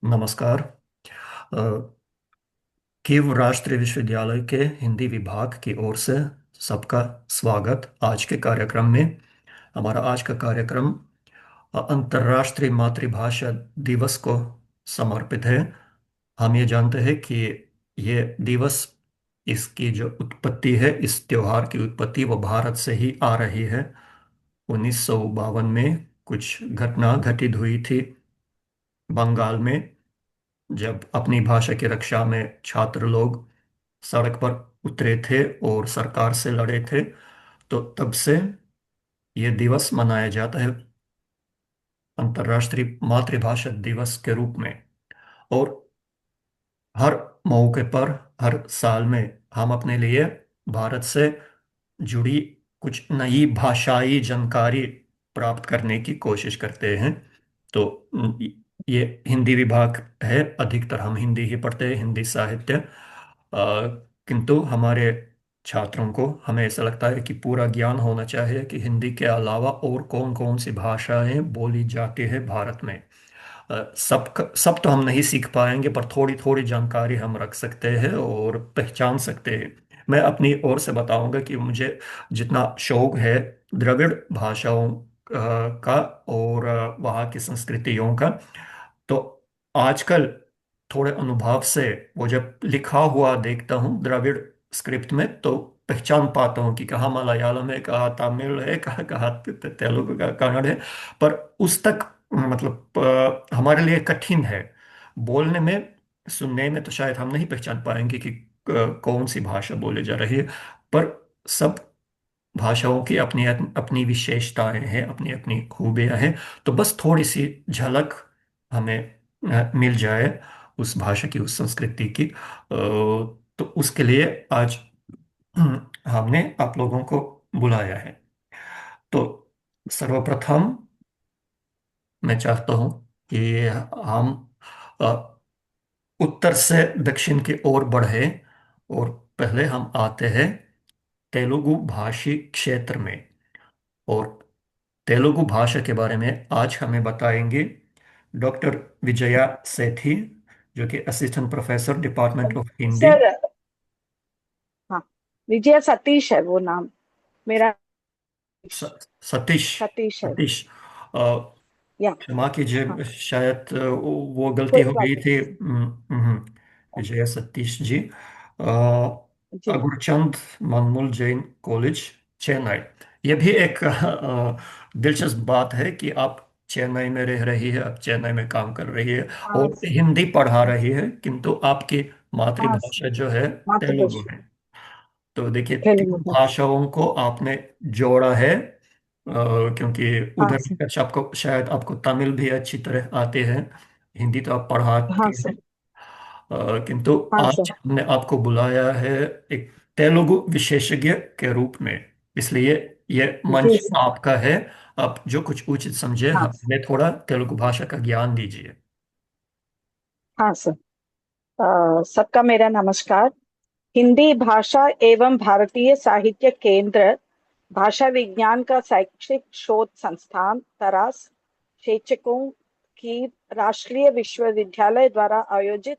नमस्कार। अ, कीव राष्ट्रीय विश्वविद्यालय के हिंदी विभाग की ओर से सबका स्वागत आज के कार्यक्रम में। हमारा आज का कार्यक्रम अंतर्राष्ट्रीय मातृभाषा दिवस को समर्पित है। हम ये जानते हैं कि ये दिवस, इसकी जो उत्पत्ति है, इस त्योहार की उत्पत्ति वो भारत से ही आ रही है। 1952 में कुछ घटना घटित हुई थी बंगाल में, जब अपनी भाषा की रक्षा में छात्र लोग सड़क पर उतरे थे और सरकार से लड़े थे। तो तब से ये दिवस मनाया जाता है अंतर्राष्ट्रीय मातृभाषा दिवस के रूप में। और हर मौके पर, हर साल में हम अपने लिए भारत से जुड़ी कुछ नई भाषाई जानकारी प्राप्त करने की कोशिश करते हैं। तो ये हिंदी विभाग है, अधिकतर हम हिंदी ही पढ़ते हैं, हिंदी साहित्य। किंतु हमारे छात्रों को, हमें ऐसा लगता है कि पूरा ज्ञान होना चाहिए कि हिंदी के अलावा और कौन कौन सी भाषाएं बोली जाती है भारत में। सब तो हम नहीं सीख पाएंगे, पर थोड़ी थोड़ी जानकारी हम रख सकते हैं और पहचान सकते हैं। मैं अपनी ओर से बताऊंगा कि मुझे जितना शौक है द्रविड़ भाषाओं का और वहाँ की संस्कृतियों का, तो आजकल थोड़े अनुभव से वो जब लिखा हुआ देखता हूँ द्रविड़ स्क्रिप्ट में, तो पहचान पाता हूँ कि कहाँ मलयालम है, कहाँ तमिल है, कहाँ कहाँ तेलुगु का कन्नड़ है। पर उस तक मतलब हमारे लिए कठिन है बोलने में। सुनने में तो शायद हम नहीं पहचान पाएंगे कि कौन सी भाषा बोली जा रही है। पर सब भाषाओं की अपनी अपनी विशेषताएं हैं, अपनी अपनी खूबियां हैं। तो बस थोड़ी सी झलक हमें मिल जाए उस भाषा की, उस संस्कृति की, तो उसके लिए आज हमने आप लोगों को बुलाया है। तो सर्वप्रथम मैं चाहता हूं कि हम उत्तर से दक्षिण की ओर बढ़े, और पहले हम आते हैं तेलुगु भाषी क्षेत्र में। और तेलुगु भाषा के बारे में आज हमें बताएंगे डॉक्टर विजया सेठी, जो कि assistant professor department of Hindi. Sir. हाँ, विजय सतीश है वो नाम मेरा। सतीश। सतीश है। सतीश। या। क्षमा हाँ, कीजिए, शायद वो गलती कोई हो बात गई थी। नहीं। विजय सतीश जी। जी। अगुरचंद मनमुल जैन कॉलेज, चेन्नई। ये भी एक दिलचस्प बात है कि आप चेन्नई में रह रही है, आप चेन्नई में काम कर रही है हाँ और हिंदी पढ़ा रही है, किंतु आपकी हाँ, मातृभाषा जो है तेलुगु मातृभाषा है। तो देखिए, तीन तेलुगु है। भाषाओं को आपने जोड़ा है, क्योंकि हाँ उधर सर। भी अच्छा, आपको शायद आपको तमिल भी अच्छी तरह आते हैं, हिंदी तो आप हाँ पढ़ाती हैं। सर। किंतु हाँ आज सर। हमने आपको बुलाया है एक तेलुगु विशेषज्ञ के रूप में, इसलिए ये जी मंच सर। आपका है। आप जो कुछ उचित समझे हाँ हमें थोड़ा तेलुगु भाषा का ज्ञान दीजिए। हाँ सर। सबका मेरा नमस्कार। हिंदी भाषा एवं भारतीय साहित्य केंद्र भाषा विज्ञान का शैक्षिक शोध संस्थान तरास शिक्षकों की राष्ट्रीय विश्वविद्यालय द्वारा आयोजित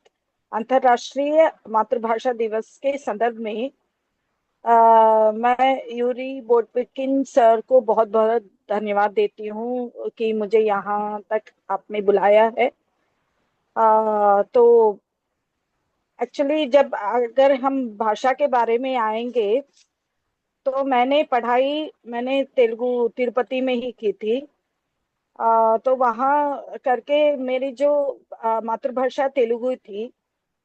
अंतर्राष्ट्रीय मातृभाषा दिवस के संदर्भ में मैं यूरी बोटविकिन सर को बहुत बहुत धन्यवाद देती हूँ कि मुझे यहाँ तक आपने बुलाया है। तो एक्चुअली जब अगर हम भाषा के बारे में आएंगे तो मैंने तेलुगु तिरुपति में ही की थी। तो वहाँ करके मेरी जो मातृभाषा तेलुगु थी।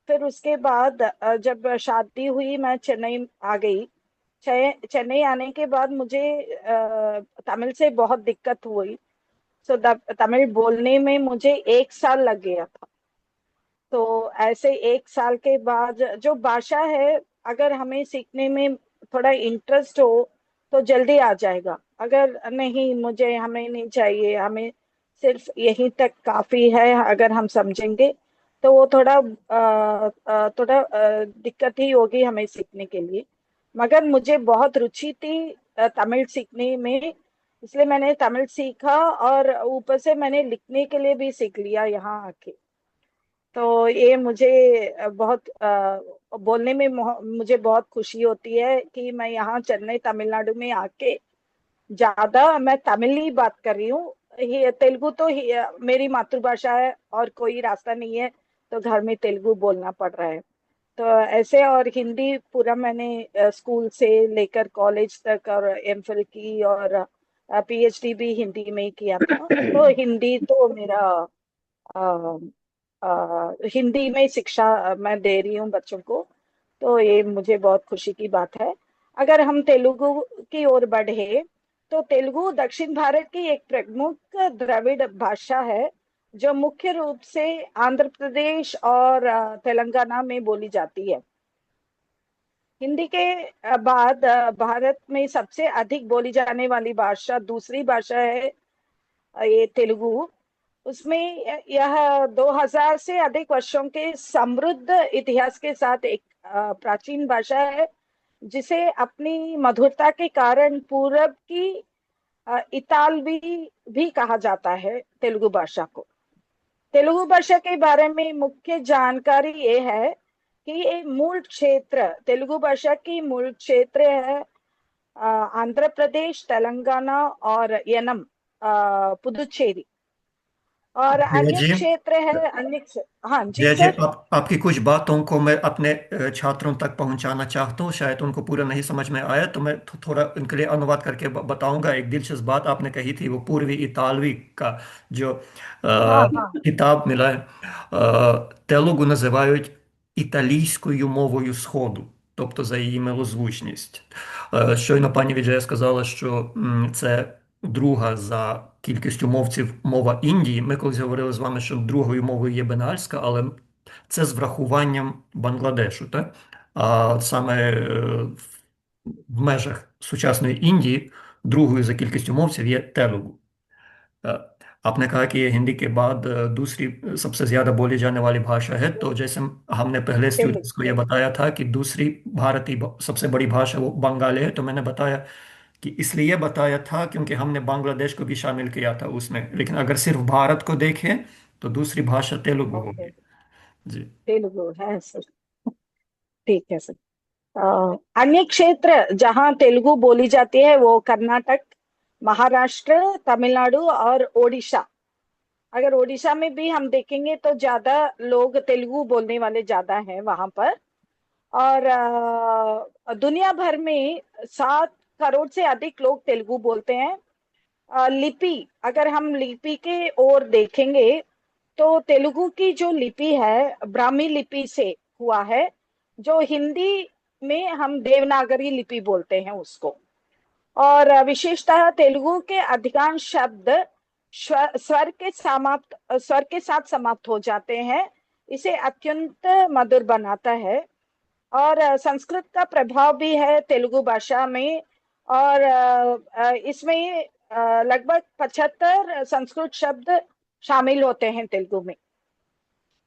फिर उसके बाद जब शादी हुई मैं चेन्नई आ गई। चेन्नई आने के बाद मुझे तमिल से बहुत दिक्कत हुई। सो तमिल बोलने में मुझे 1 साल लग गया था। तो ऐसे 1 साल के बाद जो भाषा है, अगर हमें सीखने में थोड़ा इंटरेस्ट हो तो जल्दी आ जाएगा। अगर नहीं, हमें नहीं चाहिए, हमें सिर्फ यहीं तक काफी है, अगर हम समझेंगे तो वो थोड़ा दिक्कत ही होगी हमें सीखने के लिए। मगर मुझे बहुत रुचि थी तमिल सीखने में, इसलिए मैंने तमिल सीखा और ऊपर से मैंने लिखने के लिए भी सीख लिया यहाँ आके। तो ये मुझे बहुत बोलने में मुझे बहुत खुशी होती है कि मैं यहाँ चेन्नई तमिलनाडु में आके ज्यादा मैं तमिल ही बात कर रही हूँ। तेलुगु तो मेरी मातृभाषा है और कोई रास्ता नहीं है, तो घर में तेलुगु बोलना पड़ रहा है। तो ऐसे, और हिंदी पूरा मैंने स्कूल से लेकर कॉलेज तक और एमफिल की, और पीएचडी भी हिंदी में ही किया था। तो हिंदी तो मेरा अ, हिंदी में शिक्षा मैं दे रही हूँ बच्चों को। तो ये मुझे बहुत खुशी की बात है। अगर हम तेलुगु की ओर बढ़े, तो तेलुगु दक्षिण भारत की एक प्रमुख द्रविड़ भाषा है, जो मुख्य रूप से आंध्र प्रदेश और तेलंगाना में बोली जाती है। हिंदी के बाद भारत में सबसे अधिक बोली जाने वाली भाषा दूसरी भाषा है ये तेलुगु। उसमें यह 2000 से अधिक वर्षों के समृद्ध इतिहास के साथ एक प्राचीन भाषा है, जिसे अपनी मधुरता के कारण पूरब की इतालवी भी कहा जाता है तेलुगु भाषा को। तेलुगु भाषा के बारे में मुख्य जानकारी ये है कि ये मूल क्षेत्र, तेलुगु भाषा की मूल क्षेत्र है आंध्र प्रदेश, तेलंगाना और यनम, पुदुचेरी। और जय अन्य जी। क्षेत्र है हाँ जी जय जी, सर। आपकी कुछ बातों को मैं अपने छात्रों तक पहुंचाना चाहता हूं। शायद उनको पूरा नहीं समझ में आया, तो मैं थोड़ा उनके लिए अनुवाद करके बताऊंगा। एक दिलचस्प बात आपने कही थी, वो पूर्वी इतालवी का जो हाँ हाँ। किताब मिला है। Telugu називають італійською мовою Сходу, тобто за її милозвучність. Щойно пані Віджея сказала, що це друга за кількістю мовців мова Індії. Ми колись говорили з вами, що другою мовою є бенгальська, але це з врахуванням Бангладешу, так? А саме в межах сучасної Індії другою за кількістю мовців є телугу. अ, आपने कहा कि ये हिंदी के बाद दूसरी सबसे ज्यादा बोली जाने वाली भाषा है। तो जैसे हमने पहले स्टूडेंट्स को ये तेलुगु। बताया था कि दूसरी भारतीय सबसे बड़ी भाषा वो बंगाली है, तो मैंने बताया कि इसलिए बताया था क्योंकि हमने बांग्लादेश को भी शामिल किया था उसमें। लेकिन अगर सिर्फ भारत को देखें तो दूसरी भाषा तेलुगु ओके। होगी। जी। तेलुगु है सर। ठीक है सर। अन्य क्षेत्र जहाँ तेलुगु बोली जाती है वो कर्नाटक, महाराष्ट्र, तमिलनाडु और ओडिशा। अगर ओडिशा में भी हम देखेंगे तो ज्यादा लोग तेलुगु बोलने वाले ज्यादा हैं वहां पर। और दुनिया भर में 7 करोड़ से अधिक लोग तेलुगु बोलते हैं। लिपि, अगर हम लिपि के ओर देखेंगे, तो तेलुगु की जो लिपि है ब्राह्मी लिपि से हुआ है, जो हिंदी में हम देवनागरी लिपि बोलते हैं उसको। और विशेषतः तेलुगु के अधिकांश शब्द स्वर के साथ समाप्त हो जाते हैं। इसे अत्यंत मधुर बनाता है। और संस्कृत का प्रभाव भी है तेलुगु भाषा में। और इसमें लगभग 75 संस्कृत शब्द शामिल होते हैं तेलुगु में।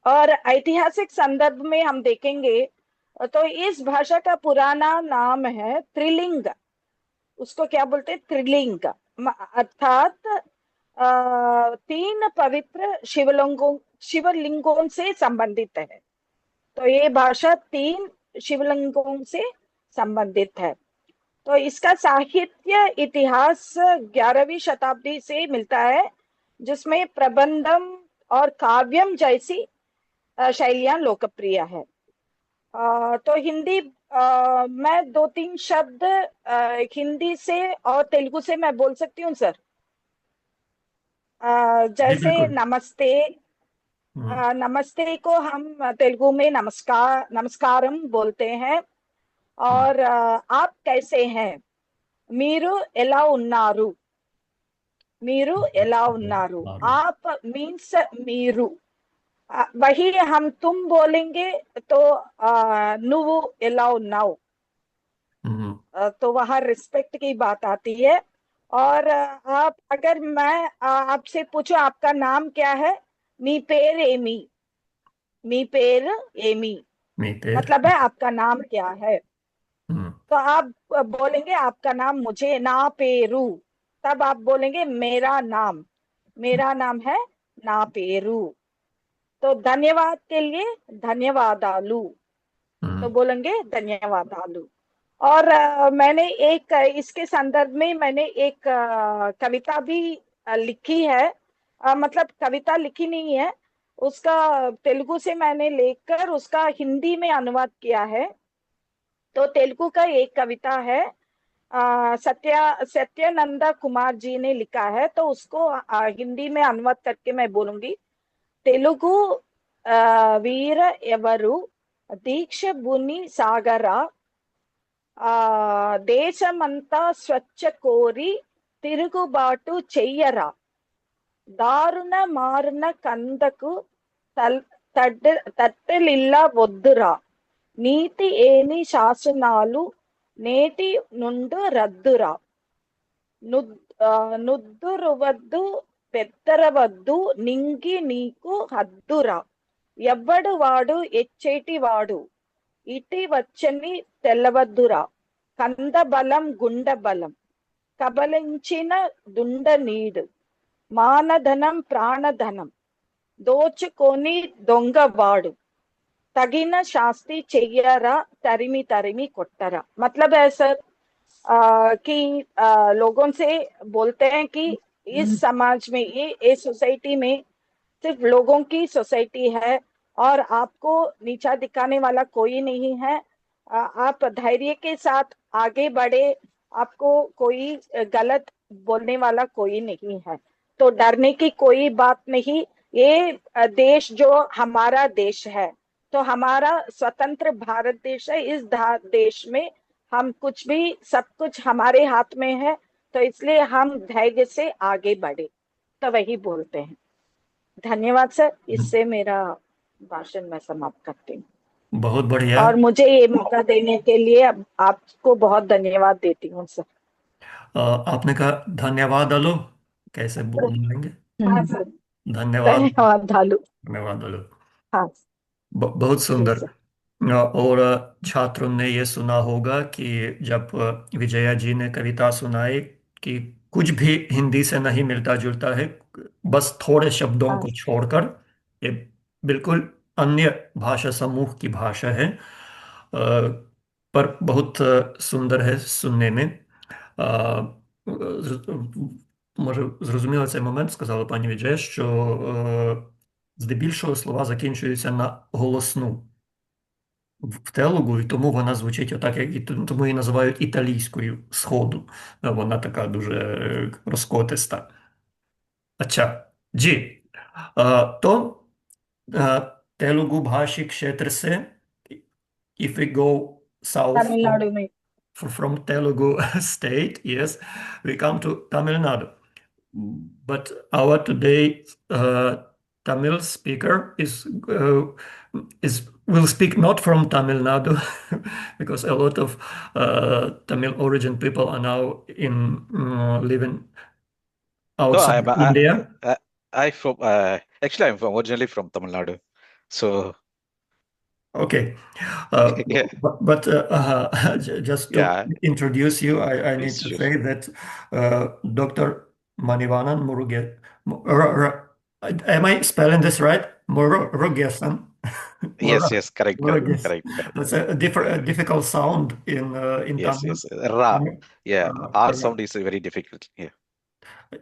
और ऐतिहासिक संदर्भ में हम देखेंगे तो इस भाषा का पुराना नाम है त्रिलिंग। उसको क्या बोलते हैं? त्रिलिंग। अर्थात 3 पवित्र शिवलिंगों से संबंधित है। तो ये भाषा 3 शिवलिंगों से संबंधित है। तो इसका साहित्य इतिहास 11वीं शताब्दी से मिलता है, जिसमें प्रबंधम और काव्यम जैसी शैलियां लोकप्रिय है। तो हिंदी, मैं 2-3 शब्द हिंदी से और तेलुगु से मैं बोल सकती हूँ सर। जी जैसे बिल्कुल। नमस्ते। हम्म। नमस्ते को हम तेलुगु में नमस्कारम बोलते हैं। हम्म। और आप कैसे हैं? मीरू एला उन्नारू। मीरू एला उन्नारू। आप मीन्स मीरू। वही हम तुम बोलेंगे तो नुव्वु एला उन्नाव। हम्म। तो वहाँ रिस्पेक्ट की बात आती है। और आप, अगर मैं आपसे पूछूं आपका नाम क्या है? मी पेर एमी। मी पेर एमी मीतेर। मतलब है आपका नाम क्या है। हम्म। तो आप बोलेंगे आपका नाम मुझे ना पेरू। तब आप बोलेंगे मेरा नाम, मेरा नाम है ना पेरू। तो धन्यवाद के लिए धन्यवादालु, तो हम्म। बोलेंगे धन्यवादालु। और मैंने एक इसके संदर्भ में मैंने एक कविता भी लिखी है। मतलब कविता लिखी नहीं है, उसका तेलुगु से मैंने लेकर उसका हिंदी में अनुवाद किया है। तो तेलुगु का एक कविता है, सत्यानंदा कुमार जी ने लिखा है, तो उसको हिंदी में अनुवाद करके मैं बोलूंगी। तेलुगु वीर एवरु दीक्ष भुनि सागरा దేశమంతా స్వచ్ఛ కోరి తిరుగుబాటు చెయ్యరా దారుణ మారున కందకు తట్టలిల్ల వద్దురా నీతి ఏని శాసనాలు నేటి నుండు రద్దురా నుద్దురువద్దు పెత్తరవద్దు నింగి నీకు హద్దురా ఎవ్వడు వాడు ఎచ్చేటి వాడు ఇటి వచ్చని తెల్లవద్దురా కందబలం గుండబలం కబలించిన దుండ నీడు మానధనం ప్రాణధనం దోచుకొని దొంగవాడు तगिन शास्ति చెయ్యరా तरिमी तरिमी కొట్టరా। मतलब है सर कि लोगों से बोलते हैं कि इस समाज में ये सोसाइटी में सिर्फ लोगों की सोसाइटी है और आपको नीचा दिखाने वाला कोई नहीं है। आप धैर्य के साथ आगे बढ़े, आपको कोई गलत बोलने वाला कोई नहीं है, तो डरने की कोई बात नहीं। ये देश जो हमारा देश है, तो हमारा स्वतंत्र भारत देश है। इस देश में हम कुछ भी, सब कुछ हमारे हाथ में है, तो इसलिए हम धैर्य से आगे बढ़े, तो वही बोलते हैं। धन्यवाद सर, इससे मेरा भाषण मैं समाप्त करती हूँ। बहुत बढ़िया। और मुझे ये मौका देने के लिए आपको बहुत धन्यवाद देती हूँ सर। आपने कहा धन्यवाद अलो, कैसे बोलेंगे? हाँ सर, धन्यवाद। धन्यवाद धालू। धन्यवाद अलो। हाँ बहुत जी सुंदर। सर। और छात्रों ने ये सुना होगा कि जब विजया जी ने कविता सुनाई कि कुछ भी हिंदी से नहीं मिलता जुलता है, बस थोड़े शब्दों हाँ को छोड़कर ये बिल्कुल अन्य भाषा समूह की भाषा है। पर बहुत सुंदर है सुनने में। Może zrozumiałe цей момент, сказала пані Віджея, що здебільшого слова закінчуються на голосну в телугу, і тому вона звучить отак, як і тому її називають італійською сходу. Вона така дуже розкотиста. अच्छा जी। तो तेलुगु भाषी क्षेत्र से if we go south Tamil Nadu में। from Telugu state, yes, we come to Tamil Nadu. But our today Tamil speaker is will speak not from Tamil Nadu because a lot of Tamil origin people are now in living No, outside India. I from actually I'm from originally from Tamil Nadu, so Okay. yeah, Just to yeah, introduce you, I need yes, to sure. say that Dr. Manivanan Muruge, am I spelling this right? Murugesan. Yes, yes, correct, correct, Muruges. correct, correct. That's a difficult sound in Yes, Tamil. yes, Ra. Yeah, R Ra. sound is very difficult. Yeah.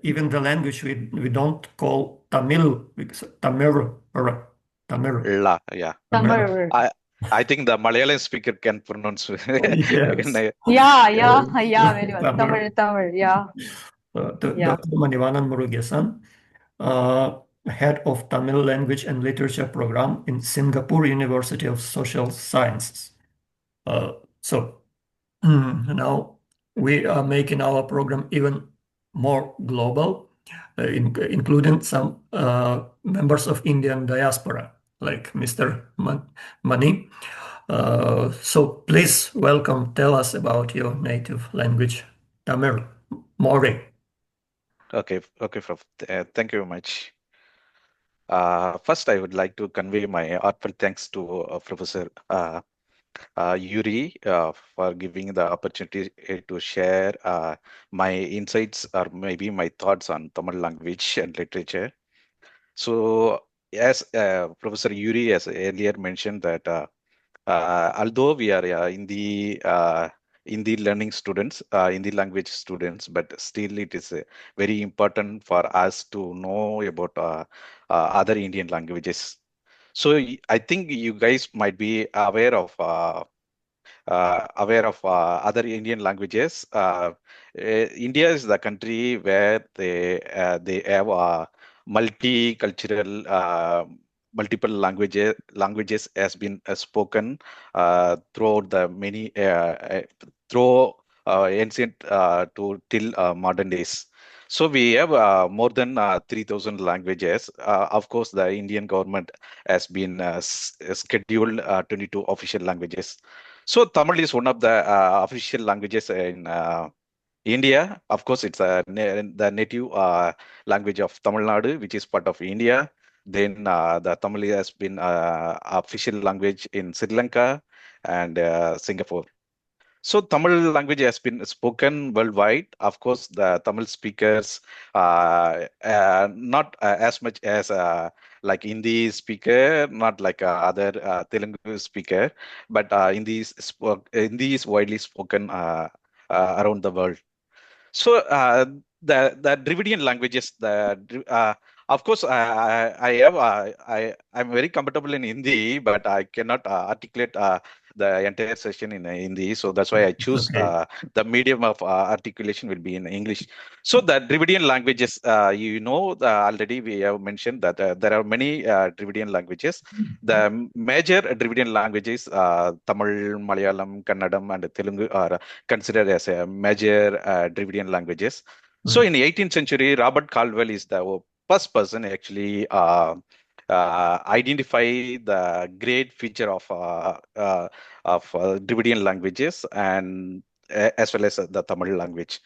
Even the language we don't call Tamil, because Tamil, Tamil. La, yeah. Tamil. I I think the Malayalam speaker can pronounce. Yes. Yeah, yeah, yeah, very well. Tamil. Tamil, yeah, yeah. Dr. Manivanan Murugesan, head of Tamil Language and Literature Program in Singapore University of Social Sciences. So now we are making our program even more global, including some members of Indian diaspora, like Mr. Mani. So please welcome, tell us about your native language, Tamil. More. Okay, okay, Prof. Thank you very much. First, I would like to convey my heartfelt thanks to Professor Yuri for giving the opportunity to share my insights or maybe my thoughts on Tamil language and literature. So as Professor Yuri has earlier mentioned that although we are in the learning students, in the language students, but still it is very important for us to know about other Indian languages. So I think you guys might be aware of other Indian languages. India is the country where they have multicultural, multiple languages has been spoken throughout the many through ancient to till modern days. So we have more than 3,000 languages. Of course, the Indian government has been scheduled 22 official languages. So Tamil is one of the official languages in India. Of course, it's the native language of Tamil Nadu, which is part of India. Then the Tamil has been official language in Sri Lanka and Singapore. So Tamil language has been spoken worldwide. Of course, the Tamil speakers not as much as like Hindi speaker, not like other Telugu speaker, but Hindi is widely spoken around the world. So the Dravidian languages, of course, I'm very comfortable in Hindi, but I cannot articulate the entire session in Hindi. So that's why I choose Okay. the medium of articulation will be in English. So the Dravidian languages, already we have mentioned that there are many Dravidian languages. The major Dravidian languages, Tamil, Malayalam, Kannadam, and Telugu are considered as a major Dravidian languages. So in the 18th century, Robert Caldwell is the first person actually identify the great feature of Dravidian languages and as well as the Tamil language.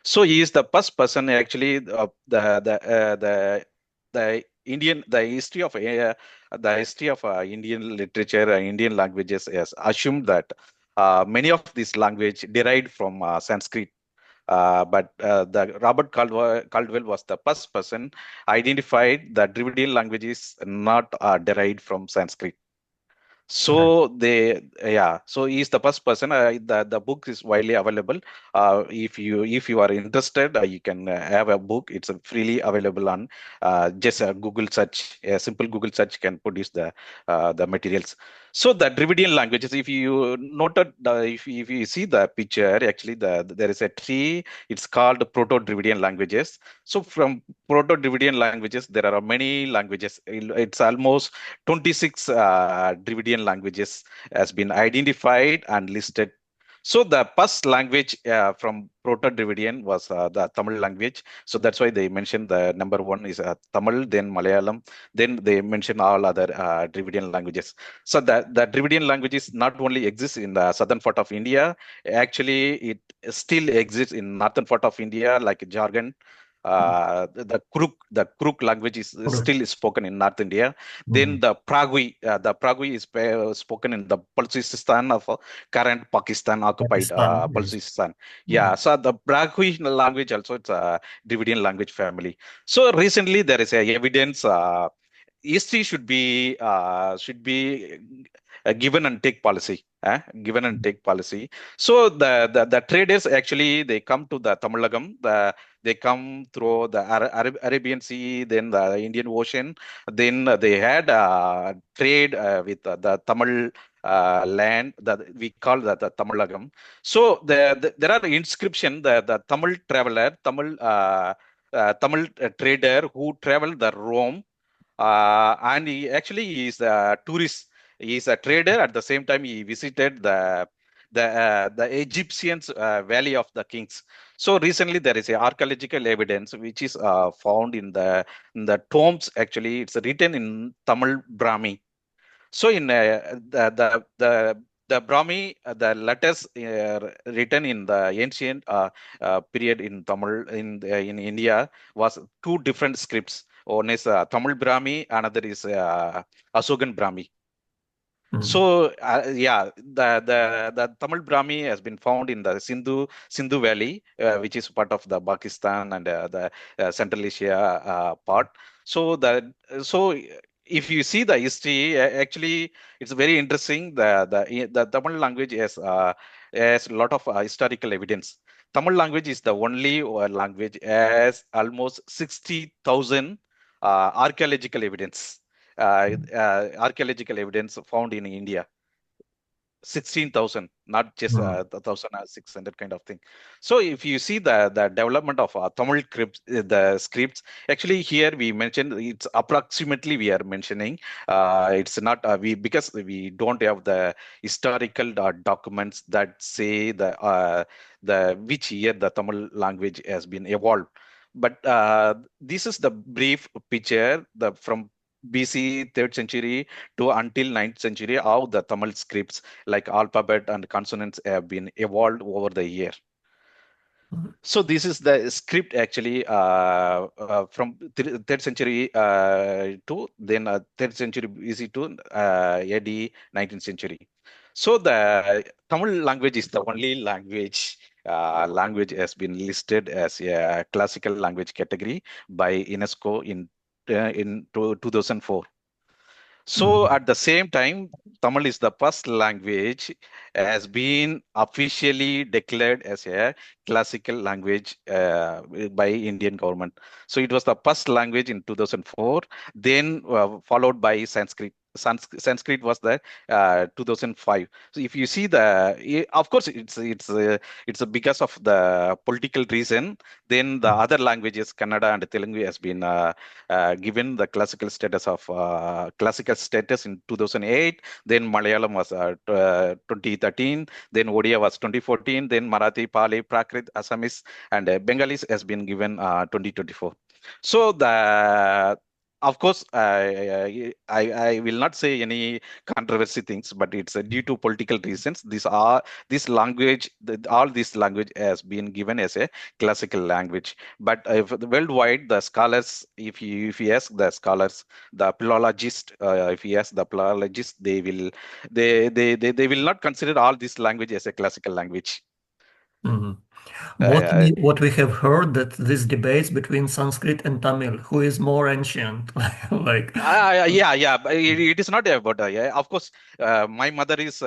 So he is the first person actually the Indian the history of Indian literature and Indian languages has assumed that many of these language derived from Sanskrit. But the Robert Caldwell was the first person identified that Dravidian languages not derived from Sanskrit. Right. So he's the first person. The book is widely available. If you are interested, you can have a book. It's freely available on just a Google search. A simple Google search can produce the materials. So the Dravidian languages, if you noted, if you see the picture, actually there is a tree. It's called Proto-Dravidian languages. So from Proto-Dravidian languages, there are many languages. It's almost 26 Dravidian languages has been identified and listed. So the first language from Proto-Dravidian was the Tamil language. So that's why they mentioned the number one is Tamil, then Malayalam, then they mention all other Dravidian languages. So the Dravidian languages not only exist in the southern part of India, actually it still exists in northern part of India, like Jharkhand. The Kuruk language is Good. still spoken in North India. Then the Pragui is spoken in the Balochistan of current Pakistan occupied Pakistan. Yes. Balochistan. Yeah, so the Pragui language also it's a Dravidian language family. So recently there is a evidence history should be a given and take policy. Given and take policy. So the traders actually they come to the Tamilagam. They come through the Arabian Sea, then the Indian Ocean. Then they had trade with the Tamil land that we call the Tamilagam. So there are inscription the Tamil traveler, Tamil trader who traveled the Rome, and he actually is a tourist. He is a trader. At the same time, he visited the Egyptians Valley of the Kings. So recently, there is a archaeological evidence which is found in the tombs. Actually, it's written in Tamil Brahmi. So in the Brahmi, the letters written in the ancient period in Tamil in India was two different scripts. One is Tamil Brahmi, another is Ashokan Brahmi. So the Tamil Brahmi has been found in the Sindhu Valley, which is part of the Pakistan and the Central Asia part. So if you see the history, actually, it's very interesting. The Tamil language has a lot of historical evidence. Tamil language is the only language has almost 60,000 archaeological evidence. Archaeological evidence found in India. 16,000, not just Mm. 1,600 kind of thing. So if you see the development of Tamil scripts, the scripts, actually here we mentioned it's approximately we are mentioning. It's not we because we don't have the historical documents that say the which year the Tamil language has been evolved. But this is the brief picture the from BC 3rd century to until 9th century how the Tamil scripts like alphabet and consonants have been evolved over the year. So this is the script actually from 3rd century to then 3rd century BC to AD 19th century. So the Tamil language is the only language has been listed as a classical language category by UNESCO in 2004. So Mm. at the same time, Tamil is the first language has been officially declared as a classical language by Indian government. So it was the first language in 2004, then followed by Sanskrit. Sanskrit was the 2005. So if you see of course it's because of the political reason. Then the other languages, Kannada and Telugu, has been given the classical status in 2008. Then Malayalam was 2013. Then Odia was 2014. Then Marathi, Pali, Prakrit, Assamese, and Bengalis has been given 2024. So of course, I will not say any controversy things, but it's due to political reasons. All this language has been given as a classical language. But worldwide, the scholars, if you ask the scholars, the philologists, if you ask the philologists, they will not consider all this language as a classical language. Mhm. Uh, What we have heard that this debates between Sanskrit and Tamil, who is more ancient? Like, yeah, but it is not about yeah. Of course, my mother is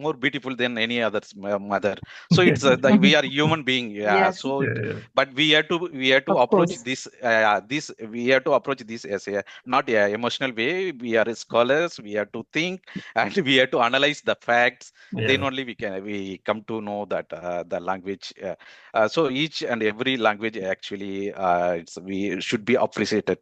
more beautiful than any other's mother. So it's we are human being, yeah. Yes, So, yeah. but we have to of approach course. this we have to approach this as a not a emotional way. We are scholars. We have to think and we have to analyze the facts. Then Yeah. only we come to know that the language. So each and every language actually we should be appreciated.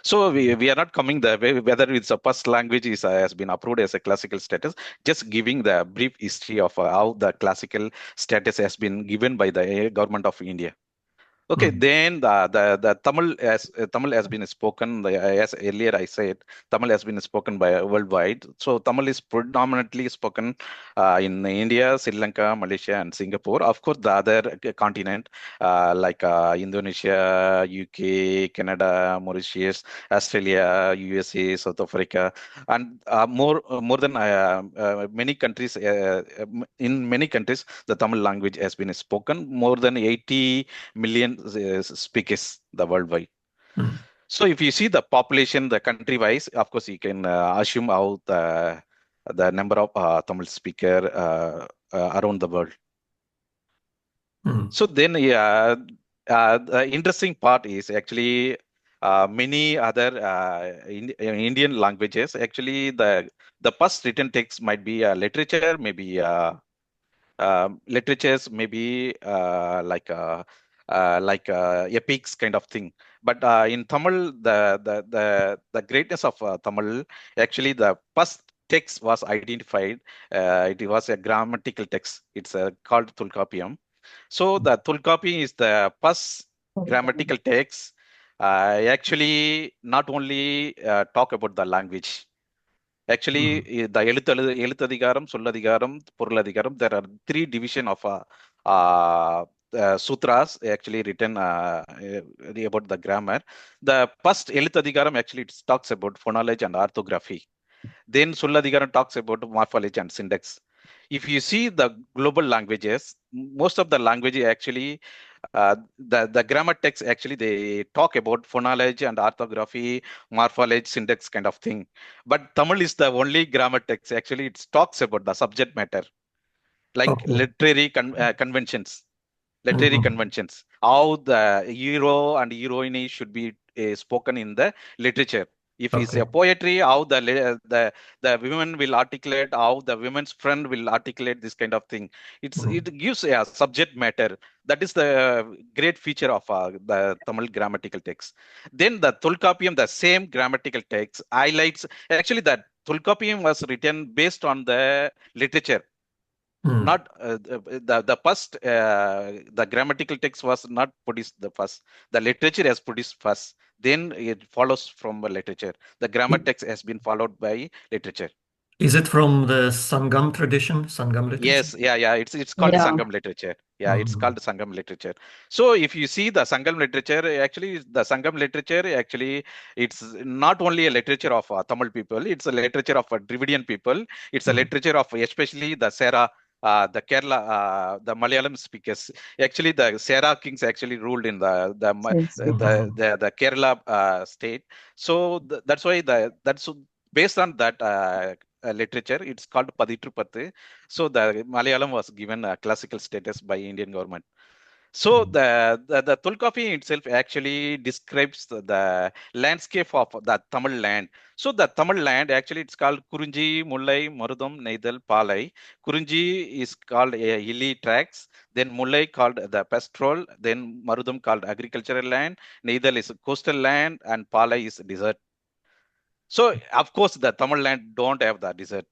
So we are not coming the way whether it's a first language has been approved as a classical status. Just giving the brief history of how the classical status has been given by the government of India. Okay, Mm. then the Tamil has been spoken. As earlier I said, Tamil has been spoken by worldwide. So Tamil is predominantly spoken in India, Sri Lanka, Malaysia, and Singapore. Of course, the other continent like Indonesia, UK, Canada, Mauritius, Australia, USA, South Africa, and more than many countries. In many countries, the Tamil language has been spoken. More than 80 million speakers the worldwide. Mm. So if you see the population, the country wise, of course you can assume how the number of Tamil speaker around the world. Mm. So then, yeah, the interesting part is actually many other Indian languages. Actually, the first written text might be literature, maybe literatures, maybe epics kind of thing. But in Tamil, the greatness of Tamil, actually, the first text was identified. It was a grammatical text. It's called Tulkapiyam. So the Tulkapi is the first grammatical text. Actually, not only talk about the language. Actually, Mm. the Ezhuthathikaram, Sollathikaram, Porulathikaram, there are three division of sutras actually written about the grammar. The first Ezhuthathikaram actually it talks about phonology and orthography. Then Sulladigaram talks about morphology and syntax. If you see the global languages, most of the language actually the grammar text actually they talk about phonology and orthography, morphology, syntax kind of thing. But Tamil is the only grammar text actually it talks about the subject matter, like Okay. conventions, literary Mhm. conventions, how the hero and heroine should be spoken in the literature. If it's Okay. a poetry, how the women will articulate, how the women's friend will articulate this kind of thing. Mhm. It gives a subject matter. That is the great feature of the Tamil grammatical text. Then the Tolkappiyam, the same grammatical text, highlights actually that Tolkappiyam was written based on the literature, Mm. not the first the grammatical text was not produced the first, the literature has produced first, then it follows from the literature, the grammar I- text has been followed by literature. Is it from the Sangam tradition, Sangam literature? Yes, yeah, it's called Yeah. Sangam literature. Yeah, it's called Mhm. Sangam literature. So if you see the Sangam literature, actually the Sangam literature actually it's not only a literature of Tamil people, it's a literature of Dravidian people. It's a Mhm. literature of especially the Sera, the Kerala, the Malayalam speakers. Actually, the Sera kings actually ruled in Yes. Mhm. the Kerala state. So that's why that's based on that literature. It's called Paditru Pathu. So the Malayalam was given a classical status by Indian government. So Mhm. the Tolkappiyam itself actually describes the landscape of the Tamil land. So the Tamil land actually it's called Kurunji, Mullai, Marudam, Neidal, Palai. Kurunji is called hilly tracts. Then Mullai called the pastoral. Then Marudam called agricultural land. Neidal is coastal land, and Palai is desert. So of course the Tamil land don't have the desert,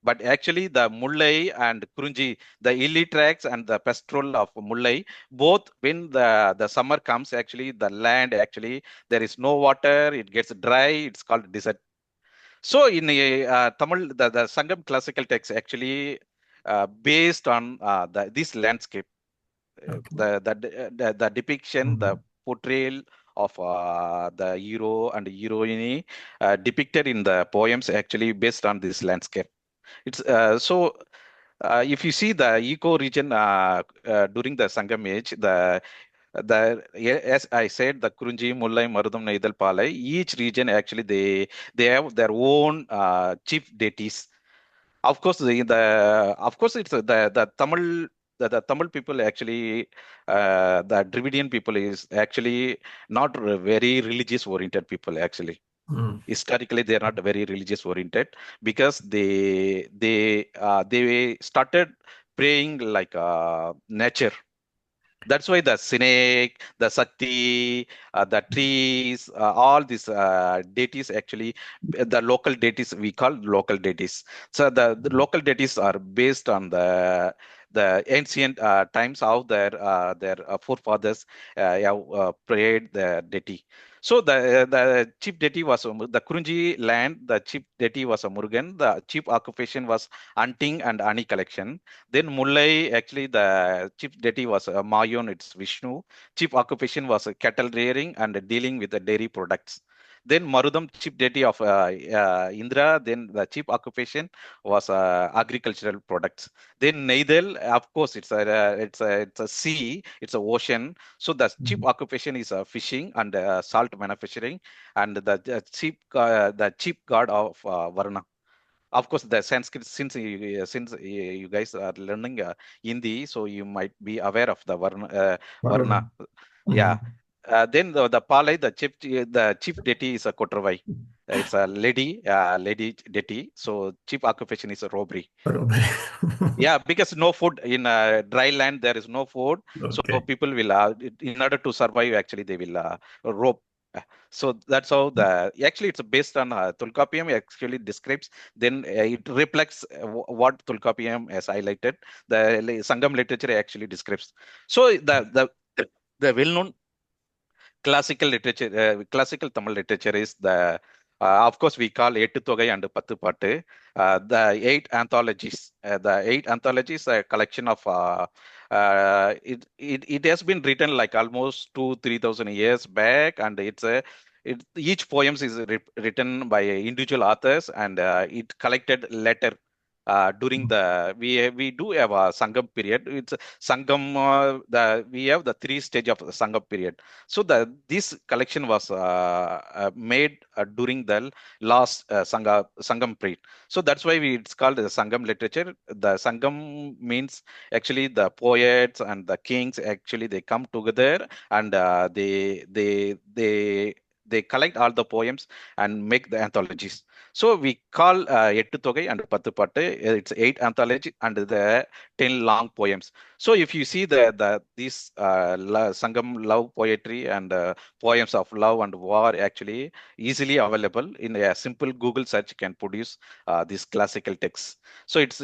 but actually the Mullai and Kurunji, the hilly tracts and the pastoral of Mullai, both when the summer comes, actually the land actually there is no water, it gets dry, it's called desert. So in Tamil, the Sangam classical text actually based on this landscape, Okay. the depiction, the Mhm. portrayal of the hero and heroine depicted in the poems actually based on this landscape. It's if you see the eco region during the Sangam age, as I said, the Kurunji, Mullai, Marudam, Neidal, Palai, each region actually they have their own chief deities. Of course, of course it's the Tamil. The Tamil people actually, the Dravidian people is actually not very religious oriented people actually. Mhm. Historically they are not very religious oriented because they started praying like nature. That's why the snake, the sati, the trees, all these deities actually, the local deities we call local deities. So the local deities are based on the ancient times how their forefathers have prayed the deity. So the chief deity was the Kurunji land. The chief deity was a Murugan. The chief occupation was hunting and honey collection. Then Mullai, actually, the chief deity was Mayon, it's Vishnu. Chief occupation was cattle rearing and dealing with the dairy products. Then Marudam, chief deity of Indra. Then the chief occupation was agricultural products. Then Neidel, of course, it's a sea, it's a ocean. So the chief Mhm. occupation is fishing and salt manufacturing, and the chief god of Varna. Of course, the Sanskrit, since you guys are learning Hindi, so you might be aware of the Varna. Varuna. Yeah. Mhm. Then the Palai, the chief deity is a Kotravai. It's a lady deity. So chief occupation is a robbery. Barabar. Yeah, because no food in dry land, there is no food. So Okay. people will, in order to survive, actually, they will rope. So that's how actually it's based on Tulkapiyam actually describes, then it reflects what Tulkapiyam has highlighted. The Sangam literature actually describes. So the well-known classical Tamil literature is of course, we call Ettu Togai and Pattu Pattu, the eight anthologies, a collection of, it has been written like almost 3,000 years back, and each poems is written by individual authors, and it collected letter. during the we do have a Sangam period. It's Sangam. We have the three stage of the Sangam period. So this collection was made during the last Sangam period. So that's why it's called the Sangam literature. The Sangam means actually the poets and the kings actually they come together and they collect all the poems and make the anthologies. So we call எட்டு தொகை and பத்து பாட்டு. It's 8 anthology and the 10 long poems. So if you see these Sangam love poetry and poems of love and war actually easily available in a simple Google search can produce these classical texts. So it's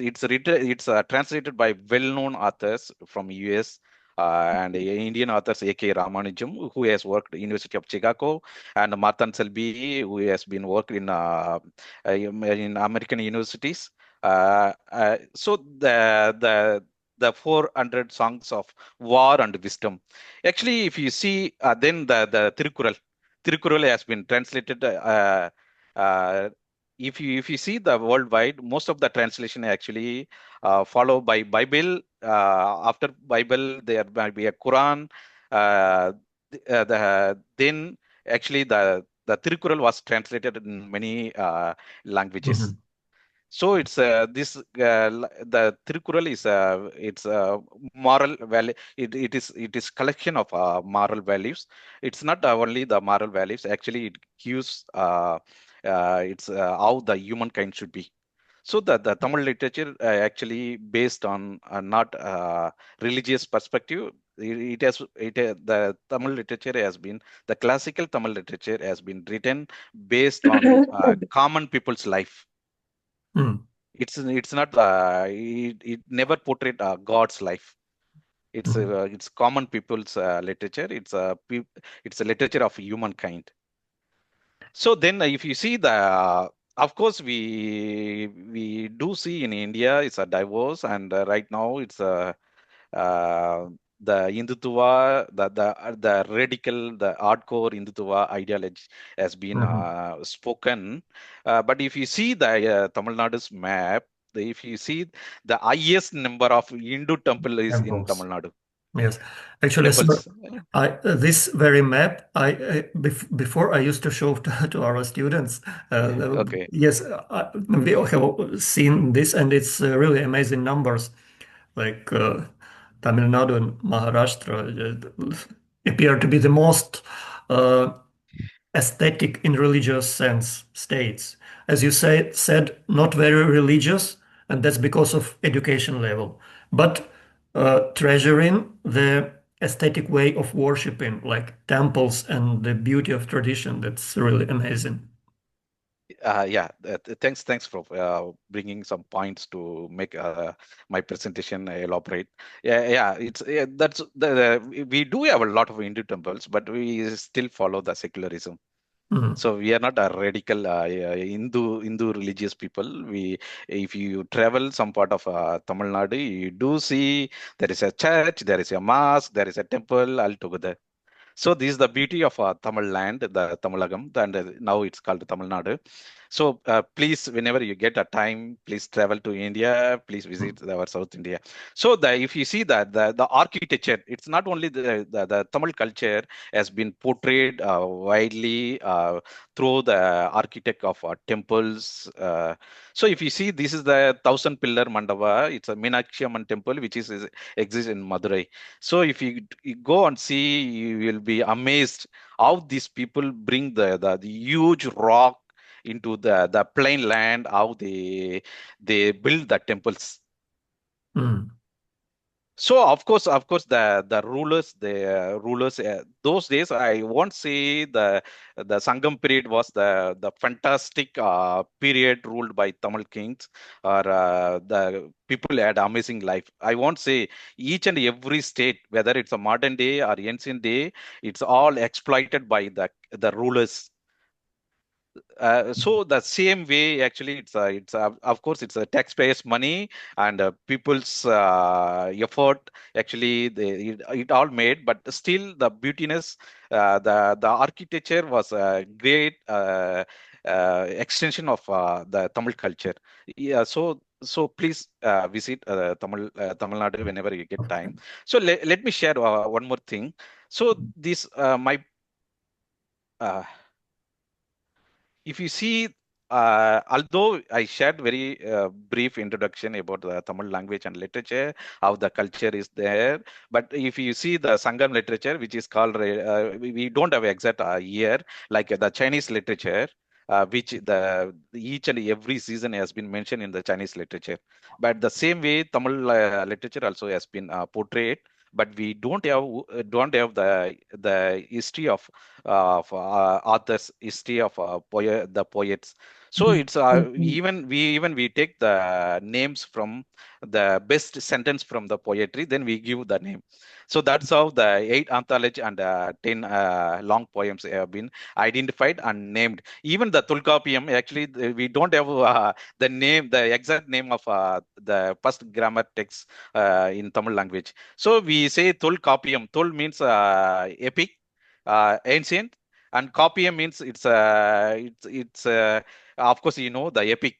translated by well-known authors from US. And Indian authors A.K. Ramanujam, who has worked at University of Chicago, and Marthan Selby, who has been worked in American universities. So the 400 songs of war and wisdom. Actually, if you see, then the Tirukural has been translated. If you see the worldwide, most of the translation actually follow by Bible. After Bible, there might be a Quran. Then actually the Tirukural was translated in many languages. Mhm. So it's the Tirukural is it's moral value. It is collection of moral values. It's not only the moral values. Actually, it gives it's how the humankind should be. So the Tamil literature actually based on not religious perspective. The Tamil literature has been the classical Tamil literature has been written based on common people's life. Mm. It's not it never portrayed God's life. Mhm. It's common people's literature. It's a literature of humankind. So then, if you see of course, we do see in India it's a diverse, and right now it's a the Hindutva, the radical, the hardcore Hindutva ideology has been Mhm. spoken. But if you see the Tamil Nadu's map, if you see the highest number of Hindu temple is in Temples. Tamil Nadu. Yes, actually, sir, Temples. this very map, before I used to show to our students. Okay. Yes, we all have seen this, and it's really amazing numbers. Like Tamil Nadu and Maharashtra appear to be the most uh, aesthetic in religious sense states. As you said, not very religious, and that's because of education level, but treasuring the aesthetic way of worshiping, like temples and the beauty of tradition. That's really amazing. Yeah, thanks for bringing some points to make my presentation elaborate. Yeah, that's we do have a lot of Hindu temples, but we still follow the secularism. Mhm. So we are not a radical Hindu religious people. If you travel some part of Tamil Nadu, you do see there is a church, there is a mosque, there is a temple all together. So this is the beauty of Tamil land, the Tamilagam, and now it's called Tamil Nadu. So please, whenever you get a time, please travel to India. Please visit our South India. So if you see that the architecture, it's not only the Tamil culture has been portrayed widely through the architect of temples. So if you see, this is the thousand pillar mandapa. It's a Meenakshi Amman temple, which exists in Madurai. So if you go and see, you will be amazed how these people bring the huge rock into the plain land, how they build the temples. Mm. So of course, the rulers, those days, I won't say the Sangam period was the fantastic period ruled by Tamil kings, or the people had amazing life. I won't say each and every state, whether it's a modern day or ancient day, it's all exploited by the rulers. So the same way, actually, of course it's a taxpayers' money and people's effort. Actually, it all made, but still the beautiness, the architecture was a great extension of the Tamil culture. Yeah, so so please visit Tamil Nadu whenever you get time. Okay. So let me share one more thing. So this my if you see, although I shared very brief introduction about the Tamil language and literature, how the culture is there, but if you see the Sangam literature, which is called, we don't have exact year, like the Chinese literature, which each and every season has been mentioned in the Chinese literature. But the same way, Tamil literature also has been portrayed. But we don't have the history of authors, history of the poets. So it's we take the names from the best sentence from the poetry, then we give the name. So that's how the 8 anthology and 10 long poems have been identified and named. Even the Tulkapiyam, actually, we don't have the exact name of the first grammar text in Tamil language. So we say Tulkapiyam. Tul means epic, ancient, and Copyam means it's of course the epic.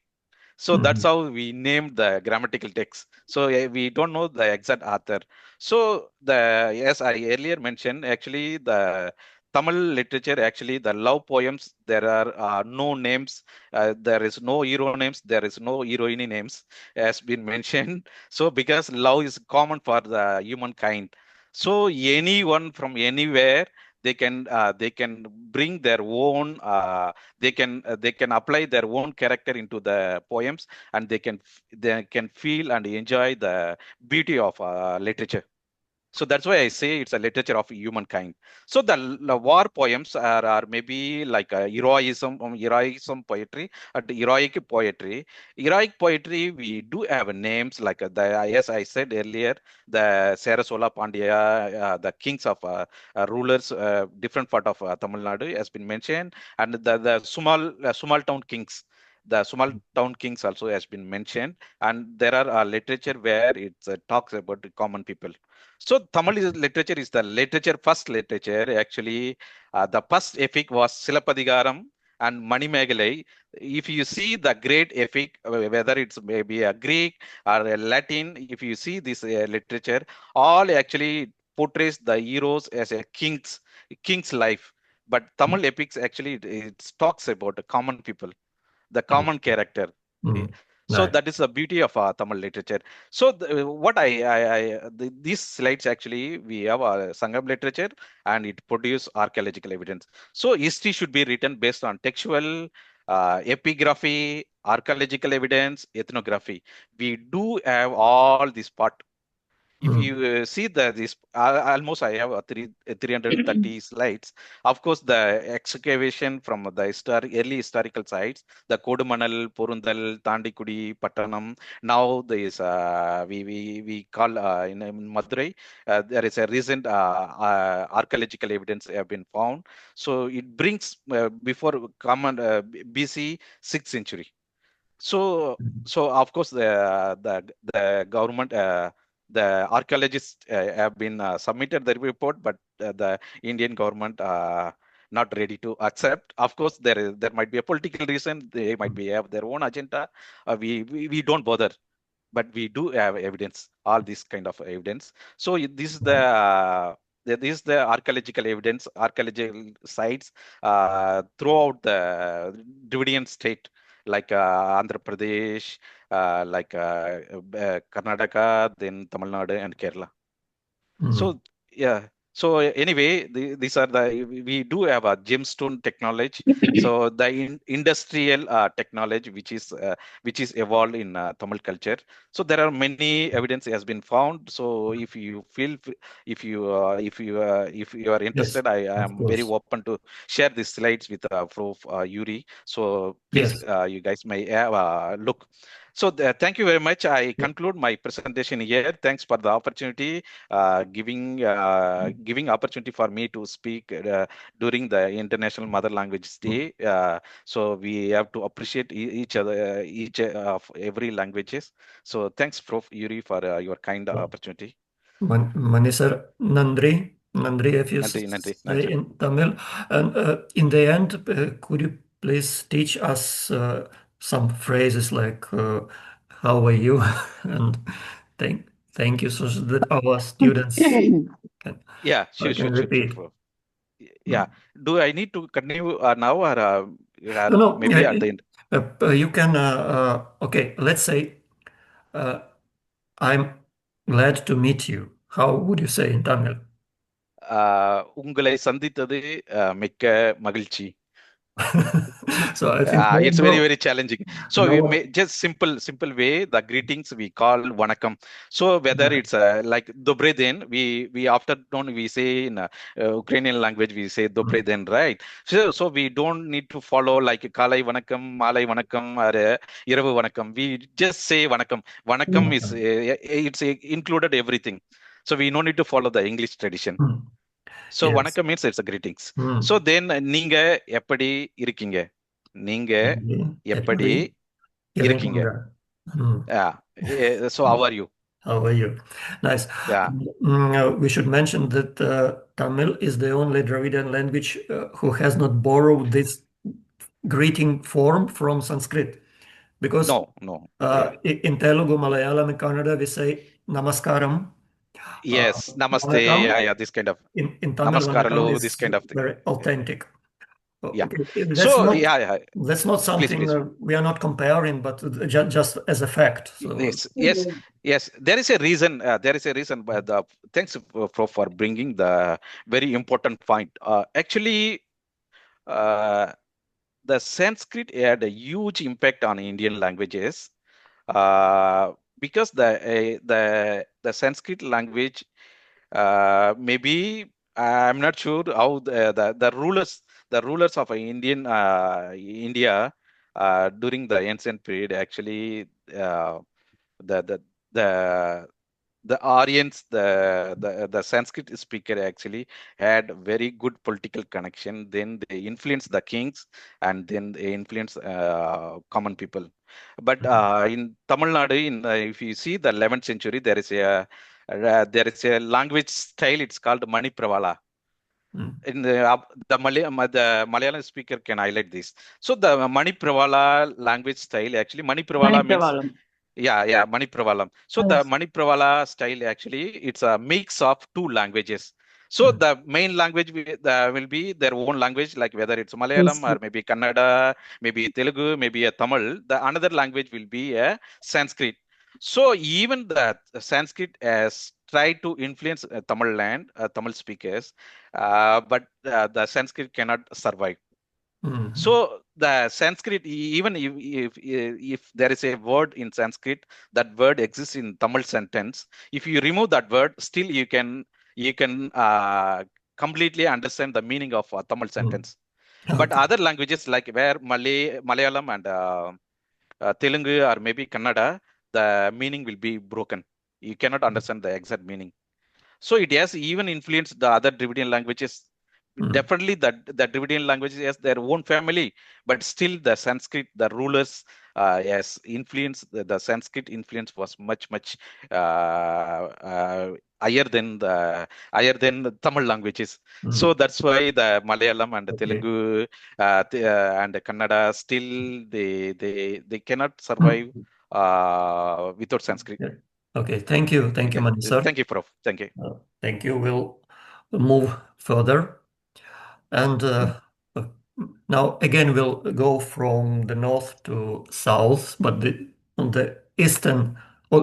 So that's how we named the grammatical text. So we don't know the exact author. So as I earlier mentioned, actually the Tamil literature, actually the love poems, there are no names, there is no hero names, there is no heroine names, has been mentioned. So because love is common for the humankind, so anyone from anywhere, they can bring their own they can apply their own character into the poems, and they can feel and enjoy the beauty of literature. So that's why I say it's a literature of humankind. So the war poems are maybe like a heroism poetry, the heroic poetry. Heroic poetry, we do have names like as I said earlier, the Sarasola Pandya, the kings of rulers, different part of Tamil Nadu has been mentioned, and the small town kings. The small town kings also has been mentioned, and there are literature where it talks about the common people. So Tamil literature is the first literature. Actually, the first epic was Silapadigaram and Manimegalai. If you see the great epic, whether it's maybe a Greek or a Latin, if you see this literature, all actually portrays the heroes as a king's life. But Tamil epics actually it talks about the common people, the common character. Eh, So Right. that is the beauty of Tamil literature. So what these slides, actually we have Sangam literature, and it produce archaeological evidence. So history should be written based on textual, epigraphy, archaeological evidence, ethnography. We do have all this part. If you see this, almost I have 330 slides. Of course, the excavation from the early historical sites, the Kodumanal, Porundal, Tandikudi, Pattanam. Now there is we call in Madurai. There is a recent archaeological evidence have been found. So it brings before common BC 6th century. So, of course, the government, the archaeologists have been submitted the report, but the Indian government not ready to accept. Of course, there might be a political reason. They might be have their own agenda. We don't bother, but we do have evidence. All this kind of evidence. So this is the archaeological evidence, archaeological sites throughout the Dravidian state, like Andhra Pradesh, Karnataka, then Tamil Nadu and Kerala. So yeah. So anyway, these are we do have a gemstone technology. So the industrial technology, which is evolved in Tamil culture. So there are many evidence has been found. So if you feel, if you are Yes, interested, I of am very course. open to share these slides with Prof. Yuri. So please, Yes. you guys may have a look. So thank you very much. I Yeah. conclude my presentation here. Thanks for the opportunity, giving opportunity for me to speak during the International Mother Language Day. So we have to appreciate each other, each of every languages. So thanks, Prof. Yuri, for your kind opportunity. Mani sir, Nandri, Nandri, if you Nandri, Nandri, say Nandri. in Tamil. And in the end, could you please teach us some phrases like how are you? And thank you so that our students can Yeah, sure, can sure, sure, sure, repeat. Prof. Yeah. Mm. Do I need to continue now, or No, no, maybe at the end? you can. Okay, let's say uh, I'm glad to meet you. How would you say in Tamil? உங்களை சந்தித்தது மிக்க மகிழ்ச்சி. So I think no, It's very, no, very challenging. So we may no. just simple way, the greetings we call vanakkam. So whether it's like dobre den, we afternoon we say in Ukrainian language we say dobre Mm. den, right? So we don't need to follow like kalai vanakkam, malai vanakkam, or iravu vanakkam. We just say vanakkam. Vanakkam is Mm. it's included everything. So we no need to follow the English tradition. Mm. So Yes. வணக்கம் means it's a greetings. So Mm. then நீங்க எப்படி இருக்கீங்க? நீங்க எப்படி Everybody, இருக்கீங்க? Iringa. Mm. Yeah. So how are you? How are you? Nice. Yeah. We should mention that Tamil is the only Dravidian language who has not borrowed this greeting form from Sanskrit. Because No. Yeah. in Telugu, Malayalam, and Kannada, we say Namaskaram, uh, Yes. Namaste. Vanakkam. Yeah. This kind of In Tamil, Vanakkam namaskaralu. This is kind of thing. very authentic. Yeah. Okay, So yeah. that's not Please, something please. We are not comparing, but just as a fact. So Yes. There is a reason. There is a reason. But thanks for bringing the very important point. Actually, uh, the Sanskrit had a huge impact on Indian languages because the Sanskrit language maybe I'm not sure how the rulers of Indian India during the ancient period actually the the the the Aryans, the Sanskrit speaker actually had very good political connection. Then they influenced the kings, and then they influenced common people. But in Tamil Nadu, if you see the 11th century, there is a language style. It's called Manipravala. mm, In the Malayalam speaker can highlight this. So the Manipravala language style actually Manipravala means Manipravalam. yeah, Manipravalam. So the Yes. Manipravala style actually it's a mix of two languages. So mm, the main language will be their own language, like whether it's Yes. Malayalam or maybe Kannada, maybe Telugu, maybe a Tamil. The another language will be a Sanskrit. So even the Sanskrit has tried to influence Tamil land, Tamil speakers, but the Sanskrit cannot survive. mm, So the Sanskrit, even if there is a word in Sanskrit, that word exists in Tamil sentence. If you remove that word, still you can completely understand the meaning of a Tamil mm. sentence. But Okay. other languages like where Malayalam and Telugu or maybe Kannada, the meaning will be broken. You cannot understand the exact meaning. So it has even influenced the other Dravidian languages. Mm, Definitely, the Dravidian languages has their own family, but still the Sanskrit, the rulers, yes, influence the Sanskrit influence was much higher than the Tamil languages. mm. So that's why the Malayalam and the Okay. Telugu and the Kannada still they cannot survive Mm. without Sanskrit. Yeah. Okay. Thank you, Okay, Mani sir. thank you, Prof. Thank you. Thank you. We'll move further. And uh, now again, we'll go from the north to south, but on the eastern or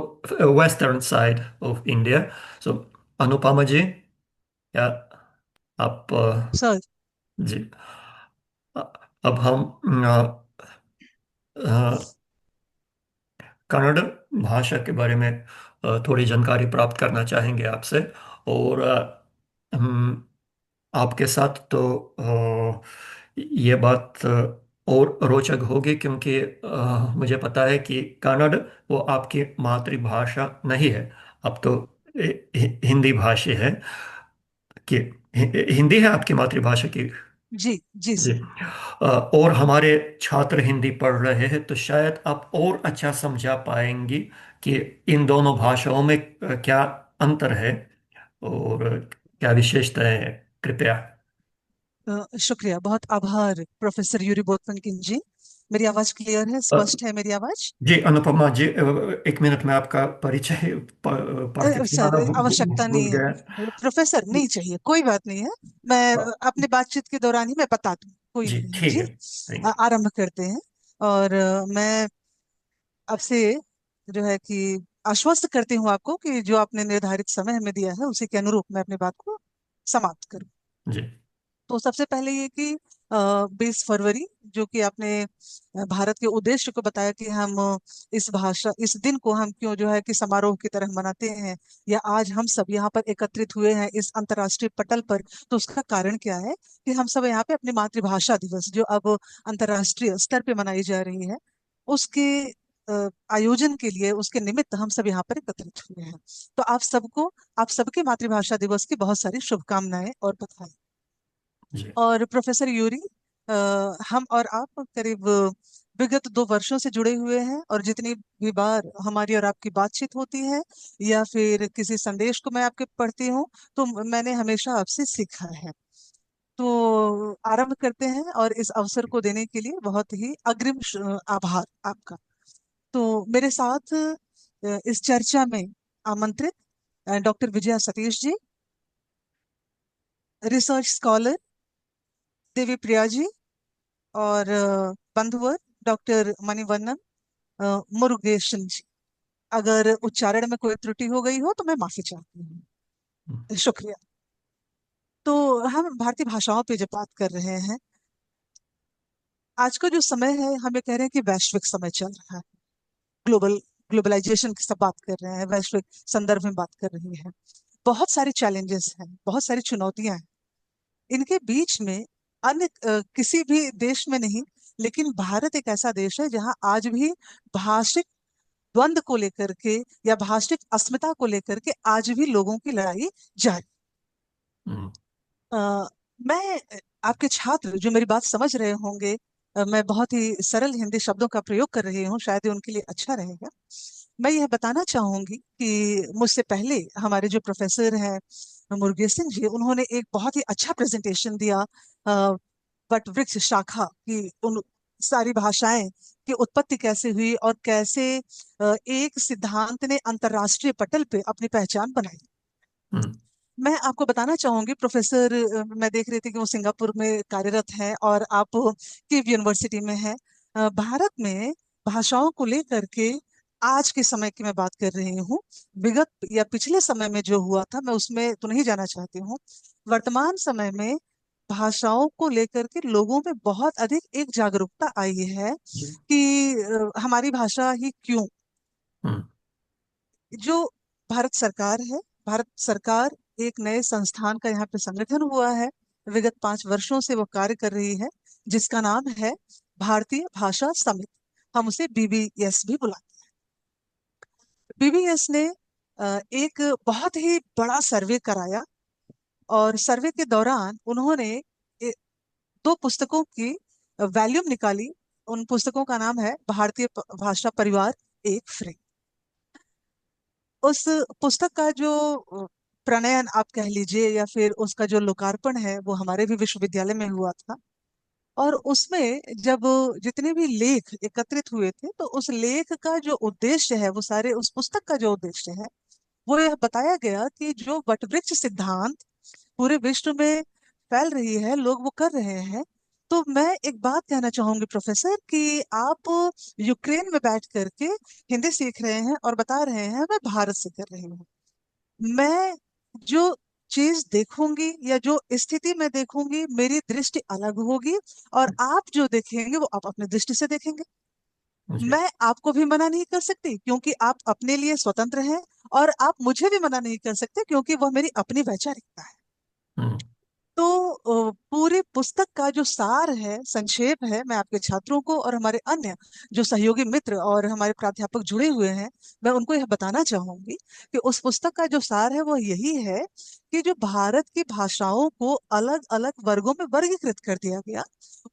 western side of India. So Anupama ji, या आप sir जी अब हम अ, कन्नड़ भाषा के बारे में थोड़ी जानकारी प्राप्त करना चाहेंगे आपसे और आपके साथ तो ये बात और रोचक होगी क्योंकि मुझे पता है कि कन्नड़ वो आपकी मातृभाषा नहीं है। अब तो हिंदी भाषी है कि हिंदी है आपकी मातृभाषा की। जी जी जी। सर और हमारे छात्र हिंदी पढ़ रहे हैं तो शायद आप और अच्छा समझा पाएंगी कि इन दोनों भाषाओं में क्या अंतर है और क्या विशेषताएं हैं। कृपया। शुक्रिया बहुत आभार प्रोफेसर यूरी बोथमन किंग जी मेरी आवाज क्लियर है, स्पष्ट है मेरी आवाज? जी अनुपमा जी, एक मिनट में आपका परिचय पढ़ के सर, सुनाना आवश्यकता भूल नहीं गया। है प्रोफेसर, नहीं चाहिए, कोई बात नहीं है। मैं अपने बातचीत के दौरान ही मैं बता दूं, कोई जी नहीं है ठीक जी। है, थैंक यू। आरंभ करते हैं। और मैं आपसे जो है कि आश्वस्त करती हूँ आपको कि जो आपने निर्धारित समय हमें दिया है उसी के अनुरूप मैं अपनी बात को समाप्त करूँ। जी। तो सबसे पहले ये कि 20 फरवरी, जो कि आपने भारत के उद्देश्य को बताया कि हम इस दिन को हम क्यों जो है कि समारोह की तरह मनाते हैं, या आज हम सब यहाँ पर एकत्रित हुए हैं इस अंतर्राष्ट्रीय पटल पर, तो उसका कारण क्या है कि हम सब यहाँ पे अपनी मातृभाषा दिवस, जो अब अंतर्राष्ट्रीय स्तर पे मनाई जा रही है, उसके आयोजन के लिए, उसके निमित्त हम सब यहाँ पर एकत्रित हुए हैं। तो आप सबके मातृभाषा दिवस की बहुत सारी शुभकामनाएं और बधाई। जी। और प्रोफेसर यूरी, अ, हम और आप करीब विगत 2 वर्षों से जुड़े हुए हैं, और जितनी भी बार हमारी और आपकी बातचीत होती है या फिर किसी संदेश को मैं आपके पढ़ती हूँ, तो मैंने हमेशा आपसे सीखा है। तो आरंभ करते हैं, और इस अवसर को देने के लिए बहुत ही अग्रिम आभार आपका। तो मेरे साथ इस चर्चा में आमंत्रित doctor Vijaya Satish ji, research scholar देवी प्रिया जी, और बंधुवर डॉक्टर मणिवन्नन मुरुगेशन जी। अगर उच्चारण में कोई त्रुटि हो गई हो तो मैं माफी चाहती हूँ, शुक्रिया। तो हम भारतीय भाषाओं पे जब बात कर रहे हैं, आज का जो समय है, हम ये कह रहे हैं कि वैश्विक समय चल रहा है, ग्लोबलाइजेशन की सब बात कर रहे हैं, वैश्विक संदर्भ में बात कर रही है। बहुत सारे चैलेंजेस हैं, बहुत सारी चुनौतियां हैं। इनके बीच में अन्य किसी भी देश में नहीं, लेकिन भारत एक ऐसा देश है जहां आज भी भाषिक द्वंद को लेकर के या भाषिक अस्मिता को लेकर के आज भी लोगों की लड़ाई जारी। हम्म। अ, मैं आपके छात्र जो मेरी बात समझ रहे होंगे, मैं बहुत ही सरल हिंदी शब्दों का प्रयोग कर रही हूँ, शायद ये उनके लिए अच्छा रहेगा। मैं यह बताना चाहूंगी कि मुझसे पहले हमारे जो प्रोफेसर हैं मुरुगेसन जी, उन्होंने एक बहुत ही अच्छा प्रेजेंटेशन दिया वट वृक्ष शाखा की, उन सारी भाषाएं की उत्पत्ति कैसे हुई और कैसे एक सिद्धांत ने अंतर्राष्ट्रीय पटल पे अपनी पहचान बनाई। हम्म। मैं आपको बताना चाहूंगी प्रोफेसर, मैं देख रही थी कि वो सिंगापुर में कार्यरत हैं और आप कीव यूनिवर्सिटी में हैं। भारत में भाषाओं को लेकर के आज के समय की मैं बात कर रही हूँ, विगत या पिछले समय में जो हुआ था मैं उसमें तो नहीं जाना चाहती हूँ। वर्तमान समय में भाषाओं को लेकर के लोगों में बहुत अधिक एक जागरूकता आई है जी। कि हमारी भाषा ही क्यों। हम्म। जो भारत सरकार है, भारत सरकार एक नए संस्थान का यहाँ पे संगठन हुआ है, विगत 5 वर्षों से वो कार्य कर रही है, जिसका नाम है भारतीय भाषा समिति। हम उसे बीबीएस भी बुलाते हैं। बीबीएस ने एक बहुत ही बड़ा सर्वे कराया, और सर्वे के दौरान उन्होंने 2 पुस्तकों की वैल्यूम निकाली। उन पुस्तकों का नाम है भारतीय भाषा परिवार एक फ्रेम। उस पुस्तक का जो प्रणयन आप कह लीजिए, या फिर उसका जो लोकार्पण है, वो हमारे भी विश्वविद्यालय में हुआ था। और उसमें जब जितने भी लेख एकत्रित हुए थे, तो उस लेख का जो उद्देश्य है, वो सारे उस पुस्तक का जो उद्देश्य है, वो यह बताया गया कि जो वटवृक्ष सिद्धांत पूरे विश्व में फैल रही है, लोग वो कर रहे हैं। तो मैं एक बात कहना चाहूंगी प्रोफेसर कि आप यूक्रेन में बैठ करके हिंदी सीख रहे हैं और बता रहे हैं मैं भारत से कर रही हूँ। मैं जो चीज देखूंगी या जो स्थिति में देखूंगी, मेरी दृष्टि अलग होगी, और आप जो देखेंगे वो आप अपनी दृष्टि से देखेंगे। जी। मैं आपको भी मना नहीं कर सकती क्योंकि आप अपने लिए स्वतंत्र हैं, और आप मुझे भी मना नहीं कर सकते क्योंकि वह मेरी अपनी वैचारिकता है। हम्म। तो पूरी पुस्तक का जो सार है, संक्षेप है, मैं आपके छात्रों को और हमारे अन्य जो सहयोगी मित्र और हमारे प्राध्यापक जुड़े हुए हैं, मैं उनको यह बताना चाहूंगी कि उस पुस्तक का जो सार है वो यही है कि जो भारत की भाषाओं को अलग अलग वर्गों में वर्गीकृत कर दिया गया,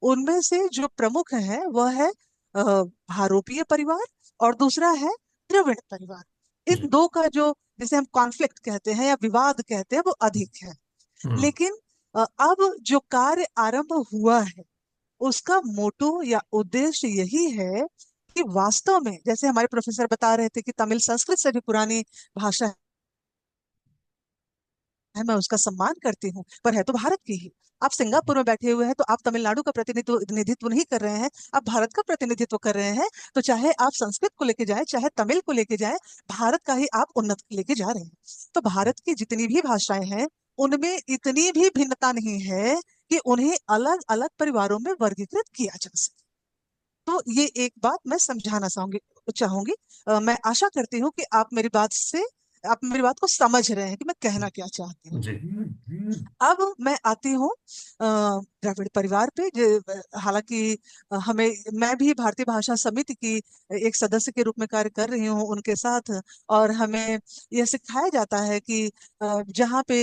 उनमें से जो प्रमुख है वह है भारोपीय परिवार, और दूसरा है द्रविड़ परिवार। इन जी। दो का जो, जिसे हम कॉन्फ्लिक्ट कहते हैं या विवाद कहते हैं, वो अधिक है। हम्म। लेकिन अब जो कार्य आरंभ हुआ है, उसका मोटो या उद्देश्य यही है कि वास्तव में, जैसे हमारे प्रोफेसर बता रहे थे कि तमिल संस्कृत से भी पुरानी भाषा है, मैं उसका सम्मान करती हूँ, पर है तो भारत की ही। आप सिंगापुर में बैठे हुए हैं तो आप तमिलनाडु का प्रतिनिधित्व नहीं कर रहे हैं, आप भारत का प्रतिनिधित्व कर रहे हैं। तो चाहे आप संस्कृत को लेके जाए, चाहे तमिल को लेके जाए, भारत का ही आप उन्नत लेके जा रहे हैं। तो भारत की जितनी भी भाषाएं हैं, उनमें इतनी भी भिन्नता नहीं है कि उन्हें अलग अलग परिवारों में वर्गीकृत किया जा सके। तो ये एक बात मैं समझाना चाहूंगी। मैं आशा करती हूँ कि आप मेरी बात को समझ रहे हैं कि मैं कहना क्या चाहती हूँ। जी। अब मैं आती हूँ द्रविड़ परिवार पे। हालांकि मैं भी भारतीय भाषा समिति की एक सदस्य के रूप में कार्य कर रही हूँ उनके साथ। और हमें यह सिखाया जाता है कि जहाँ पे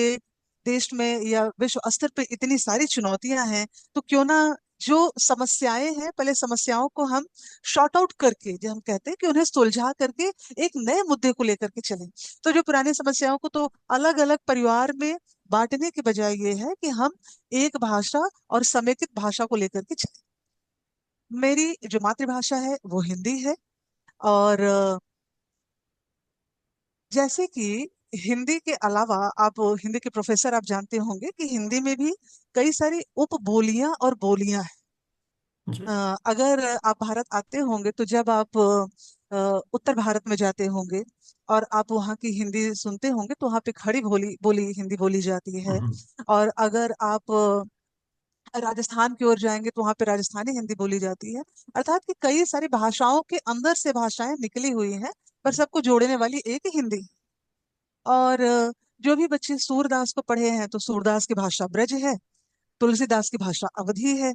देश में या विश्व स्तर पे इतनी सारी चुनौतियां हैं, तो क्यों ना जो समस्याएं हैं, पहले समस्याओं को हम शॉर्ट आउट करके, जो हम कहते हैं कि उन्हें सुलझा करके एक नए मुद्दे को लेकर के चलें। तो जो पुरानी समस्याओं को तो अलग अलग परिवार में बांटने के बजाय ये है कि हम एक भाषा और समेकित भाषा को लेकर के चलें। मेरी जो मातृभाषा है वो हिंदी है। और जैसे कि हिंदी के अलावा, आप हिंदी के प्रोफेसर, आप जानते होंगे कि हिंदी में भी कई सारी उपबोलियां और बोलियां हैं। जी। अगर आप भारत आते होंगे तो जब आप उत्तर भारत में जाते होंगे और आप वहाँ की हिंदी सुनते होंगे, तो वहाँ पे खड़ी बोली बोली हिंदी बोली जाती है। हम्म। और अगर आप राजस्थान की ओर जाएंगे तो वहाँ पे राजस्थानी हिंदी बोली जाती है। अर्थात कि कई सारी भाषाओं के अंदर से भाषाएं निकली हुई हैं, पर सबको जोड़ने वाली एक ही हिंदी। और जो भी बच्चे सूरदास को पढ़े हैं, तो सूरदास की भाषा ब्रज है, तुलसीदास की भाषा अवधी है,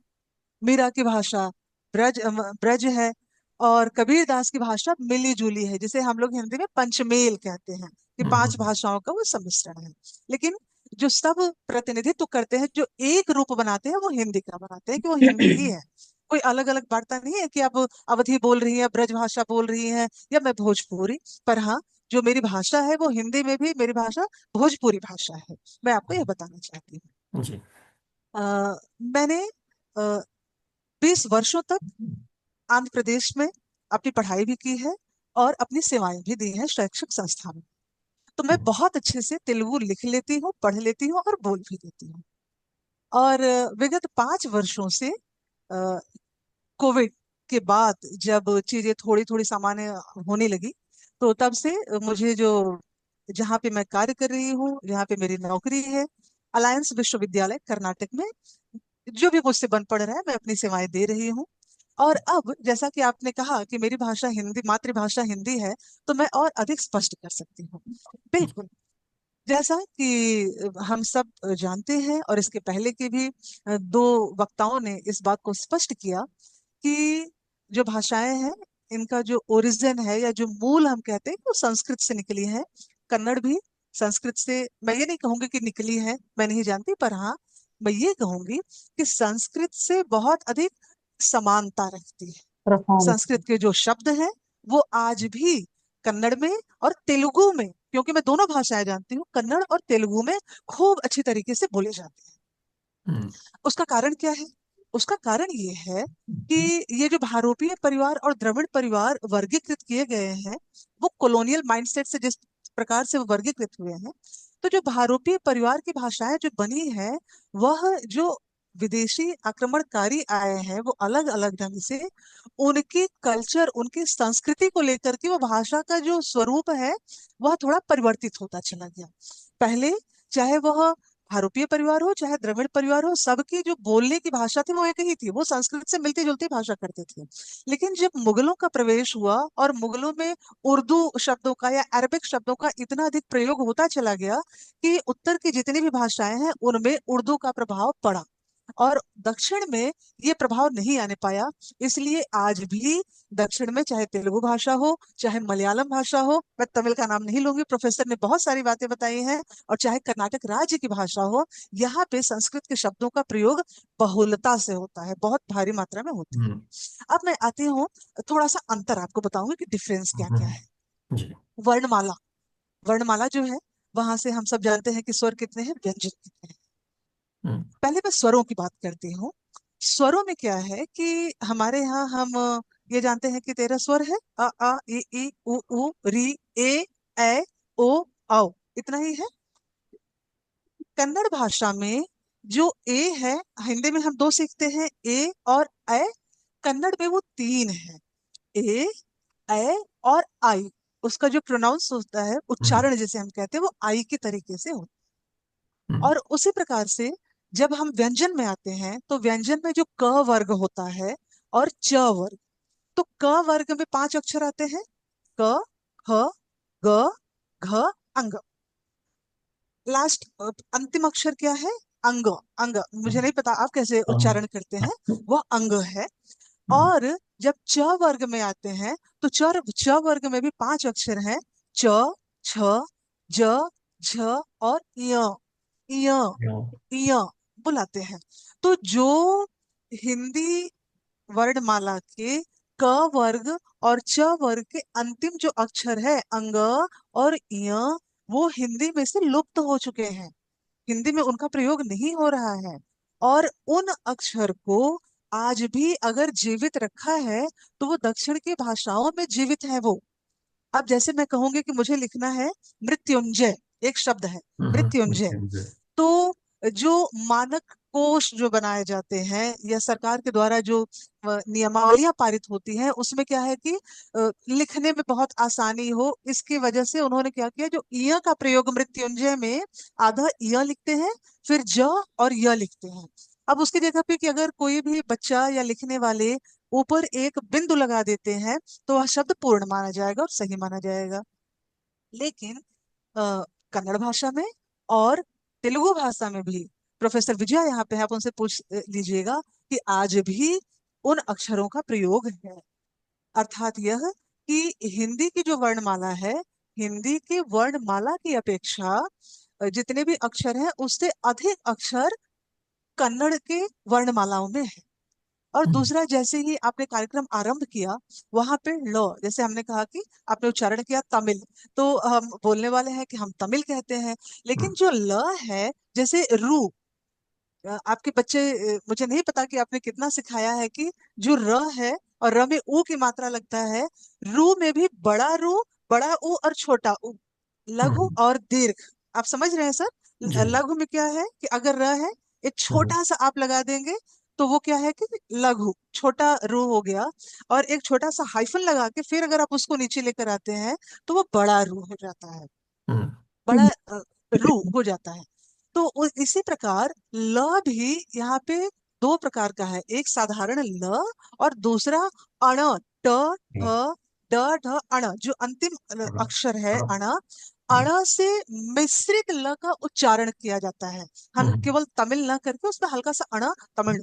मीरा की भाषा ब्रज है, और कबीर दास की भाषा मिली जुली है, जिसे हम लोग हिंदी में पंचमेल कहते हैं, कि पांच हम्म। भाषाओं का वो सम्मिश्रण है। लेकिन जो सब प्रतिनिधित्व करते हैं, जो एक रूप बनाते हैं, वो हिंदी का बनाते हैं कि वो हिंदी ही है। कोई अलग अलग वार्ता नहीं है कि अब अवधी बोल रही है, ब्रज भाषा बोल रही है, या मैं भोजपुरी। पर हाँ, जो मेरी भाषा है वो हिंदी में भी मेरी भाषा भोजपुरी भाषा है। मैं आपको यह बताना चाहती हूँ। जी। मैंने 20 वर्षों तक आंध्र प्रदेश में अपनी पढ़ाई भी की है और अपनी सेवाएं भी दी हैं शैक्षिक संस्थान में। तो मैं बहुत अच्छे से तेलुगु लिख लेती हूँ, पढ़ लेती हूँ और बोल भी लेती हूँ। और विगत 5 वर्षों से कोविड के बाद जब चीजें थोड़ी थोड़ी सामान्य होने लगी, तो तब से मुझे जो जहाँ पे मैं कार्य कर रही हूँ, जहाँ पे मेरी नौकरी है, अलायंस विश्वविद्यालय कर्नाटक में, जो भी मुझसे बन पड़ रहा है, मैं अपनी सेवाएं दे रही हूँ। और अब जैसा कि आपने कहा कि मेरी भाषा हिंदी, मातृभाषा हिंदी है, तो मैं और अधिक स्पष्ट कर सकती हूँ। बिल्कुल, जैसा कि हम सब जानते हैं, और इसके पहले के भी दो वक्ताओं ने इस बात को स्पष्ट किया कि जो भाषाएं हैं, इनका जो ओरिजिन है या जो मूल हम कहते हैं, वो संस्कृत से निकली है। कन्नड़ भी संस्कृत से, मैं ये नहीं कहूंगी कि निकली है, मैं नहीं जानती, पर हाँ, मैं ये कहूंगी कि संस्कृत से बहुत अधिक समानता रखती है। प्रफॉर्म। संस्कृत के जो शब्द हैं, वो आज भी कन्नड़ में और तेलुगु में, क्योंकि मैं दोनों भाषाएं जानती हूँ, कन्नड़ और तेलुगु में खूब अच्छी तरीके से बोले जाते हैं। हम्म। उसका कारण क्या है? उसका कारण ये है कि ये जो भारोपीय परिवार और द्रविड़ परिवार वर्गीकृत किए गए हैं, वो कॉलोनियल माइंडसेट से जिस प्रकार से वो वर्गीकृत हुए हैं, तो जो भारोपीय परिवार की भाषाएं जो बनी है, वह जो विदेशी आक्रमणकारी आए हैं, वो अलग अलग ढंग से उनकी कल्चर, उनकी संस्कृति को लेकर के वो भाषा का जो स्वरूप है, वह थोड़ा परिवर्तित होता चला गया। पहले, चाहे वह आरोपीय परिवार हो चाहे द्रविड़ परिवार हो, सबकी जो बोलने की भाषा थी वो एक ही थी, वो संस्कृत से मिलती जुलती भाषा करते थे। लेकिन जब मुगलों का प्रवेश हुआ और मुगलों में उर्दू शब्दों का या अरबिक शब्दों का इतना अधिक प्रयोग होता चला गया कि उत्तर की जितनी भी भाषाएं हैं उनमें उर्दू का प्रभाव पड़ा, और दक्षिण में ये प्रभाव नहीं आने पाया। इसलिए आज भी दक्षिण में, चाहे तेलुगु भाषा हो चाहे मलयालम भाषा हो, मैं तमिल का नाम नहीं लूंगी, प्रोफेसर ने बहुत सारी बातें बताई हैं, और चाहे कर्नाटक राज्य की भाषा हो, यहाँ पे संस्कृत के शब्दों का प्रयोग बहुलता से होता है, बहुत भारी मात्रा में होता हम्म। है। अब मैं आती हूँ, थोड़ा सा अंतर आपको बताऊंगी कि डिफरेंस क्या क्या है। जी। वर्णमाला, वर्णमाला जो है, वहां से हम सब जानते हैं कि स्वर कितने हैं, व्यंजन कितने हैं। हम्म। पहले मैं स्वरों की बात करती हूँ। स्वरों में क्या है कि हमारे यहाँ हम ये जानते हैं कि 13 स्वर है, अ आ ई उ री ए ओ औ, इतना ही है। कन्नड़ भाषा में जो ए है, हिंदी में हम दो सीखते हैं, ए और ए, कन्नड़ में वो तीन है, ए ए और आई। उसका जो प्रोनाउंस होता है, हम्म, उच्चारण जिसे हम कहते हैं, वो आई के तरीके से होता है। हम्म, और उसी प्रकार से जब हम व्यंजन में आते हैं तो व्यंजन में जो क वर्ग होता है और च वर्ग, तो क वर्ग में 5 अक्षर आते हैं, क, ख, ग, घ, अंग। लास्ट अंतिम अक्षर क्या है? अंग। अंग, मुझे नहीं पता आप कैसे हाँ, उच्चारण करते हैं, वो अंग है। हम्म, और जब च वर्ग में आते हैं तो च वर्ग में भी 5 अक्षर हैं, च, छ, ज, झ और य। य, य बुलाते हैं। तो जो हिंदी वर्णमाला के क वर्ग और च वर्ग के अंतिम जो अक्षर है, अंग और य, वो हिंदी में से लुप्त हो चुके हैं, हिंदी में उनका प्रयोग नहीं हो रहा है। और उन अक्षर को आज भी अगर जीवित रखा है तो वो दक्षिण की भाषाओं में जीवित है वो। अब जैसे मैं कहूंगी कि मुझे लिखना है मृत्युंजय, एक शब्द है मृत्युंजय, मृत्युंजय। तो जो मानक कोश जो बनाए जाते हैं या सरकार के द्वारा जो नियमावलियां पारित होती हैं, उसमें क्या है कि लिखने में बहुत आसानी हो, इसकी वजह से उन्होंने क्या किया, जो य का प्रयोग मृत्युंजय में आधा य लिखते हैं, फिर ज और य लिखते हैं। अब उसकी जगह पे कि अगर कोई भी बच्चा या लिखने वाले ऊपर एक बिंदु लगा देते हैं तो वह शब्द पूर्ण माना जाएगा और सही माना जाएगा। लेकिन कन्नड़ भाषा में और तेलुगु भाषा में भी, प्रोफेसर विजया यहाँ पे है, आप उनसे पूछ लीजिएगा कि आज भी उन अक्षरों का प्रयोग है। अर्थात यह कि हिंदी की जो वर्णमाला है, हिंदी की वर्णमाला की अपेक्षा जितने भी अक्षर हैं उससे अधिक अक्षर कन्नड़ के वर्णमालाओं में है। और हम्म, दूसरा, जैसे ही आपने कार्यक्रम आरंभ किया, वहां पे ल, जैसे हमने कहा कि आपने उच्चारण किया तमिल, तो हम बोलने वाले हैं कि हम तमिल कहते हैं। लेकिन हम्म, जो ल है, जैसे रू, आपके बच्चे, मुझे नहीं पता कि आपने कितना सिखाया है कि जो र है और र में ऊ की मात्रा लगता है, रू में भी बड़ा रू, बड़ा ऊ और छोटा ऊ, लघु हम्म, और दीर्घ। आप समझ रहे हैं सर? जी। लघु में क्या है कि अगर र है, एक हम्म, छोटा सा आप लगा देंगे तो वो क्या है कि लघु, छोटा रू हो गया। और एक छोटा सा हाइफन लगा के फिर अगर आप उसको नीचे लेकर आते हैं तो वो बड़ा रू हो जाता है, हम्म, बड़ा रू हो जाता है। तो इसी प्रकार ल भी यहाँ पे दो प्रकार का है, एक साधारण ल और दूसरा अण, ट, ठ, ड, ढ, अण, जो अंतिम अक्षर है अण। अण से मिश्रित ल का उच्चारण किया जाता है। हम हम्म, केवल तमिल ना करके उसमें हल्का सा अण, तमिल,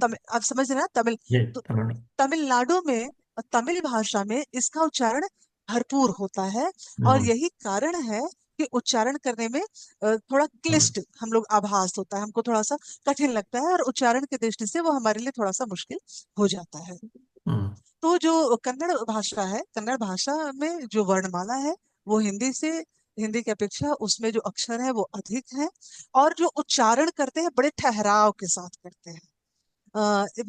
तमिल, आप समझ रहे हैं ना, तमिल। जी, तो तमिल। तमिलनाडु में, तमिल भाषा में इसका उच्चारण भरपूर होता है। और हम्म, यही कारण है कि उच्चारण करने में थोड़ा हम्म, क्लिष्ट हम लोग आभास होता है, हमको थोड़ा सा कठिन लगता है, और उच्चारण की दृष्टि से वो हमारे लिए थोड़ा सा मुश्किल हो जाता है। हम्म, तो जो कन्नड़ भाषा है, कन्नड़ भाषा में जो वर्णमाला है वो हिंदी की अपेक्षा उसमें जो अक्षर है वो अधिक है, और जो उच्चारण करते हैं बड़े ठहराव के साथ करते हैं।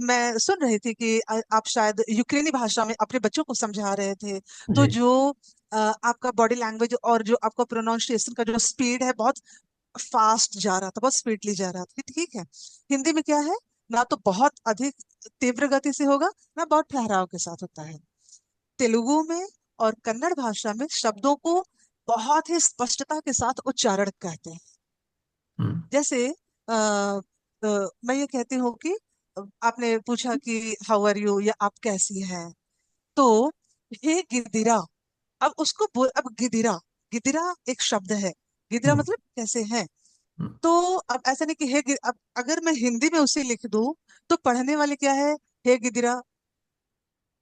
मैं सुन रही थी कि आप शायद यूक्रेनी भाषा में अपने बच्चों को समझा रहे थे, तो जी। जो आपका बॉडी लैंग्वेज और जो आपका प्रोनाउंसिएशन का जो स्पीड है, बहुत फास्ट जा रहा था, बहुत स्पीडली जा रहा था, ठीक है। हिंदी में क्या है, ना तो बहुत अधिक तीव्र गति से होगा, ना बहुत ठहराव के साथ होता है। तेलुगु में और कन्नड़ भाषा में शब्दों को बहुत ही स्पष्टता के साथ उच्चारण कहते हैं। हम्म, जैसे मैं ये कहती हूँ कि आपने पूछा कि हाउ आर यू या आप कैसी हैं, तो हे गिदिरा, अब अब गिदिरा, गिदिरा एक शब्द है, गिदिरा हम्म, मतलब कैसे हैं। हम्म, तो अब ऐसा नहीं कि अब अगर मैं हिंदी में उसे लिख दूं तो पढ़ने वाले क्या है, हे गिदिरा,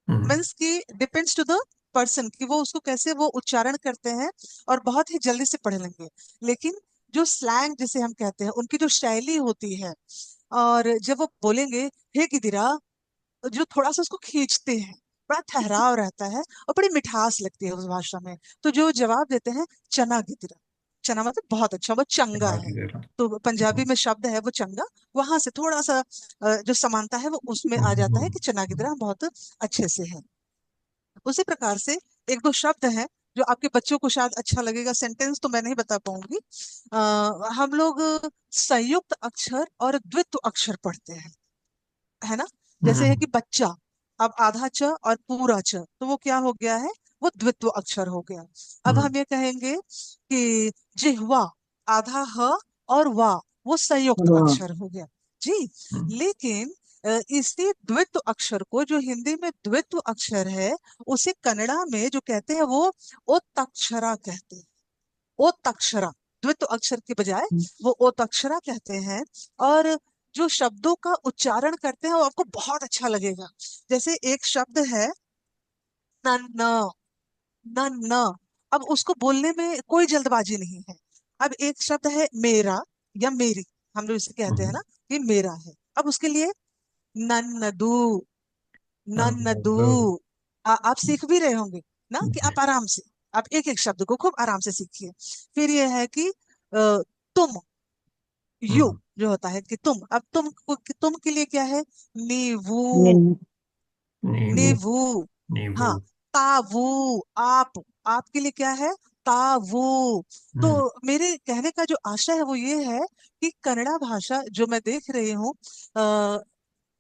हम्म, मीन्स कि डिपेंड्स टू द पर्सन कि वो उसको कैसे वो उच्चारण करते हैं, और बहुत ही जल्दी से पढ़ लेंगे। लेकिन जो स्लैंग जिसे हम कहते हैं, उनकी जो शैली होती है, और जब वो बोलेंगे हे गिदिरा, जो थोड़ा सा उसको खींचते हैं, बड़ा ठहराव रहता है और बड़ी मिठास लगती है उस भाषा में, तो जो जवाब देते हैं चना गिदिरा। चना मतलब बहुत अच्छा, वो चंगा चंगा है। की बेटा। तो पंजाबी में शब्द है वो चंगा, वहां से थोड़ा सा जो समानता है वो उसमें आ जाता है कि चना की तरह बहुत अच्छे से है। उसी प्रकार से एक दो शब्द हैं जो आपके बच्चों को शायद अच्छा लगेगा, सेंटेंस तो मैं नहीं बता पाऊंगी। हम लोग संयुक्त अक्षर और द्वित्व अक्षर पढ़ते हैं, है ना। जैसे है हम्म। कि बच्चा, अब आधा च और पूरा च, तो वो क्या हो गया है, वो द्वित्व अक्षर हो गया। अब हम्म। हम ये कहेंगे कि जिह्वा, आधा ह और वाह, वो संयुक्त वाह। अक्षर हो गया जी। हम्म। लेकिन इसी द्वित्व अक्षर को, जो हिंदी में द्वित्व अक्षर है, उसे कन्नड़ा में जो कहते हैं वो ओतक्षरा कहते हैं। ओतक्षरा, द्वित्व अक्षर के बजाय वो ओतक्षरा कहते हैं। और जो शब्दों का उच्चारण करते हैं वो आपको बहुत अच्छा लगेगा। जैसे एक शब्द है नन्ना, नन्ना, अब उसको बोलने में कोई जल्दबाजी नहीं है। अब एक शब्द है मेरा या मेरी, हम लोग इसे कहते हैं हम्म। ना कि मेरा है। अब उसके लिए नन्नदू, नन्नदू। हाँ, आप सीख भी रहे होंगे ना कि जी। आप आराम से, आप एक एक शब्द को खूब आराम से सीखिए। फिर ये है कि तुम, यू हम्म। जो होता है कि तुम, अब तुम के लिए क्या है, नीवू, नींबू। नीवू। नींबू। हाँ, तावू, आप के लिए क्या है, तावू। तो हम्म। मेरे कहने का जो आशा है वो ये है कि कन्नड़ा भाषा जो मैं देख रही हूँ,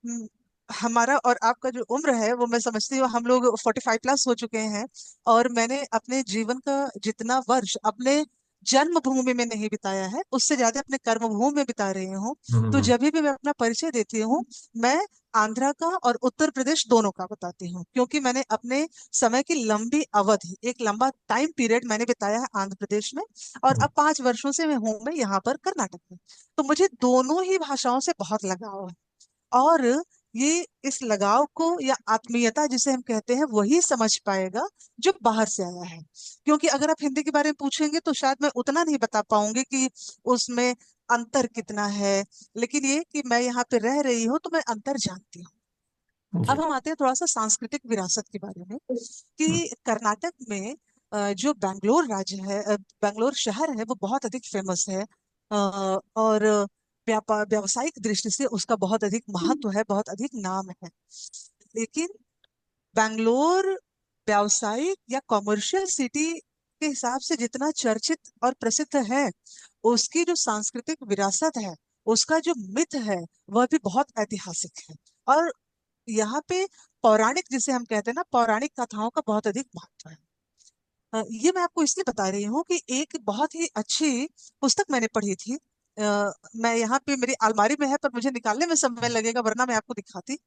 हम्म, हमारा और आपका जो उम्र है वो मैं समझती हूँ हम लोग 45+ हो चुके हैं। और मैंने अपने जीवन का जितना वर्ष अपने जन्मभूमि में नहीं बिताया है, उससे ज्यादा अपने कर्मभूमि में बिता रही हूँ। तो हम्म। जब भी मैं अपना परिचय देती हूँ, मैं आंध्रा का और उत्तर प्रदेश दोनों का बताती हूँ, क्योंकि मैंने अपने समय की लंबी अवधि, एक लंबा टाइम पीरियड मैंने बिताया है आंध्र प्रदेश में। और अब 5 वर्षों से मैं यहाँ पर कर्नाटक में। तो मुझे दोनों ही भाषाओं से बहुत लगाव है। और ये इस लगाव को या आत्मीयता जिसे हम कहते हैं वही समझ पाएगा जो बाहर से आया है। क्योंकि अगर आप हिंदी के बारे में पूछेंगे तो शायद मैं उतना नहीं बता पाऊंगी कि उसमें अंतर कितना है। लेकिन ये कि मैं यहाँ पे रह रही हूँ तो मैं अंतर जानती हूँ। जी। अब हम आते हैं थोड़ा सा सांस्कृतिक विरासत के बारे में कि कर्नाटक में जो बैंगलोर राज्य है, बैंगलोर शहर है, वो बहुत अधिक फेमस है। और व्यापार व्यावसायिक दृष्टि से उसका बहुत अधिक महत्व है, बहुत अधिक नाम है। लेकिन बैंगलोर व्यावसायिक या कॉमर्शियल सिटी के हिसाब से जितना चर्चित और प्रसिद्ध है, उसकी जो सांस्कृतिक विरासत है, उसका जो मिथ है, वह भी बहुत ऐतिहासिक है। और यहाँ पे पौराणिक जिसे हम कहते हैं ना, पौराणिक कथाओं का बहुत अधिक महत्व है। ये मैं आपको इसलिए बता रही हूँ कि एक बहुत ही अच्छी पुस्तक मैंने पढ़ी थी। मैं यहाँ पे मेरी अलमारी में है पर मुझे निकालने में समय लगेगा, वरना मैं आपको दिखाती।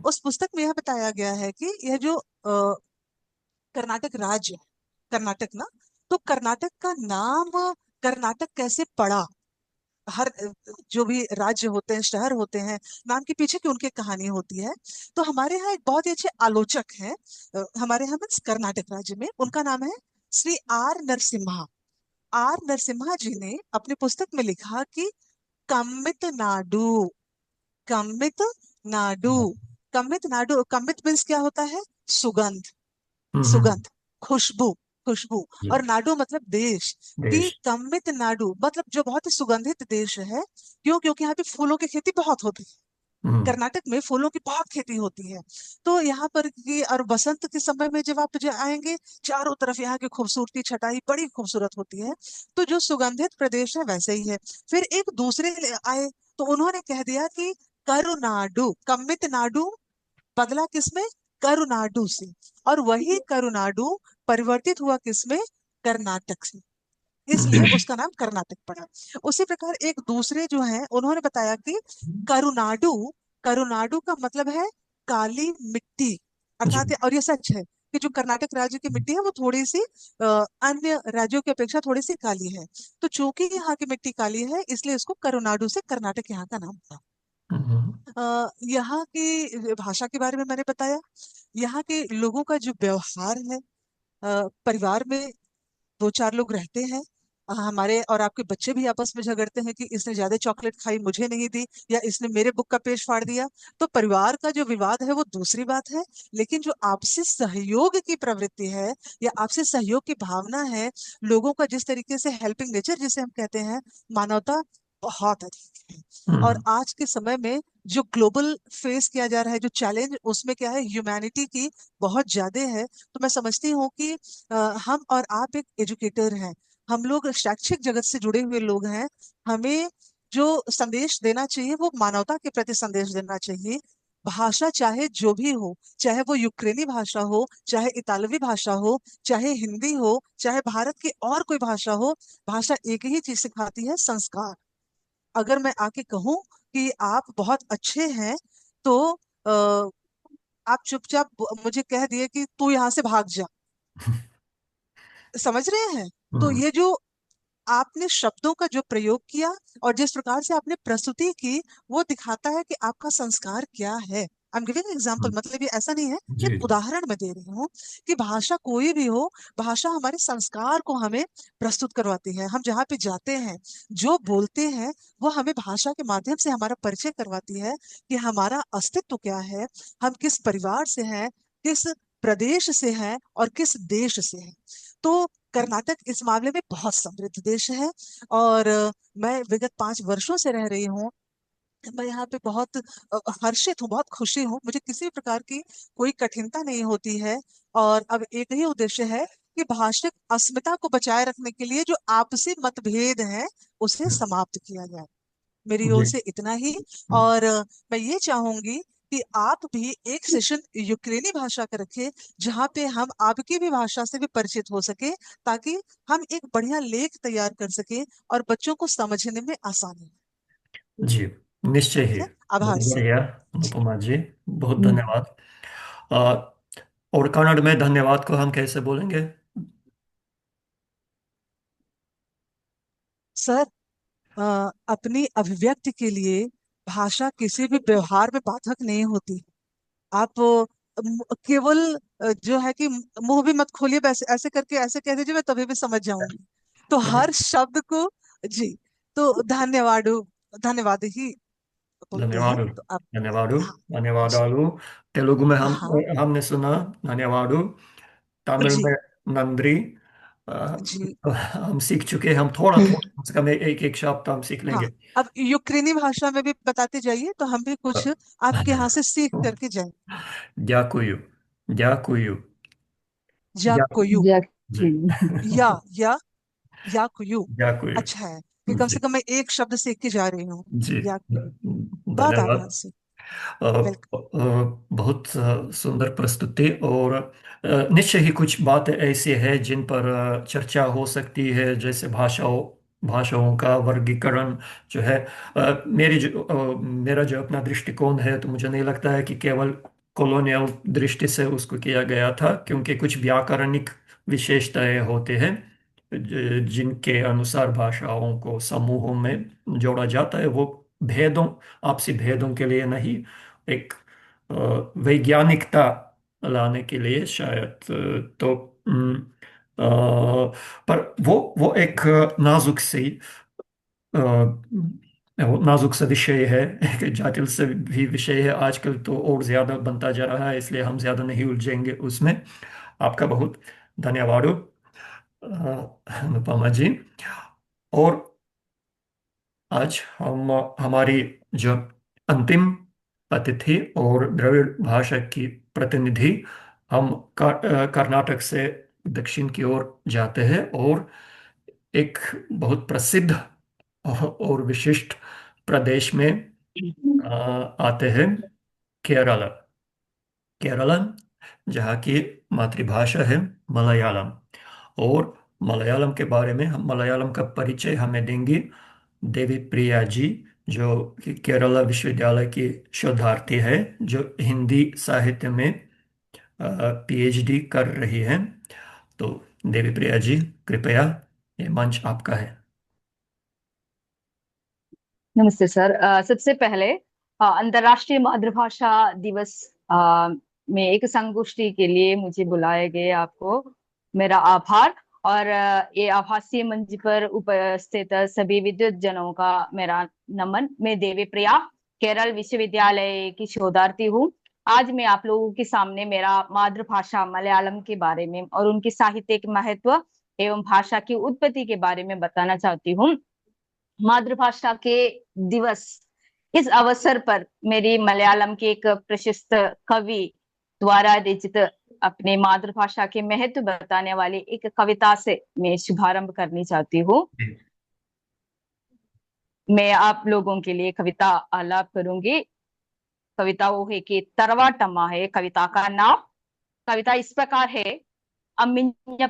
उस पुस्तक में यह बताया गया है कि यह जो कर्नाटक राज्य है, कर्नाटक ना, तो कर्नाटक का नाम कर्नाटक कैसे पड़ा, हर जो भी राज्य होते हैं, शहर होते हैं, नाम के पीछे की उनकी कहानी होती है। तो हमारे यहाँ एक बहुत ही अच्छे आलोचक हैं, हमारे यहाँ मीन्स कर्नाटक राज्य में, उनका नाम है श्री आर नरसिम्हा। आर नरसिम्हा जी ने अपनी पुस्तक में लिखा कि कम्मित नाडु, कम्मित नाडु, कम्मित नाडु, कम्मित मीन्स क्या होता है, सुगंध, हम्म। सुगंध, खुशबू, खुशबू। जी। और नाडु मतलब देश, कि देश। कम्मित नाडु मतलब जो बहुत ही सुगंधित देश है। क्यों, क्योंकि यहाँ पे फूलों की खेती बहुत होती है। हम्म। कर्नाटक में फूलों की बहुत खेती होती है। तो यहाँ पर की, और बसंत के समय में जब आप आएंगे, चारों तरफ यहाँ की खूबसूरती छटाई बड़ी खूबसूरत होती है। तो जो सुगंधित प्रदेश है वैसे ही है। फिर एक दूसरे आए तो उन्होंने कह दिया कि करुनाडु, कम्मित नाडु बदला किसमें, करुनाडु से। और वही करुनाडु परिवर्तित हुआ किसमें, कर्नाटक से, इसलिए उसका नाम कर्नाटक पड़ा। उसी प्रकार एक दूसरे जो हैं उन्होंने बताया कि करुनाडु, करुनाडु का मतलब है काली मिट्टी। जी। अर्थात और ये सच है कि जो कर्नाटक राज्य की मिट्टी है वो थोड़ी सी अन्य राज्यों की अपेक्षा थोड़ी सी काली है। तो चूंकि यहाँ की मिट्टी काली है, इसलिए इसको करुनाडु से कर्नाटक यहाँ का नाम पड़ा। हम्म। यहाँ की भाषा के बारे में मैंने बताया। यहाँ के लोगों का जो व्यवहार है, परिवार में दो चार लोग रहते हैं, हमारे और आपके बच्चे भी आपस में झगड़ते हैं कि इसने ज्यादा चॉकलेट खाई मुझे नहीं दी, या इसने मेरे बुक का पेज फाड़ दिया। तो परिवार का जो विवाद है वो दूसरी बात है, लेकिन जो आपसी सहयोग की प्रवृत्ति है या आपसी सहयोग की भावना है, लोगों का जिस तरीके से हेल्पिंग नेचर जिसे हम कहते हैं, मानवता, बहुत अधिक है। और हम्म। आज के समय में जो ग्लोबल फेस किया जा रहा है, जो चैलेंज, उसमें क्या है, ह्यूमैनिटी की बहुत ज्यादा है। तो मैं समझती हूँ कि हम और आप एक एजुकेटर हैं, हम लोग शैक्षिक जगत से जुड़े हुए लोग हैं। हमें जो संदेश देना चाहिए वो मानवता के प्रति संदेश देना चाहिए। भाषा चाहे जो भी हो, चाहे वो यूक्रेनी भाषा हो, चाहे इतालवी भाषा हो, चाहे हिंदी हो, चाहे भारत की और कोई भाषा हो, भाषा एक ही चीज सिखाती है, संस्कार। अगर मैं आके कहूं कि आप बहुत अच्छे हैं, तो आप चुपचाप मुझे कह दिए कि तू यहाँ से भाग जा, समझ रहे हैं? तो हम्म। ये जो आपने शब्दों का जो प्रयोग किया और जिस प्रकार से आपने प्रस्तुति की, वो दिखाता है कि आपका संस्कार क्या है। आई एम गिविंग एग्जाम्पल, हम्म। मतलब ये ऐसा नहीं है, जी। एक उदाहरण मैं दे रही हूँ कि भाषा कोई भी हो, भाषा हमारे संस्कार को हमें प्रस्तुत करवाती है। हम जहाँ पे जाते हैं, जो बोलते हैं, वो हमें भाषा के माध्यम से हमारा परिचय करवाती है कि हमारा अस्तित्व क्या है, हम किस परिवार से हैं, किस प्रदेश से हैं और किस देश से हैं। तो कर्नाटक इस मामले में बहुत समृद्ध देश है। और मैं विगत 5 वर्षों से रह रही हूँ। मैं यहाँ पे बहुत हर्षित हूँ, बहुत खुशी हूँ, मुझे किसी भी प्रकार की कोई कठिनता नहीं होती है। और अब एक ही उद्देश्य है कि भाषिक अस्मिता को बचाए रखने के लिए जो आपसी मतभेद हैं उसे समाप्त किया जाए। मेरी जी। ओर से इतना ही। हम्म। और मैं ये चाहूंगी कि आप भी एक सेशन यूक्रेनी भाषा का रखें, जहाँ पे हम आपकी भी भाषा से भी परिचित हो सके, ताकि हम एक बढ़िया लेख तैयार कर सके और बच्चों को समझने में आसानी हो। जी, निश्चय ठीक ही। है, बहुत आभार सर। बढ़िया जी। अनुपमा जी, बहुत धन्यवाद। अ, और कन्नड़ में धन्यवाद को हम कैसे बोलेंगे? सर, अपनी अभिव्यक्ति के लिए भाषा किसी भी व्यवहार में बाधक नहीं होती। आप केवल जो है कि मुंह भी मत खोलिए, वैसे ऐसे करके ऐसे कह दीजिए, मैं तभी भी समझ जाऊंगी। तो हर शब्द को, जी, तो धन्यवाद, धन्यवाद ही बोलते हैं, ధన్యవాదాలు. तो आप, ధన్యవాదాలు. हाँ, जी, ధన్యవాదాలు. तेलुगु में हम हाँ, हमने सुना धन्यवादु. तमिल जी, में नंद्री. अ, जी, हम सीख चुके हैं, हम थोड़ा थोड़ा कम से कम एक एक शब्द हम सीख हाँ। लेंगे. अब यूक्रेनी भाषा में भी बताते जाइए, तो हम भी कुछ आपके यहाँ से सीख करके जाएंगे। Дякую. Дякую. या Дякую. कोयू, जी. या या या कोयू, Дякую. अच्छा है कि कम से जी. कम मैं एक शब्द सीख के जा रही हूँ। जी. या कोयू, बहुत आभार धन्यवाद. से। वेलकम। बहुत सुंदर प्रस्तुति, और निश्चय ही कुछ बातें ऐसी है जिन पर चर्चा हो सकती है, जैसे भाषाओं का वर्गीकरण जो है। मेरा जो अपना दृष्टिकोण है, तो मुझे नहीं लगता है कि केवल कॉलोनियल दृष्टि से उसको किया गया था, क्योंकि कुछ व्याकरणिक विशेषताएं होते हैं जिनके अनुसार भाषाओं को समूहों में जोड़ा जाता है। वो भेदों आपसी भेदों के लिए नहीं, एक अ, वैज्ञानिकता लाने के लिए शायद। तो पर वो एक नाजुक सी वो नाजुक सा विषय है, एक जटिल से भी विषय है आजकल, तो और ज्यादा बनता जा रहा है, इसलिए हम ज्यादा नहीं उलझेंगे उसमें। आपका बहुत धन्यवाद अनुपमा जी। और आज हम हमारी जो अंतिम अतिथि और द्रविड़ भाषा की प्रतिनिधि, हम कर्नाटक से दक्षिण की ओर जाते हैं और एक बहुत प्रसिद्ध और विशिष्ट प्रदेश में आते हैं, केरला। केरला, जहाँ की मातृभाषा है मलयालम। और मलयालम के बारे में, हम मलयालम का परिचय हमें देंगी देवी प्रिया जी, जो कि केरला विश्वविद्यालय की शोधार्थी है, जो हिंदी साहित्य में पीएचडी कर रही हैं। तो देवी प्रिया जी, कृपया, ये मंच आपका है। नमस्ते सर। सबसे पहले अंतर्राष्ट्रीय मातृभाषा दिवस में एक संगोष्ठी के लिए मुझे बुलाए गए, आपको मेरा आभार। और ये आभासी मंच पर उपस्थित सभी विद्युत जनों का मेरा नमन। मैं देवी प्रिया केरल विश्वविद्यालय की शोधार्थी हूँ। आज मैं आप लोगों के सामने मेरा मातृभाषा मलयालम के बारे में और उनकी साहित्यिक महत्व एवं भाषा की उत्पत्ति के बारे में बताना चाहती हूँ। मातृभाषा के दिवस इस अवसर पर मेरी मलयालम के एक प्रशस्त कवि द्वारा रचित अपने मातृभाषा के महत्व बताने वाली एक कविता से मैं शुभारंभ करनी चाहती हूँ। मैं आप लोगों के लिए कविता आलाप करूंगी। कविता वो है कि तरवाटम्मा है कविता का नाम। कविता इस प्रकार है। അമ്മിഞ്ഞ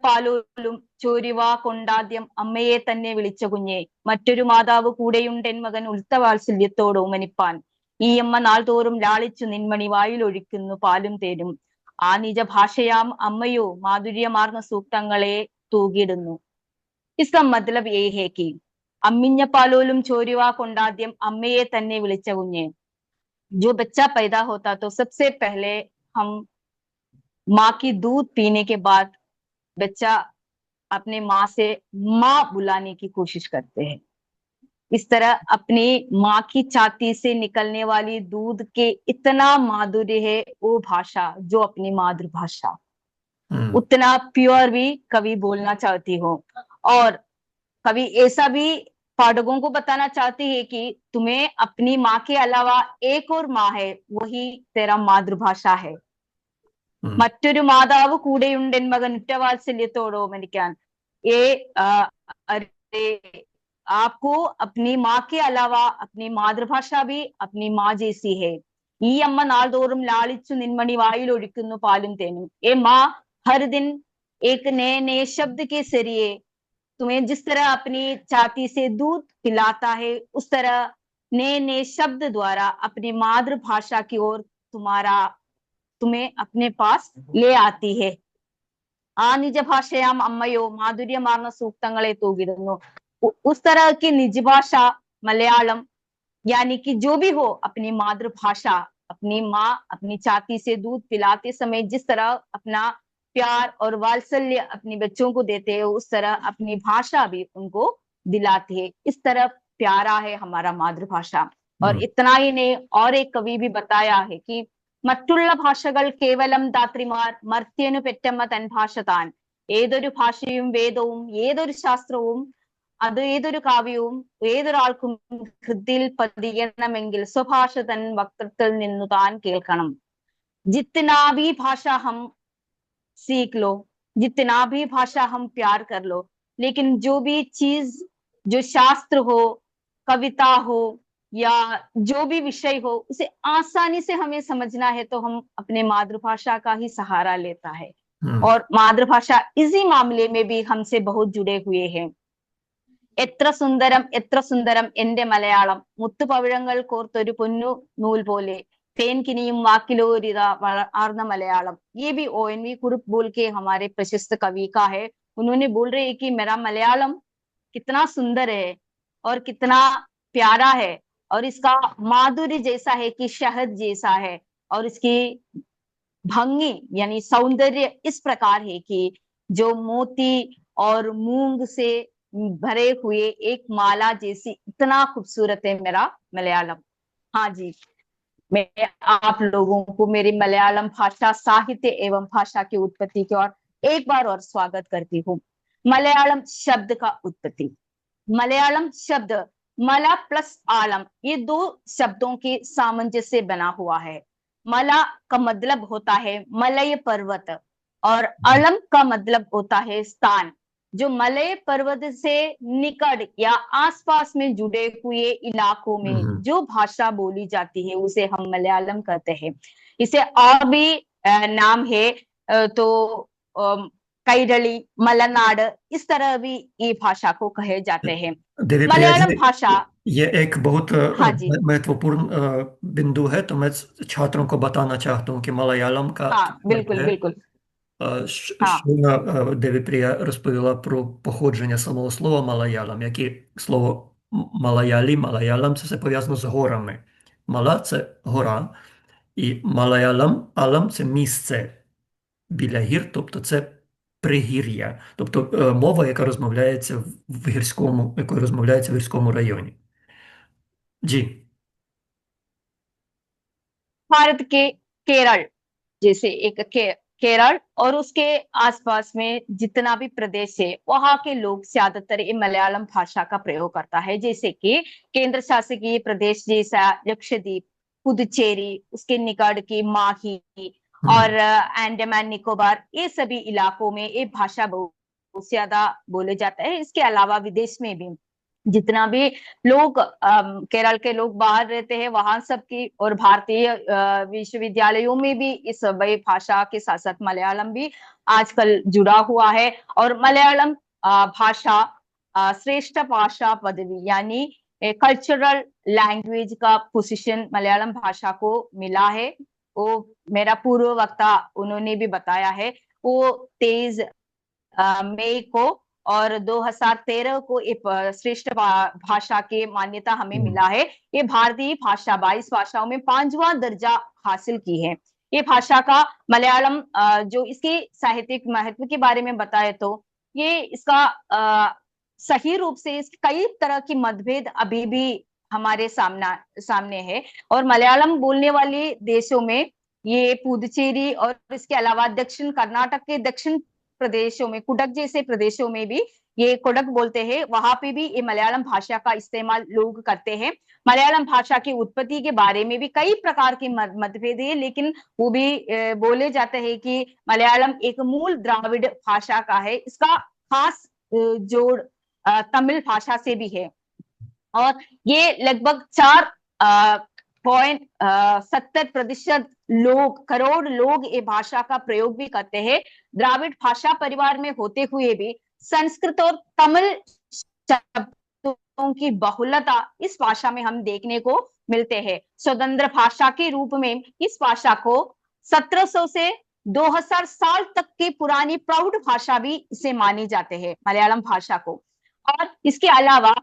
പാലോലും ചോരിവാ കൊണ്ടാദ്യം അമ്മയെ തന്നെ വിളിച്ച കുഞ്ഞെ മറ്റൊരു മാതാവ് കൂടെയുണ്ടെൻ മകൻ ഉൽത്തവാത്സല്യത്തോട് ഉമനിപ്പാൻ ഈ അമ്മ നാൾതോറും ലാളിച്ചു നിൻമണി വായിലൊഴിക്കുന്നു പാലും തേനും ആ നിജ ഭാഷയാം അമ്മയോ മാധുര്യമാർന്ന സൂക്തങ്ങളെ തൂകിടുന്നു। इसका मतलब ये है कि अम्मिഞ്ഞ പാലോലും ചോരിവാ കൊണ്ടാദ്യം अम्मയെ തന്നെ വിളിച്ച കുഞ്ഞെ। जो बच्चा पैदा होता तो सबसे पहले हम माँ की दूध पीने के बाद बच्चा अपने माँ से माँ बुलाने की कोशिश करते हैं। इस तरह अपनी माँ की छाती से निकलने वाली दूध के इतना माधुर्य है वो भाषा जो अपनी मातृभाषा, उतना प्योर भी कवि बोलना चाहती हूँ। और कवि ऐसा भी पाठकों को बताना चाहती है कि तुम्हें अपनी माँ के अलावा एक और माँ है, वही तेरा मातृभाषा है। മറ്റൊരു മാതാവ് കൂടെയുണ്ടെൻ മകൻ ഉറ്റവാത്സല്യത്തോടോ മരിക്കാൻ। ये अरे आपको अपनी माँ के अलावा अपनी मातृभाषा भी अपनी माँ जैसी है। ഈ അമ്മ നാൾതോറും ലാളിച്ചു നിൻമണി വായിലൊഴിക്കുന്നു പാലും തേനും। ये माँ हर दिन एक नए नए शब्द के जरिए तुम्हें जिस तरह अपनी छाती से दूध पिलाता है उस तरह नए नए शब्द द्वारा अपनी मातृभाषा की ओर तुम्हें अपने पास ले आती है। ആ നിജ ഭാഷയാം അമ്മയോ മാധുര്യമാർന്ന സൂക്തങ്ങളെ തൂകിടുന്നു। उस तरह की निज भाषा मलयालम यानी कि जो भी हो अपनी मातृभाषा, अपनी माँ अपनी छाती से दूध पिलाते समय जिस तरह अपना प्यार और वात्सल्य अपने बच्चों को देते हैं उस तरह अपनी भाषा भी उनको दिलाती है। इस तरह प्यारा है हमारा मातृभाषा। और इतना ही नहीं, और एक कवि भी बताया है कि മറ്റുള്ള ഭാഷകൾ കേവലം ധാത്രിമാർ മർത്യനു പെറ്റമ്മ തൻ ഭാഷ താൻ। ഏതൊരു ഭാഷയും വേദവും ഏതൊരു ശാസ്ത്രവും അത് ഏതൊരു കാവ്യവും ഏതൊരാൾക്കും ഹൃദയിൽ പതിയണമെങ്കിൽ സ്വഭാഷ തൻ വക്തത്തിൽ നിന്നു താൻ കേൾക്കണം। जितना भी भाषा हम सीख लो, जितना भी भाषा हम प्यार कर लो, लेकिन जो भी चीज जो शास्त्र हो, कविता हो या जो भी विषय हो उसे आसानी से हमें समझना है तो हम अपने मातृभाषा का ही सहारा लेता है। और मातृभाषा इसी मामले में भी हमसे बहुत जुड़े हुए हैं। എത്ര സുന്ദരം എന്റെ മലയാളം മുത്തുപവിഴങ്ങൾ കോർത്തൊരു പൊന്നു നൂൽ പോലെ തേൻകിനിയും വാക്കിലോരിത ആർന്ന മലയാളം। ये भी ONV कुरुप बोल के हमारे प्रशस्त कवि का है। उन्होंने बोल रहे हैं कि मेरा मलयालम कितना सुंदर है और कितना प्यारा है और इसका माधुर्य जैसा है कि शहद जैसा है और इसकी भंगी यानी सौंदर्य इस प्रकार है कि जो मोती और मूंग से भरे हुए एक माला जैसी इतना खूबसूरत है मेरा मलयालम। हाँ जी, मैं आप लोगों को मेरी मलयालम भाषा साहित्य एवं भाषा की उत्पत्ति की ओर एक बार और स्वागत करती हूँ। मलयालम शब्द का उत्पत्ति। मलयालम शब्द मला प्लस आलम ये दो शब्दों के सामंजस्य से बना हुआ है। मला का मतलब होता है मलय पर्वत और अलम का मतलब होता है स्थान। जो मलय पर्वत से निकट या आसपास में जुड़े हुए इलाकों में जो भाषा बोली जाती है उसे हम मलयालम कहते हैं। इसे और भी नाम है तो कैरली, मलनाड इस तरह भी ये भाषा को कहे जाते हैं। देवी प्रिया मलयालम जी, भाषा ये एक बहुत हाँ जी महत्वपूर्ण बिंदु है। तो मैं छात्रों को बताना चाहता हूँ कि मलयालम का हाँ अर्थ बिल्कुल है. बिल्कुल हाँ Щойно Девіпрія розповіла про походження самого слова малаялам, як і слово малаялі, малаялам це все пов'язано з горами. Мала це гора, і малаялам, алам це місце біля гір, тобто це Пригір'я. Тобто мова, яка розмовляється в гірському, якою розмовляється в гірському районі. जी। भारत के केरल जैसे एक केरल और उसके आसपास में जितना भी प्रदेश है वहां के लोग ज्यादातर ये मलयालम भाषा का प्रयोग करता है, जैसे कि केंद्र शासकीय प्रदेश जैसा लक्षद्वीप, पुदुचेरी, उसके निकट की माही और अंडमान निकोबार, ये सभी इलाकों में ये भाषा बहुत ज्यादा बोले जाता है। इसके अलावा विदेश में भी जितना भी लोग केरल के लोग बाहर रहते हैं वहां सबकी और भारतीय विश्वविद्यालयों में भी इस वही भाषा के साथ साथ मलयालम भी आजकल जुड़ा हुआ है। और मलयालम भाषा श्रेष्ठ भाषा पदवी यानी कल्चरल लैंग्वेज का पोजीशन मलयालम भाषा को मिला है। वो मेरा पूर्व वक्ता उन्होंने भी बताया है। वो 23 मई को और 2013 को एक श्रेष्ठ भाषा की मान्यता हमें मिला है। ये भारतीय भाषा 22 भाषाओं में 5वां दर्जा हासिल की है। ये भाषा का मलयालम जो इसके साहित्यिक महत्व के बारे में बताए तो ये इसका सही रूप से कई तरह की मतभेद अभी भी हमारे सामने है। और मलयालम बोलने वाले देशों में ये पुदुचेरी और इसके अलावा दक्षिण कर्नाटक के दक्षिण प्रदेशों में कुडक जैसे प्रदेशों में भी ये कुडक बोलते हैं, वहां पे भी ये मलयालम भाषा का इस्तेमाल लोग करते हैं। मलयालम भाषा की उत्पत्ति के बारे में भी कई प्रकार के मतभेद है, लेकिन वो भी बोले जाते हैं कि मलयालम एक मूल द्राविड़ भाषा का है। इसका खास जोड़ तमिल भाषा से भी है और ये लगभग 4.70% लोग, करोड़ लोग ये भाषा का प्रयोग भी करते हैं। द्राविड़ भाषा परिवार में होते हुए भी संस्कृत और तमिल शब्दों की बहुलता इस भाषा में हम देखने को मिलते हैं। स्वतंत्र भाषा के रूप में इस भाषा को 1700 से 2000 साल तक की पुरानी प्रौढ़ भाषा भी इसे मानी जाते हैं, मलयालम भाषा को। और इसके अलावा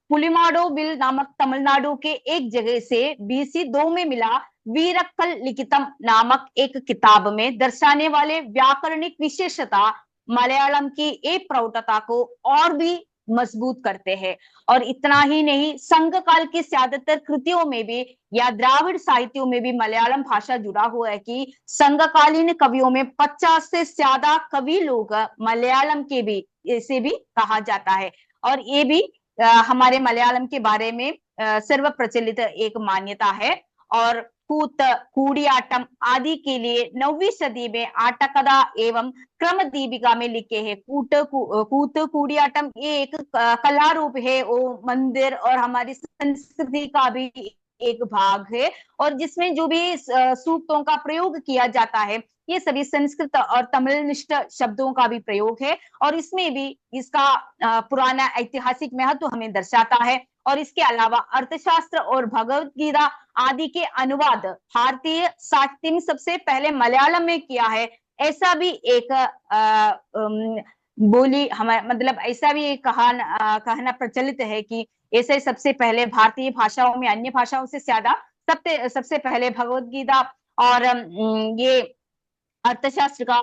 पुलिमाडोविल नामक तमिलनाडु के एक जगह से BC 2 में मिला वीरक्कल लिखितम नामक एक किताब में दर्शाने वाले व्याकरणिक विशेषता मलयालम की एक प्रौढ़ता को और भी मजबूत करते हैं। और इतना ही नहीं, संघ काल की ज्यादातर कृतियों में भी या द्राविड़ साहित्यों में भी मलयालम भाषा जुड़ा हुआ है कि संघकालीन कवियों में 50 से ज्यादा कवि लोग मलयालम के भी इसे भी कहा जाता है। और ये भी हमारे मलयालम के बारे में सर्व प्रचलित एक मान्यता है। और कूत, कूड़ियाटम आदि के लिए 9वीं सदी में आटकदा एवं क्रम दीपिका में लिखे हैं। कूत कूड़ियाटम ये एक कला रूप है, वो मंदिर और हमारी संस्कृति का भी एक भाग है और जिसमें जो भी सूक्तों का प्रयोग किया जाता है ये सभी संस्कृत और तमिलनिष्ठ शब्दों का भी प्रयोग है। और इसमें भी इसका पुराना ऐतिहासिक महत्व हमें दर्शाता है। और इसके अलावा अर्थशास्त्र और भगवत गीता आदि के अनुवाद भारतीय साहित्य में सबसे पहले मलयालम में किया है। ऐसा भी एक बोली हमारे मतलब ऐसा भी एक कहना प्रचलित है कि ऐसे सबसे पहले भारतीय भाषाओं में अन्य भाषाओं से ज्यादा सबसे पहले भगवत गीता और ये अर्थशास्त्र का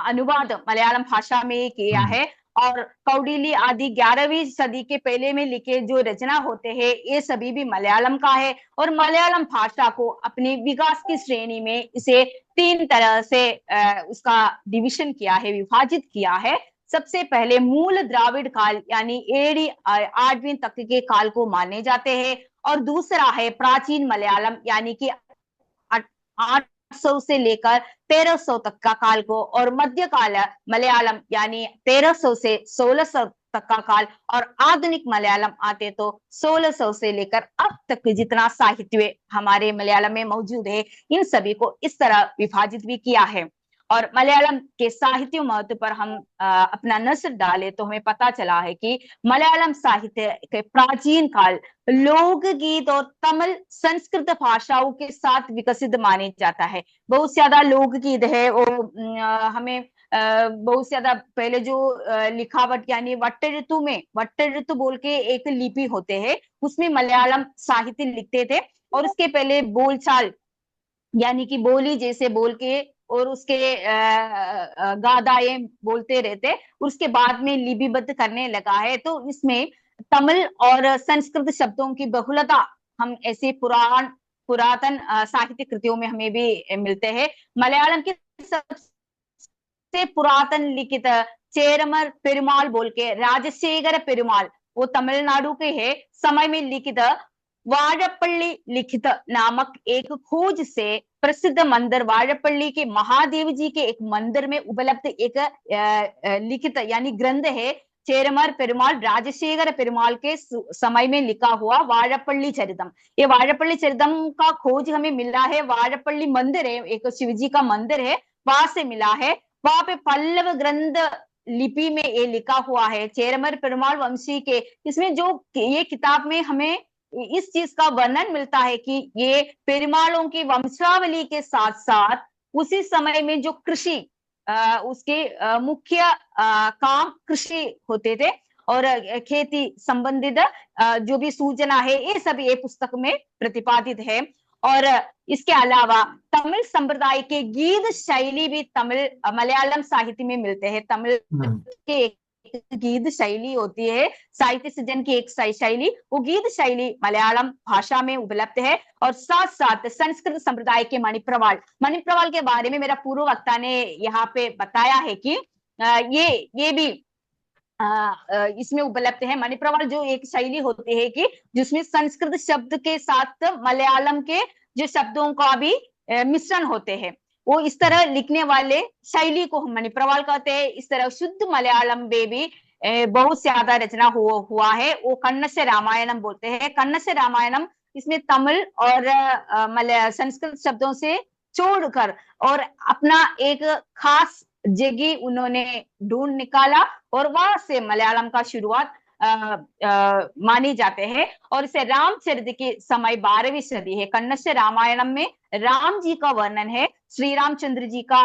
अनुवाद मलयालम भाषा में किया है। और कौडिल्य आदि 11वीं सदी के पहले में लिखे जो रचना होते हैं ये सभी भी मलयालम का है। और मलयालम भाषा को अपनी विकास की श्रेणी में इसे 3 तरह से उसका डिवीजन किया है, विभाजित किया है। सबसे पहले मूल द्राविड़ काल यानी 8वीं तक के काल को माने जाते हैं। और दूसरा है प्राचीन मलयालम यानी कि 800 से लेकर 1300 तक का काल को, और मध्यकाल मलयालम यानी 1300 से 1600 तक का काल, और आधुनिक मलयालम आते तो 1600 से लेकर अब तक जितना साहित्य हमारे मलयालम में मौजूद है इन सभी को इस तरह विभाजित भी किया है। और मलयालम के साहित्य महत्व पर हम अपना नजर डालें तो हमें पता चला है कि मलयालम साहित्य के प्राचीन काल लोकगीत और तमिल संस्कृत भाषाओं के साथ विकसित माने जाता है। बहुत ज्यादा लोकगीत है वो हमें बहुत ज्यादा पहले जो लिखावट यानी वट्ट ऋतु में वट्ट ऋतु बोल के एक लिपि होते हैं उसमें मलयालम साहित्य लिखते थे। और उसके पहले बोलचाल यानी कि बोली जैसे बोल के और उसके गादाएं बोलते रहते, उसके बाद में लिपिबद्ध करने लगा है। तो इसमें तमिल और संस्कृत शब्दों की बहुलता हम ऐसे पुरातन साहित्य कृतियों में हमें भी मिलते हैं। मलयालम के सबसे पुरातन लिखित चेरमर पेरुमाल बोल के राजशेखर पेरुमाल, वो तमिलनाडु के है, समय में लिखित वाड़पल्ली लिखित नामक एक खोज से प्रसिद्ध मंदिर वाड़पल्ली के महादेव जी के एक मंदिर में उपलब्ध एक लिखित यानी ग्रंथ है चेरमर पेरुमाल राजशेखर पेरुमाल के समय में लिखा हुआ वाड़पल्ली चरितम। ये वाड़पल्ली चरितम का खोज हमें मिला है, वाड़पल्ली मंदिर है, एक शिवजी का मंदिर है, वहां से मिला है। वहां पे पल्लव ग्रंथ लिपि में ये लिखा हुआ है चेरमर पेरुमाल वंशी के। इसमें जो ये किताब में हमें इस चीज का वर्णन मिलता है कि ये पेरुमालों की वंशावली के साथ साथ उसी समय में जो कृषि उसके मुख्य काम कृषि होते थे और खेती संबंधित जो भी सूचना है ये सब ये पुस्तक में प्रतिपादित है। और इसके अलावा तमिल संप्रदाय के गीत शैली भी मलयालम साहित्य में मिलते हैं। तमिल के एक गीत शैली होती है, साहित्य सृजन की एक शैली, वो गीत शैली मलयालम भाषा में उपलब्ध है। और साथ साथ संस्कृत संप्रदाय के मणिप्रवाल के बारे में मेरा पूर्व वक्ता ने यहाँ पे बताया है कि ये भी इसमें उपलब्ध है। मणिप्रवाल जो एक शैली होती है कि जिसमें संस्कृत शब्द के साथ मलयालम के जो शब्दों का भी मिश्रण होते हैं, वो इस तरह लिखने वाले शैली को हम मणिप्रवाल कहते हैं। इस तरह शुद्ध मलयालम में भी बहुत ज्यादा रचना हुआ है, वो कन्नस रामायणम बोलते हैं। कन्नस रामायणम इसमें तमिल और संस्कृत शब्दों से छोड़कर और अपना एक खास जगह उन्होंने ढूंढ निकाला और वहां से मलयालम का शुरुआत मानी जाते हैं। और इसे रामचरित की समय 12वीं सदी है। कन्नस रामायणम में राम जी का वर्णन है, श्री रामचंद्र जी का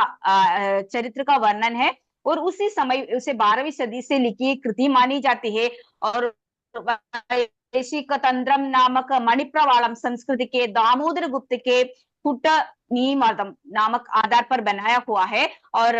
चरित्र का वर्णन है और उसी समय उसे 12वीं सदी से लिखी कृति मानी जाती है। और तंत्रम नामक मणिप्रवालम संस्कृत के दामोदर गुप्त के कुट्टनीमृतम नामक आधार पर बनाया हुआ है। और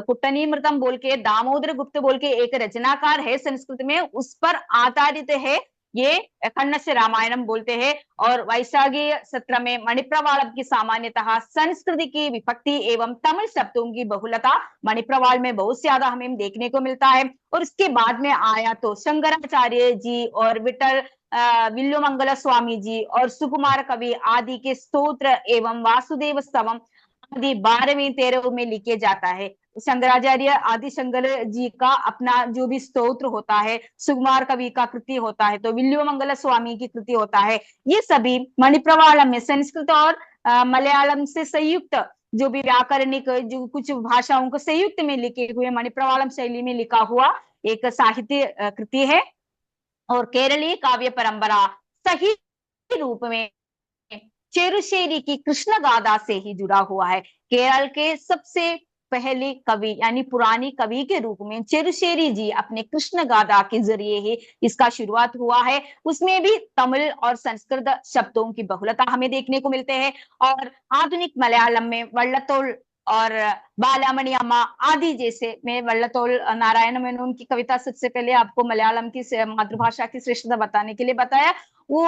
कुट्टनीमृतम बोल के दामोदर गुप्त बोल के एक रचनाकार है संस्कृत में, उस पर आधारित है ये कन्नस रामायणम बोलते हैं। और वैशाखी सत्र में मणिप्रवाल की सामान्यतः संस्कृत की विभक्ति एवं तमिल शब्दों की बहुलता मणिप्रवाल में बहुत ज्यादा हमें देखने को मिलता है। और उसके बाद में आया तो शंकराचार्य जी और विल्लुमंगल स्वामी जी और सुकुमार कवि आदि के स्तोत्र एवं वासुदेव स्तवम आदि 12वीं 13वीं में लिखे जाता है। शंकराचार्य आदि शंकर जी का अपना जो भी स्तोत्र होता है, सुकुमार कवि का कृति होता है, तो विल्लुमंगल स्वामी की कृति होता है, ये सभी मणिप्रवालम में संस्कृत और मलयालम से संयुक्त जो भी व्याकरणिक जो कुछ भाषाओं को संयुक्त में लिखे हुए मणिप्रवालम शैली में लिखा हुआ एक साहित्य कृति है। और केरलीय काव्य परंपरा सही रूप में चेरुशेरी की कृष्ण गाथा से ही जुड़ा हुआ है। केरल के सबसे पहले कवि यानी पुरानी कवि के रूप में चेरुशेरी जी अपने कृष्ण गाथा के जरिए ही इसका शुरुआत हुआ है। उसमें भी तमिल और संस्कृत शब्दों की बहुलता हमें देखने को मिलते हैं। और आधुनिक मलयालम में वल्लतोल और बालामणि अम्मा आदि जैसे, मैं वल्लतोल नारायण मेनन की कविता सबसे पहले आपको मलयालम की मातृभाषा की श्रेष्ठता बताने के लिए बताया, वो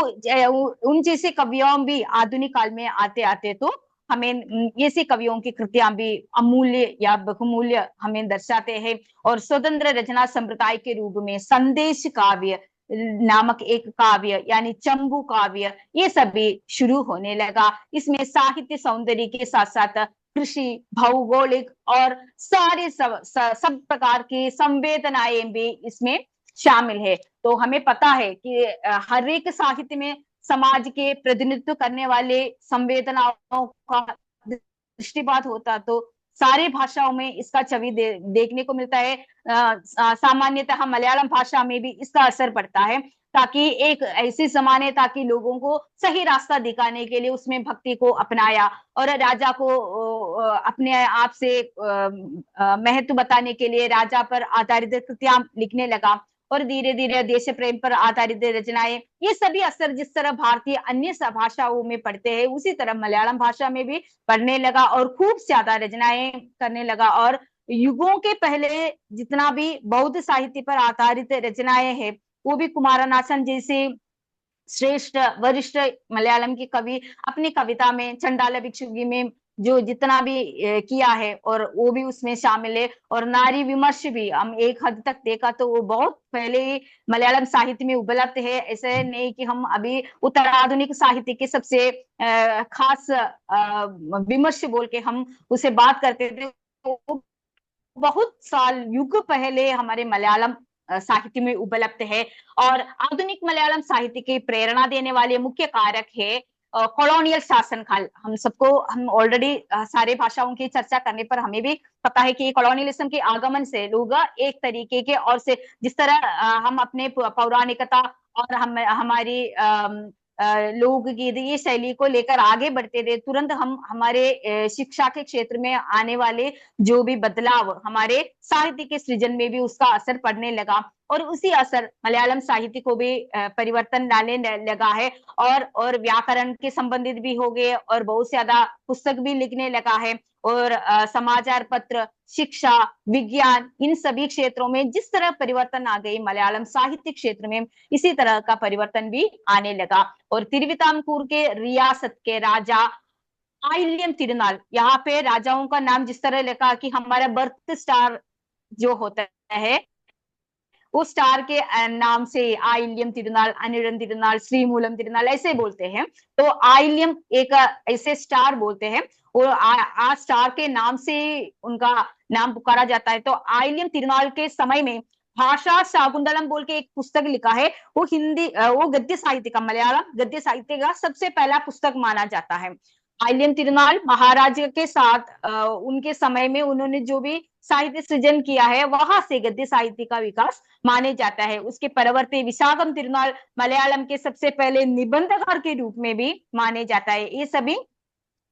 उन जैसे कवियों भी आधुनिक काल में आते आते तो हमें ऐसे कवियों की कृतियां भी अमूल्य या बहुमूल्य हमें दर्शाते हैं। और स्वतंत्र रचना संप्रदाय के रूप में संदेश काव्य नामक एक काव्य यानी चंबू काव्य ये सभी शुरू होने लगा। इसमें साहित्य सौंदर्य के साथ साथ कृषि, भौगोलिक और सारे सब प्रकार की संवेदनाएं भी इसमें शामिल है। तो हमें पता है कि हर एक साहित्य में समाज के प्रतिनिधित्व करने वाले संवेदनाओं का दृष्टिपात होता तो सारी भाषाओं में इसका छवि देखने को मिलता है। सामान्यतः मलयालम भाषा में भी इसका असर पड़ता है, ताकि एक ऐसे जमाने ताकि लोगों को सही रास्ता दिखाने के लिए उसमें भक्ति को अपनाया और राजा को अपने आप से महत्व बताने के लिए राजा पर आधारित कृतियां लिखने लगा। और धीरे धीरे देश प्रेम पर आधारित रचनाएं, ये सभी असर जिस तरह भारतीय अन्य भाषाओं में पढ़ते हैं उसी तरह मलयालम भाषा में भी पढ़ने लगा और खूब ज्यादा रचनाएं करने लगा। और युगों के पहले जितना भी बौद्ध साहित्य पर आधारित रचनाएं हैं वो भी कुमारनाशन जैसे श्रेष्ठ वरिष्ठ मलयालम के कवि अपनी कविता में चंडाल भिक्षुकी में जो जितना भी किया है और वो भी उसमें शामिल है। और नारी विमर्श भी हम एक हद तक देखा तो वो बहुत पहले ही मलयालम साहित्य में उपलब्ध है। ऐसे नहीं कि हम अभी उत्तराधुनिक साहित्य के सबसे खास विमर्श बोल के हम उसे बात करते थे, तो बहुत साल युग पहले हमारे मलयालम साहित्य में उपलब्ध है। और आधुनिक मलयालम साहित्य की प्रेरणा देने वाले मुख्य कारक है कॉलोनियल शासनकाल। हम सबको हम ऑलरेडी सारे भाषाओं की चर्चा करने पर हमें भी पता है कि कॉलोनियलिज्म के आगमन से लोग एक तरीके के और से जिस तरह हम अपने पौराणिकता और हम हमारी लोकगीत ये शैली को लेकर आगे बढ़ते थे, तुरंत हम हमारे शिक्षा के क्षेत्र में आने वाले जो भी बदलाव हमारे साहित्य के सृजन में भी उसका असर पड़ने लगा और उसी असर मलयालम साहित्य को भी परिवर्तन डालने लगा है। और व्याकरण के संबंधित भी हो गए और बहुत ज्यादा पुस्तक भी लिखने लगा है। और समाचार पत्र, शिक्षा, विज्ञान, इन सभी क्षेत्रों में जिस तरह परिवर्तन आ गई मलयालम साहित्य क्षेत्र में इसी तरह का परिवर्तन भी आने लगा। और तिरुवितांकूर के रियासत के राजा आइल्यम तिरुनाल, यहाँ पे राजाओं का नाम जिस तरह लिखा कि हमारा बर्थ स्टार जो होता है वो स्टार के नाम से आइल्यम तिरुनाल, अनिरन तिरुनाल, श्रीमूलम तिरुनाल ऐसे बोलते हैं। तो आइल्यम एक ऐसे स्टार बोलते हैं और स्टार के नाम से उनका नाम पुकारा जाता है। तो आइल्यम तिरुनाल के समय में भाषा शाकुंतलम बोल के एक पुस्तक लिखा है, वो हिंदी वो गद्य साहित्य का मलयालम गद्य साहित्य का सबसे पहला पुस्तक माना जाता है। आइल्यम तिरुनाल महाराज के साथ उनके समय में उन्होंने जो भी साहित्य सृजन किया है वहां से गद्य साहित्य का विकास माने जाता है। उसके परवर्ती विशाखम तिरुनाल मलयालम के सबसे पहले निबंधकार के रूप में भी माने जाता है। ये सभी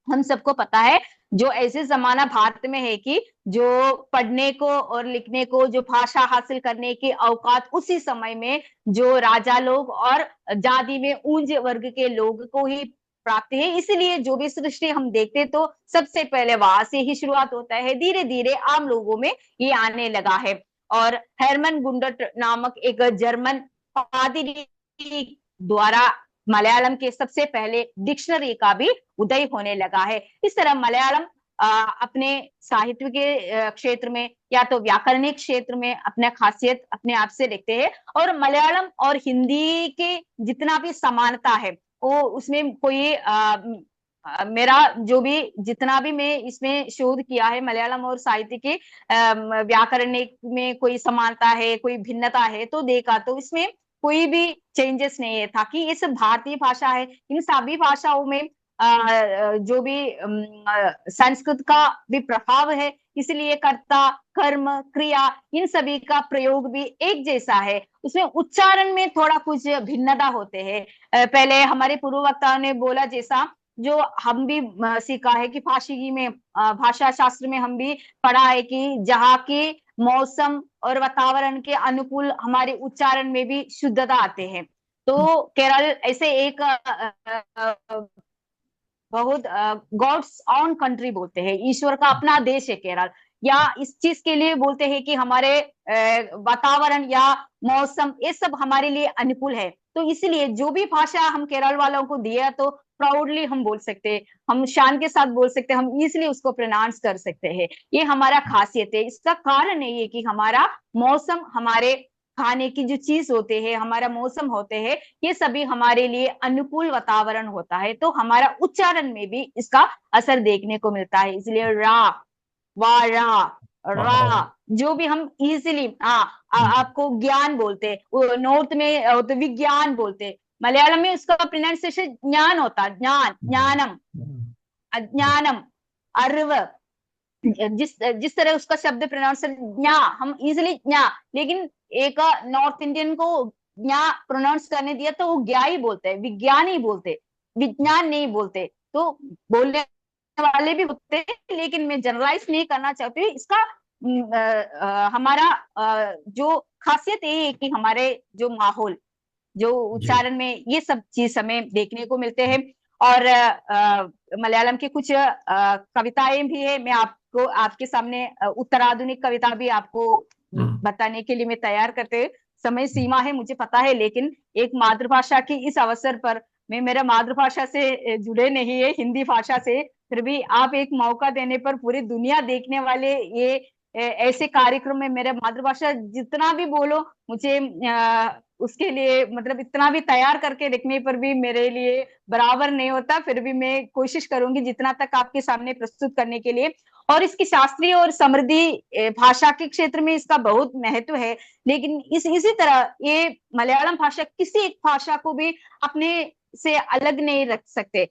हम सबको पता है। जो ऐसे जमाना भारत में है कि जो पढ़ने को और लिखने को जो भाषा हासिल करने के औकात उसी समय में जो राजा लोग और जाति में ऊंच वर्ग के लोग को ही प्राप्त है, इसलिए जो भी सृष्टि हम देखते तो सबसे पहले वहां से ही शुरुआत होता है, धीरे धीरे आम लोगों में ये आने लगा है। और हेरमन गुंडट नामक एक जर्मन पादरी द्वारा मलयालम के सबसे पहले डिक्शनरी का भी उदय होने लगा है। इस तरह मलयालम अपने साहित्य के क्षेत्र में या तो व्याकरणिक क्षेत्र में अपने खासियत अपने आप से रखते हैं। और मलयालम और हिंदी के जितना भी समानता है वो उसमें कोई मेरा जो भी जितना भी मैं इसमें शोध किया है मलयालम और साहित्य के व्याकरणिक में कोई समानता है कोई भिन्नता है तो देखा तो इसमें कोई भी चेंजेस नहीं है था कि ये सब भारतीय भाषा है। इन सभी भाषाओं में जो भी संस्कृत का भी प्रभाव है, इसलिए कर्ता कर्म क्रिया इन सभी का प्रयोग भी एक जैसा है। उसमें उच्चारण में थोड़ा कुछ भिन्नता होते हैं। पहले हमारे पूर्व वक्ताओं ने बोला जैसा जो हम भी सीखा है कि भाषिकी में भाषा शास्त्र में हम भी पढ़ा है कि जहाँ के मौसम और वातावरण के अनुकूल हमारे उच्चारण में भी शुद्धता आते हैं। तो केरल ऐसे एक बहुत गॉड्स ऑन कंट्री बोलते हैं, ईश्वर का अपना देश है केरल, या इस चीज के लिए बोलते हैं कि हमारे वातावरण या मौसम ये सब हमारे लिए अनुकूल है। तो इसलिए जो भी भाषा हम केरल वालों को दिया तो प्राउडली हम बोल सकते हैं, हम शान के साथ बोल सकते हैं, हम इजिली उसको प्रोनाउंस कर सकते हैं। ये हमारा खासियत है। इसका कारण ये है कि हमारा मौसम, हमारे खाने की जो चीज होते हैं, हमारा मौसम होते हैं, ये सभी हमारे लिए अनुकूल वातावरण होता है। तो हमारा उच्चारण में भी इसका असर देखने को मिलता है। इसलिए रा वा रा जो भी हम इजिली आपको ज्ञान बोलते, नॉर्थ में तो विज्ञान बोलते, मलयालम में उसका प्रोनाउंसिएशन ज्ञान होता, ज्ञान, ज्ञानम, अज्ञानम, अर्व, जिस तरह उसका शब्द प्रोनाउंसिएशन ज्ञा, हम इजिली ज्ञा, लेकिन एक नॉर्थ इंडियन को ज्ञा प्रोनाउंस करने दिया तो वो ज्ञा ही बोलते हैं, विज्ञान ही बोलते, विज्ञान नहीं बोलते। तो बोलने वाले भी होते हैं, लेकिन मैं जनरलाइज नहीं करना चाहती हूँ। इसका हमारा जो खासियत ये है कि हमारे जो माहौल, जो उच्चारण में ये सब चीज हमें देखने को मिलते हैं। और मलयालम की कुछ कविताएं भी है। मैं आपको आपके सामने उत्तराधुनिक कविता भी आपको बताने के लिए मैं तैयार करते, समय सीमा है मुझे पता है, लेकिन एक मातृभाषा की इस अवसर पर मैं मेरा मातृभाषा से जुड़े नहीं है, हिंदी भाषा से, फिर भी आप एक मौका देने पर पूरी दुनिया देखने वाले ये ऐसे कार्यक्रम में मेरा मातृभाषा जितना भी बोलो मुझे उसके लिए मतलब इतना भी तैयार करके रखने पर भी मेरे लिए बराबर नहीं होता। फिर भी मैं कोशिश करूंगी जितना तक आपके सामने प्रस्तुत करने के लिए। और इसकी शास्त्रीय और समृद्धि भाषा के क्षेत्र में इसका बहुत महत्व है, लेकिन इसी तरह ये मलयालम भाषा किसी एक भाषा को भी अपने से अलग नहीं रख सकते।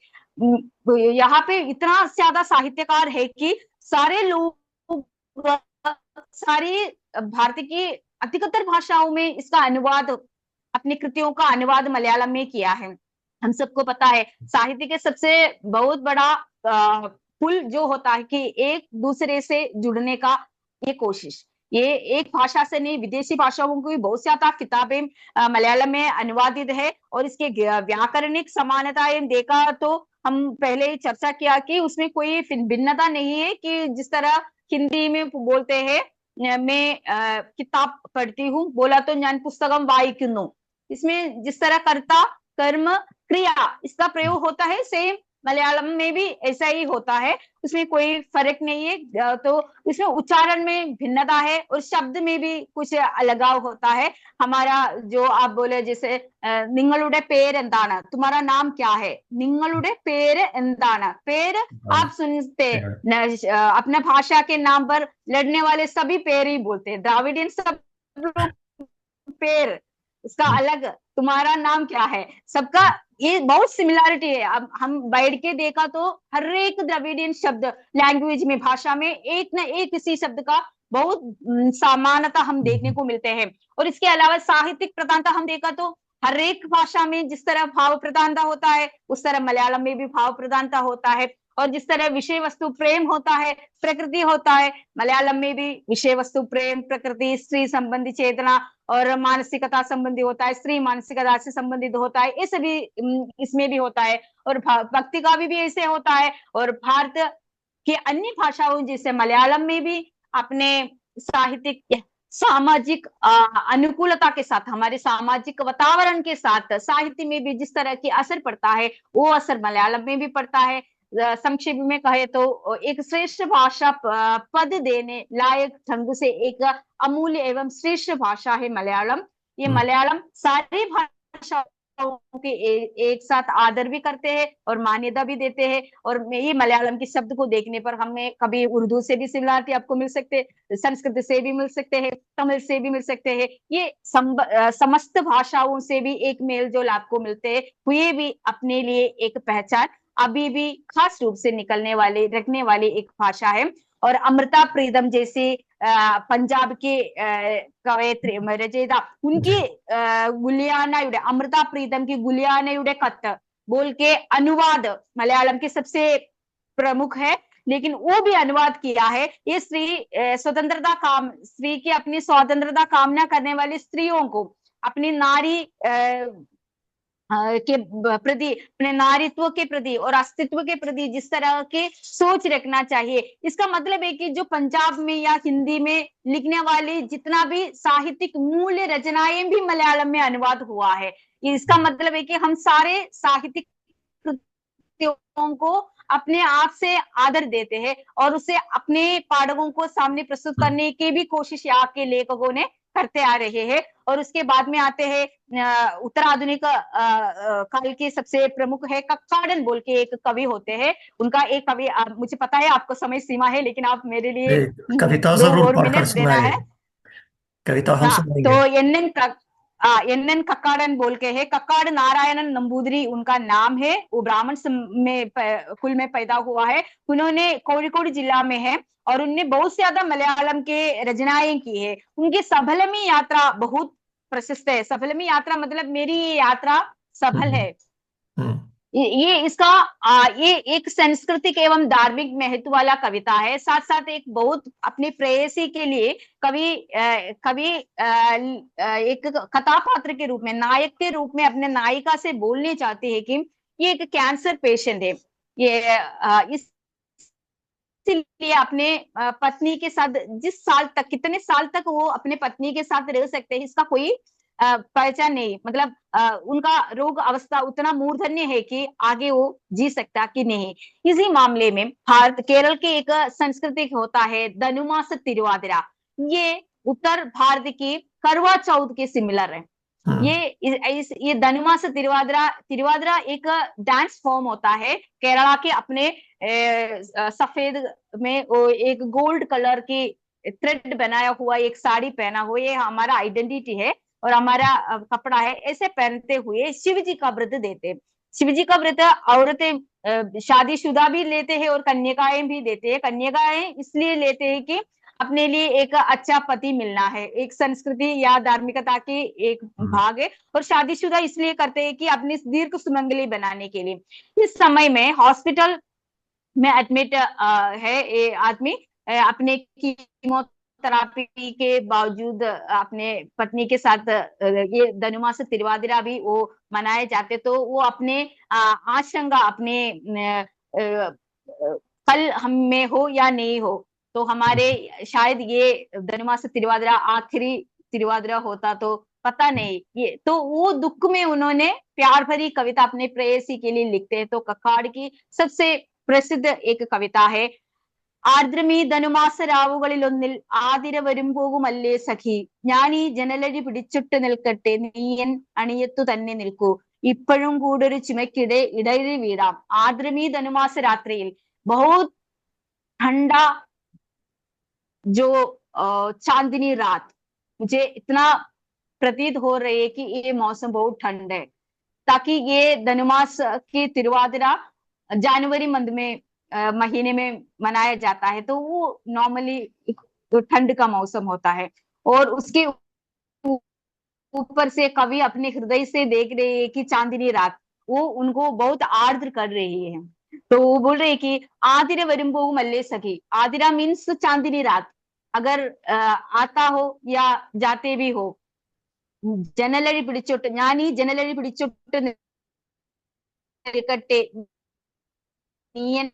यहाँ पे इतना ज्यादा साहित्यकार है कि सारे लोग, सारी भारत की अधिकतर भाषाओं में इसका अनुवाद, अपनी कृतियों का अनुवाद मलयालम में किया है। हम सबको पता है साहित्य के सबसे बहुत बड़ा पुल जो होता है कि एक दूसरे से जुड़ने का ये कोशिश, ये एक भाषा से नहीं, विदेशी भाषाओं की बहुत ज्यादा किताबें मलयालम में अनुवादित है। और इसके व्याकरणिक समानताएं देखा तो हम पहले ही चर्चा किया कि उसमें कोई भिन्नता नहीं है कि जिस तरह हिंदी में बोलते हैं मैं किताब पढ़ती हूँ, बोला तो ज्ञान पुस्तकम वाइकुनु, इसमें जिस तरह कर्ता कर्म क्रिया इसका प्रयोग होता है, सेम मलयालम में भी ऐसा ही होता है, उसमें कोई फर्क नहीं है। तो इसमें उच्चारण में भिन्नता है और शब्द में भी कुछ अलगाव होता है। हमारा जो आप बोले जैसे निंगलुडे पेर एंताना, तुम्हारा नाम क्या है, निंगलुडे पेर एंताना, पेर आप सुनते अपने भाषा के नाम पर लड़ने वाले सभी पेर ही बोलते हैं, द्राविडियन सब लोग पेर, उसका अलग तुम्हारा नाम क्या है, सबका ये बहुत सिमिलरिटी है। अब हम बैठ के देखा तो हर एक द्रविडियन शब्द लैंग्वेज में, भाषा में एक न एक किसी शब्द का बहुत समानता हम देखने को मिलते हैं। और इसके अलावा साहित्यिक प्रधानता हम देखा तो हर एक भाषा में जिस तरह भाव प्रधानता होता है उस तरह मलयालम में भी भाव प्रधानता होता है। और जिस तरह विषय वस्तु प्रेम होता है, प्रकृति होता है, मलयालम में भी विषय वस्तु प्रेम, प्रकृति, स्त्री संबंधी चेतना और मानसिकता संबंधी होता है, स्त्री मानसिकता से संबंधित होता है, ये सभी इसमें भी होता है। और भक्ति का भी ऐसे होता है। और भारत के अन्य भाषाओं जैसे मलयालम में भी अपने साहित्यिक सामाजिक अनुकूलता के साथ, हमारे सामाजिक वातावरण के साथ साहित्य में भी जिस तरह की असर पड़ता है वो असर मलयालम में भी पड़ता है। संक्षेप में कहे तो एक श्रेष्ठ भाषा पद देने लायक ढंग से एक अमूल्य एवं श्रेष्ठ भाषा है मलयालम। ये मलयालम सारी भाषाओं के एक साथ आदर भी करते हैं और मान्यता भी देते हैं। और ये मलयालम के शब्द को देखने पर हमें कभी उर्दू से भी सिमिलरिटी आपको मिल सकते हैं, संस्कृत से भी मिल सकते हैं, तमिल से भी मिल सकते हैं, ये समस्त भाषाओं से भी एक मेल जोल आपको मिलते हैं। हुए भी अपने लिए एक पहचान अभी भी खास रूप से निकलने वाले रखने वाली एक भाषा है। और अमृता प्रीतम जैसे पंजाब के कवयित्री रचयिता, उनकी गुलियानायुडे, अमृता प्रीतम की गुलियानायुडे कत्त बोल के अनुवाद मलयालम के सबसे प्रमुख है, लेकिन वो भी अनुवाद किया है। ये स्त्री स्त्री की अपनी स्वतंत्रता कामना करने वाली स्त्रियों को अपनी नारी के प्रति, अपने नारीत्व के प्रति और अस्तित्व के प्रति जिस तरह के सोच रखना चाहिए, इसका मतलब है कि जो पंजाब में या हिंदी में लिखने वाली जितना भी साहित्यिक मूल्य रचनाएं भी मलयालम में अनुवाद हुआ है, इसका मतलब है कि हम सारे साहित्यिक कृतियों को अपने आप से आदर देते हैं और उसे अपने पाठकों को सामने प्रस्तुत करने की भी कोशिश यहाँ के लेखकों ने करते आ रहे हैं। और उसके बाद में आते हैं उत्तराधुनिक काल के सबसे प्रमुख है कक्काडन बोल के एक कवि होते हैं। उनका एक कवि मुझे पता है आपको समय सीमा है, लेकिन आप मेरे लिए कविता 2 जरूर और पढ़कर मिनट देना है। कविता हम सुनाएंगे। तो एन कक्काडन बोल के है, कक्काड नारायणन नंबूदरी उनका नाम है, वो ब्राह्मण में कुल में पैदा हुआ है। उन्होंने कोझिकोड जिला में है और उनने बहुत ज्यादा मलयालम के रचनाएं की है। उनकी सबलमी यात्रा बहुत प्रसिद्ध है। सबलमी यात्रा मतलब मेरी ये यात्रा सफल है, ये इसका ये एक सांस्कृतिक एवं धार्मिक महत्व वाला कविता है। साथ साथ एक बहुत अपने प्रेयसी के लिए कवि एक कथा पात्र के रूप में, नायक के रूप में अपने नायिका से बोलने चाहते हैं कि ये एक कैंसर पेशेंट है। ये इसलिए अपने पत्नी के साथ जिस साल तक, कितने साल तक वो अपने पत्नी के साथ रह सकते हैं इसका कोई पहचान नहीं, मतलब उनका रोग अवस्था उतना मूर्धन्य है कि आगे वो जी सकता कि नहीं। इसी मामले में भारत केरल के एक सांस्कृतिक होता है धनुमास तिरुवादिरा। ये उत्तर भारत की करवा चौथ के सिमिलर है। ये धनुमास तिरुवादिरा तिरुवादिरा एक डांस फॉर्म होता है केरला के। अपने सफेद में वो एक गोल्ड कलर की थ्रेड बनाया हुआ एक साड़ी पहना हुआ, ये हमारा आइडेंटिटी है और हमारा कपड़ा है। ऐसे पहनते हुए शिव जी का व्रत देते हैं। शिव जी का व्रत औरतें शादीशुदा भी लेते हैं और कन्यकाएं भी देते हैं। कन्यकाएं इसलिए लेते हैं कि अपने लिए एक अच्छा पति मिलना है, एक संस्कृति या धार्मिकता की एक भाग है। और शादीशुदा इसलिए करते हैं कि अपनी दीर्घ सुमंगली बनाने के लिए। इस समय में हॉस्पिटल में एडमिट है ये आदमी, अपने कीमोथेरापी के बावजूद अपने पत्नी के साथ ये धनुमास तिरुवादिरा भी वो मनाए जाते। तो वो अपने आशंका, अपने कल हम में हो या नहीं हो, तो हमारे शायद ये धनुमास तिरुवादिरा आखिरी तिरुवादिरा होता तो पता नहीं। ये तो वो दुख में उन्होंने प्यार भरी कविता अपने प्रेयसी के लिए लिखते हैं। तो कखाड़ की सबसे പ്രസിദ്ധ एक കവിത है ആർദ്രമീ ധനുമാസ രാവുകളിലൊന്നിൽ ആതിര വരും പോകുമല്ലേ സഖി ഞാൻ ഈ ജനലഴി പിടിച്ചിട്ട് നിൽക്കട്ടെ നീയൻ അണിയത്തു തന്നെ നിൽക്കൂ ഇപ്പോഴും കൂടൊരു ചുമക്കിടെ ഇടറി വീടാം ആർദ്രമീ ധനുമാസ രാത്രിയിൽ बहुत ठंडा जो चांदनी रात, मुझे इतना प्रतीत हो रही है कि ये मौसम बहुत ठंड है। ताकि ये धनुमास की तिरुवादिरा जनवरी मंथ में महीने में मनाया जाता है। तो वो नॉर्मली ठंड का मौसम होता है और उसके ऊपर से कवि अपने हृदय से देख रहे हैं कि चांदनी रात वो उनको बहुत आर्द्र कर रही है। तो वो बोल रहे हैं कि आदिरा वरुम्बो मल्ले सखी। आदिरा मीन्स चांदनी रात, अगर आता हो या जाते भी हो, ജനലഴി പിടിച്ചോട്ട് ഞാൻ ഈ ജനലഴി പിടിച്ചോട്ട് നിൽക്കട്ടെ നീയൻ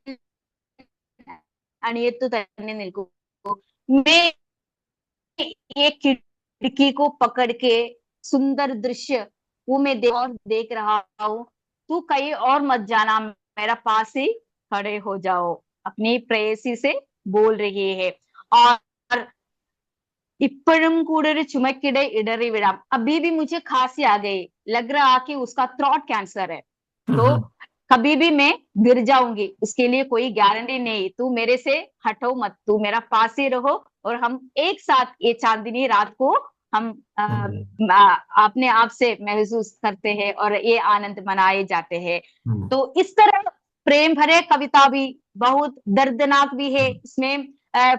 അണിയത്തു തന്നെ നിൽക്കൂ। मैं एक खिड़की को पकड़ के सुंदर दृश्य वो मैं देख रहा हूँ, तू कहीं और मत जाना, मेरा पास ही खड़े हो जाओ। अपनी प्रेयसी से बोल रही है। और इप्पഴും കൂടൊരു ചുമക്കിടെ ഇടറി വിടാം, अभी भी मुझे खांसी आ गई, लग रहा कि उसका थ्रोट कैंसर है, तो कभी भी मैं गिर जाऊंगी, उसके लिए कोई गारंटी नहीं। तू मेरे से हटो मत, तू मेरा पास ही रहो और हम एक साथ ये चांदनी रात को हम अपने आप से महसूस करते हैं और ये आनंद मनाए जाते हैं। तो इस तरह प्रेम भरे कविता भी बहुत दर्दनाक भी है। इसमें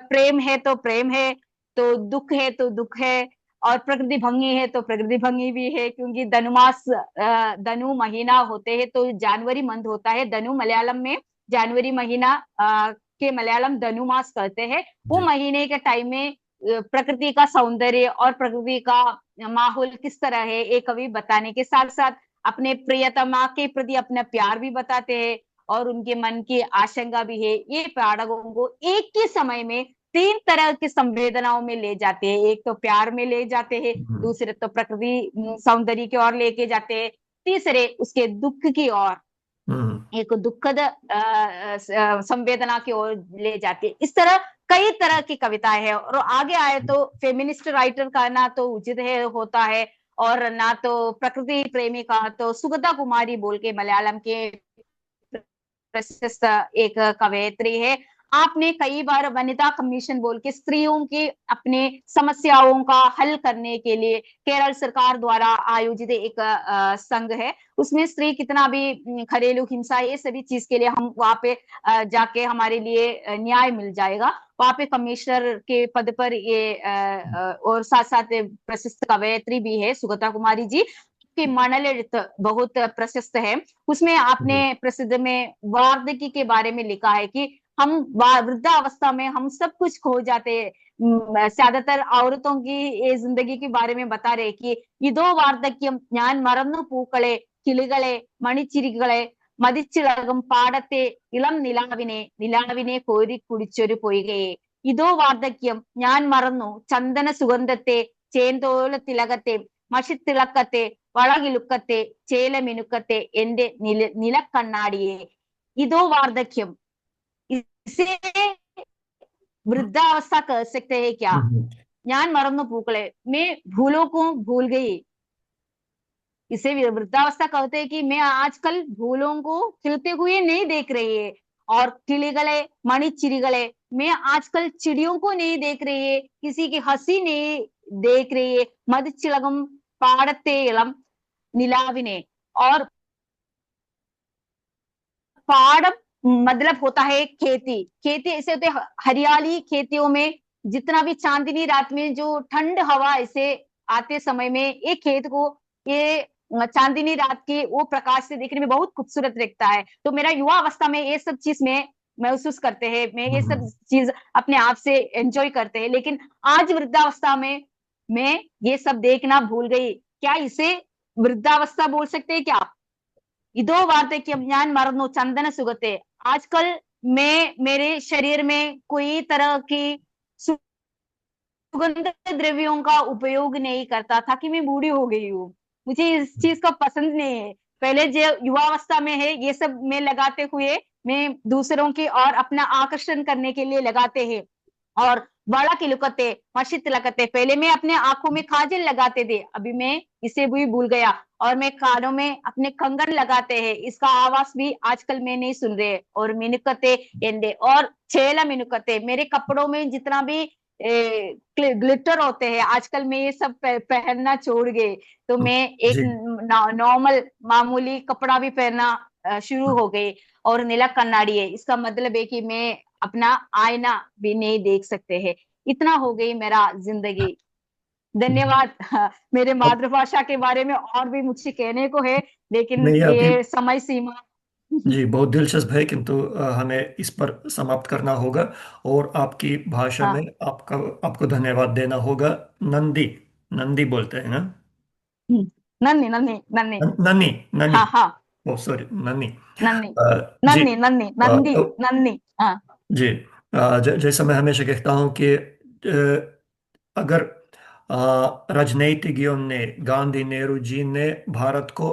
प्रेम है तो प्रेम है, तो दुख है तो दुख है, और प्रकृति भंगी है तो प्रकृति भंगी भी है। क्योंकि धनुमास धनु महीना होते हैं तो जनवरी मंथ होता है। धनु मलयालम में जनवरी महीना के मलयालम धनु मास कहते हैं। वो महीने के टाइम में प्रकृति का सौंदर्य और प्रकृति का माहौल किस तरह है ये कवि बताने के साथ साथ अपने प्रियतमा के प्रति अपना प्यार भी बताते हैं और उनके मन की आशंका भी है। ये पाठकों को एक ही समय में तीन तरह की संवेदनाओं में ले जाते हैं। एक तो प्यार में ले जाते हैं, दूसरे तो प्रकृति सौंदर्य की ओर लेके जाते हैं, तीसरे उसके दुख की ओर, एक दुखद संवेदना की ओर ले जाती है। इस तरह कई तरह की कविताएं हैं। और आगे आए तो फेमिनिस्ट राइटर का ना तो उचित है होता है और ना तो प्रकृति प्रेमी का, तो सुगता कुमारी बोल के मलयालम के प्रशस्त एक कवयित्री है। आपने कई बार वनिता कमीशन बोल के स्त्रियों की अपने समस्याओं का हल करने के लिए केरल सरकार द्वारा आयोजित एक संघ है, उसमें स्त्री कितना भी घरेलू हिंसा ये सभी चीज के लिए हम वहां पे जाके हमारे लिए न्याय मिल जाएगा। वहां पे कमिश्नर के पद पर ये और साथ साथ प्रशस्त कवयित्री भी है सुगता कुमारी जी। की मणलित बहुत प्रशस्त है। उसमें आपने जी प्रसिद्ध में वार्धक्य के बारे में लिखा है कि हम वृद्धावस्था में हम सब कुछ खो जाते हैं। ज्यादातर औरतों की ये जिंदगी के बारे में बता रहे कि ഇതോ വാർദ്ധക്യം ഞാൻ മറന്നു പൂക്കളെ കിളികളെ മണിച്ചിരികളെ മതിച്ചിളകും പാടത്തെ ഇളം നിലാവിനെ കോരി കുടിച്ചൊരു പൊയ്കയെ ഇതോ വാർദ്ധക്യം ഞാൻ മറന്നു ചന്ദന സുഗന്ധത്തെ ചേന്തോല തിലകത്തെ മഷിത്തിളക്കത്തെ വളകിലുക്കത്തെ ചേലമിനുക്കത്തെ എന്റെ നിലക്കണ്ണാടിയെ ഇതോ വാർദ്ധക്യം इसे वृद्धावस्था कह सकते हैं क्या? ज्ञान मरनु पूकले मैं भूलों को भूल गई। इसे वृद्धावस्था कहते हैं कि मैं आजकल भूलों को खिलते हुए नहीं देख रही है। और किलिगले मणिचिरिगले मैं आजकल चिड़ियों को नहीं देख रही है, किसी की हंसी नहीं देख रही है। मधुचिलगम पाड़ते इलम निलाविने। और पाड़ मतलब होता है खेती। खेती ऐसे होते हरियाली खेतियों में जितना भी चांदनी रात में जो ठंड हवा ऐसे आते समय में ये खेत को ये चांदनी रात के वो प्रकाश से देखने में बहुत खूबसूरत दिखता है। तो मेरा युवा अवस्था में ये सब चीज में महसूस करते हैं, मैं ये सब चीज अपने आप से एंजॉय करते हैं। लेकिन आज वृद्धावस्था में मैं ये सब देखना भूल गई। क्या इसे वृद्धावस्था बोल सकते हैं क्या? ഇതോ വാർദ്ധക്യം ഞാൻ മറന്നു ചന്ദന സുഖത്തെ। आजकल मैं मेरे शरीर में कोई तरह की सुगंध द्रव्यों का उपयोग नहीं करता था कि मैं बूढ़ी हो गई हूँ। मुझे इस चीज का पसंद नहीं है। पहले जो युवावस्था में है ये सब मैं लगाते हुए मैं दूसरों की और अपना आकर्षण करने के लिए लगाते हैं। और बड़ा की लुकते मशीत लगते पहले मैं अपने आंखों में काजल लगाते थे, अभी मैं इसे भी भूल गया। और मैं कानों में अपने कंगन लगाते हैं, इसका आवाज भी आजकल मैं नहीं सुन रहे। और मिनुकते एंडे और छेला मिनुकते मेरे कपड़ों में जितना भी ग्लिटर होते हैं आजकल मैं ये सब पहनना छोड़ गए। तो मैं एक जी नॉर्मल मामूली कपड़ा भी पहनना शुरू हो गई। और नीला कन्नाड़ी है, इसका मतलब है कि मैं अपना आईना भी नहीं देख सकते हैं। इतना हो गई मेरा जिंदगी। धन्यवाद। मेरे अब मातृभाषा के बारे में और भी मुझसे कहने को है, लेकिन नहीं अभी ये समय सीमा। जी बहुत दिलचस्प है, किंतु हमें इस पर समाप्त करना होगा और आपकी भाषा में हाँ। आपको धन्यवाद देना होगा। नंदी नंदी बोलते हैं ना? नन्नी नन्नी नन्नी। नन्नी नन्नी। हाँ हाँ। ओ सॉरी नन्नी। नन्नी जी नन्नी नन्नी नंदी तो नन्नी। हाँ। जी जैसा मैं हमेशा कहता हूँ कि अगर राजनीतिज्ञों ने, गांधी नेहरू जी ने भारत को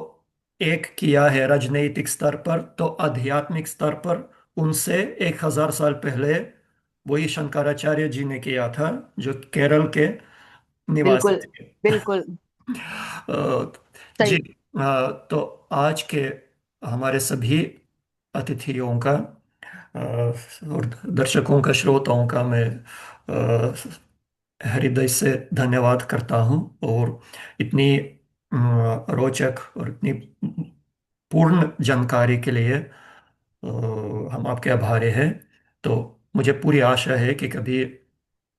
एक किया है राजनीतिक स्तर पर, तो आध्यात्मिक स्तर पर उनसे 1000 साल पहले वही शंकराचार्य जी ने किया था, जो केरल के निवासी बिल्कुल थे। बिल्कुल जी सही। तो आज के हमारे सभी अतिथियों का और दर्शकों का, श्रोताओं का मैं हृदय से धन्यवाद करता हूँ। और इतनी रोचक और इतनी पूर्ण जानकारी के लिए हम आपके आभारी हैं। तो मुझे पूरी आशा है कि कभी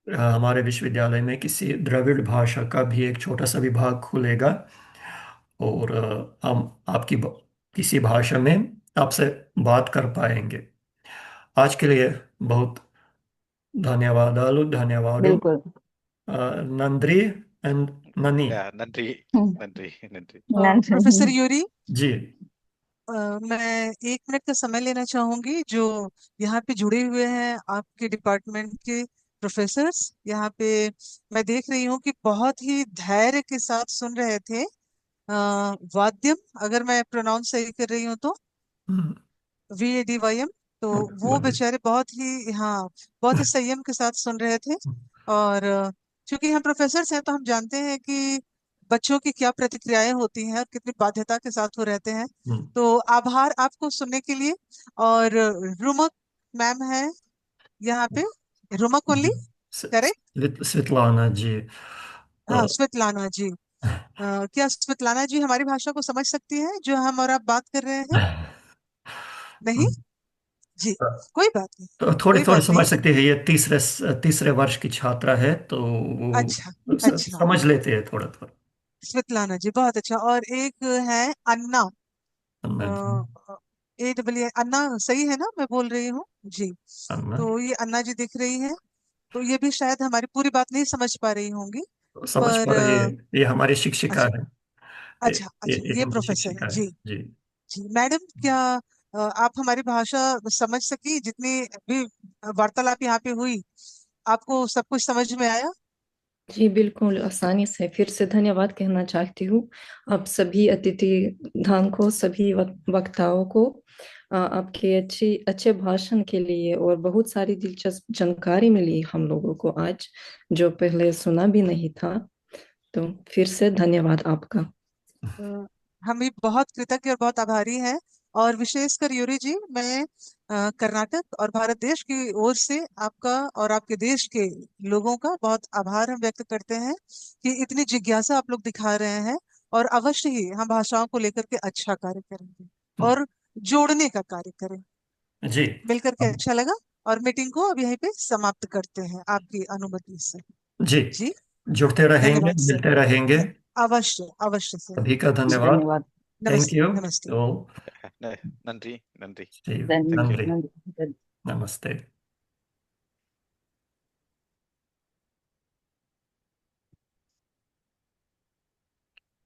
हमारे विश्वविद्यालय में किसी द्रविड़ भाषा का भी एक छोटा सा विभाग खुलेगा और हम आपकी किसी भाषा में आपसे बात कर पाएंगे। आज के लिए बहुत ధన్యవాదాలు ధన్యవాడు बिल्कुल। नंद्री एंड ननी। नंदी हम्म, नंदी नंदी। प्रोफेसर यूरी, जी मैं 1 मिनट का समय लेना चाहूंगी। जो यहाँ पे जुड़े हुए हैं आपके डिपार्टमेंट के प्रोफेसर्स, यहाँ पे मैं देख रही हूँ कि बहुत ही धैर्य के साथ सुन रहे थे। वाद्यम, अगर मैं प्रोनाउंस सही कर रही हूँ तो हम्म, VADYM। तो वो वाद्य। बेचारे बहुत ही, हाँ, बहुत ही संयम के साथ सुन रहे थे। और चूंकि हम प्रोफेसर्स हैं तो हम जानते हैं कि बच्चों की क्या प्रतिक्रियाएं होती हैं और कितनी बाध्यता के साथ वो रहते हैं। हम्म, तो आभार आपको सुनने के लिए। और रुमक मैम है यहाँ पे, रुमक ओनली, जी करेक्ट? स्वेतलाना जी हाँ, स्वेतलाना जी। क्या स्वेतलाना जी हमारी भाषा को समझ सकती हैं जो हम और आप बात कर रहे हैं? नहीं जी, कोई बात नहीं, तो थोड़ी कोई थोड़ी बात समझ नहीं। सकते हैं, ये तीसरे तीसरे वर्ष की छात्रा है तो अच्छा वो अच्छा। समझ लेते हैं थोड़ा थोड़ा। स्वेतलाना जी, बहुत अच्छा। और एक है अन्ना, अन्ना जी। अन्ना, सही है ना, मैं बोल रही हूँ जी? अन्ना तो ये अन्ना जी दिख रही है। तो ये भी शायद हमारी पूरी बात नहीं समझ पा रही होंगी, समझ पर पा रही है, ये हमारी शिक्षिका अच्छा है। अच्छा अच्छा, ये ये हमारी प्रोफेसर है शिक्षिका है जी। जी। जी मैडम, क्या आप हमारी भाषा समझ सकी? जितनी भी वार्तालाप यहाँ पे हुई, आपको सब कुछ समझ में आया? जी बिल्कुल आसानी से। फिर से धन्यवाद कहना चाहती हूँ आप सभी अतिथि धाम को, सभी वक्ताओं को, आपके अच्छे भाषण के लिए। और बहुत सारी दिलचस्प जानकारी मिली हम लोगों को आज, जो पहले सुना भी नहीं था। तो फिर से धन्यवाद आपका। हम भी बहुत कृतज्ञ और बहुत आभारी हैं। और विशेषकर यूरी जी, मैं कर्नाटक और भारत देश की ओर से आपका और आपके देश के लोगों का बहुत आभार हम व्यक्त करते हैं कि इतनी जिज्ञासा आप लोग दिखा रहे हैं। और अवश्य ही हम भाषाओं को लेकर के अच्छा कार्य करेंगे और जोड़ने का कार्य करें। जी। मिलकर के हम- अच्छा लगा। और मीटिंग को अब यहीं पे समाप्त करते हैं आपकी अनुमति से। जी, जी, जुड़ते रहेंगे, धन्यवाद सर। मिलते रहेंगे। अवश्य अवश्य सर। सभी का जी, धन्यवाद। धन्यवाद। थैंक नमस्ते यू। नमस्ते। तो नंदी नंदी नंदी, धन्यवाद। नमस्ते।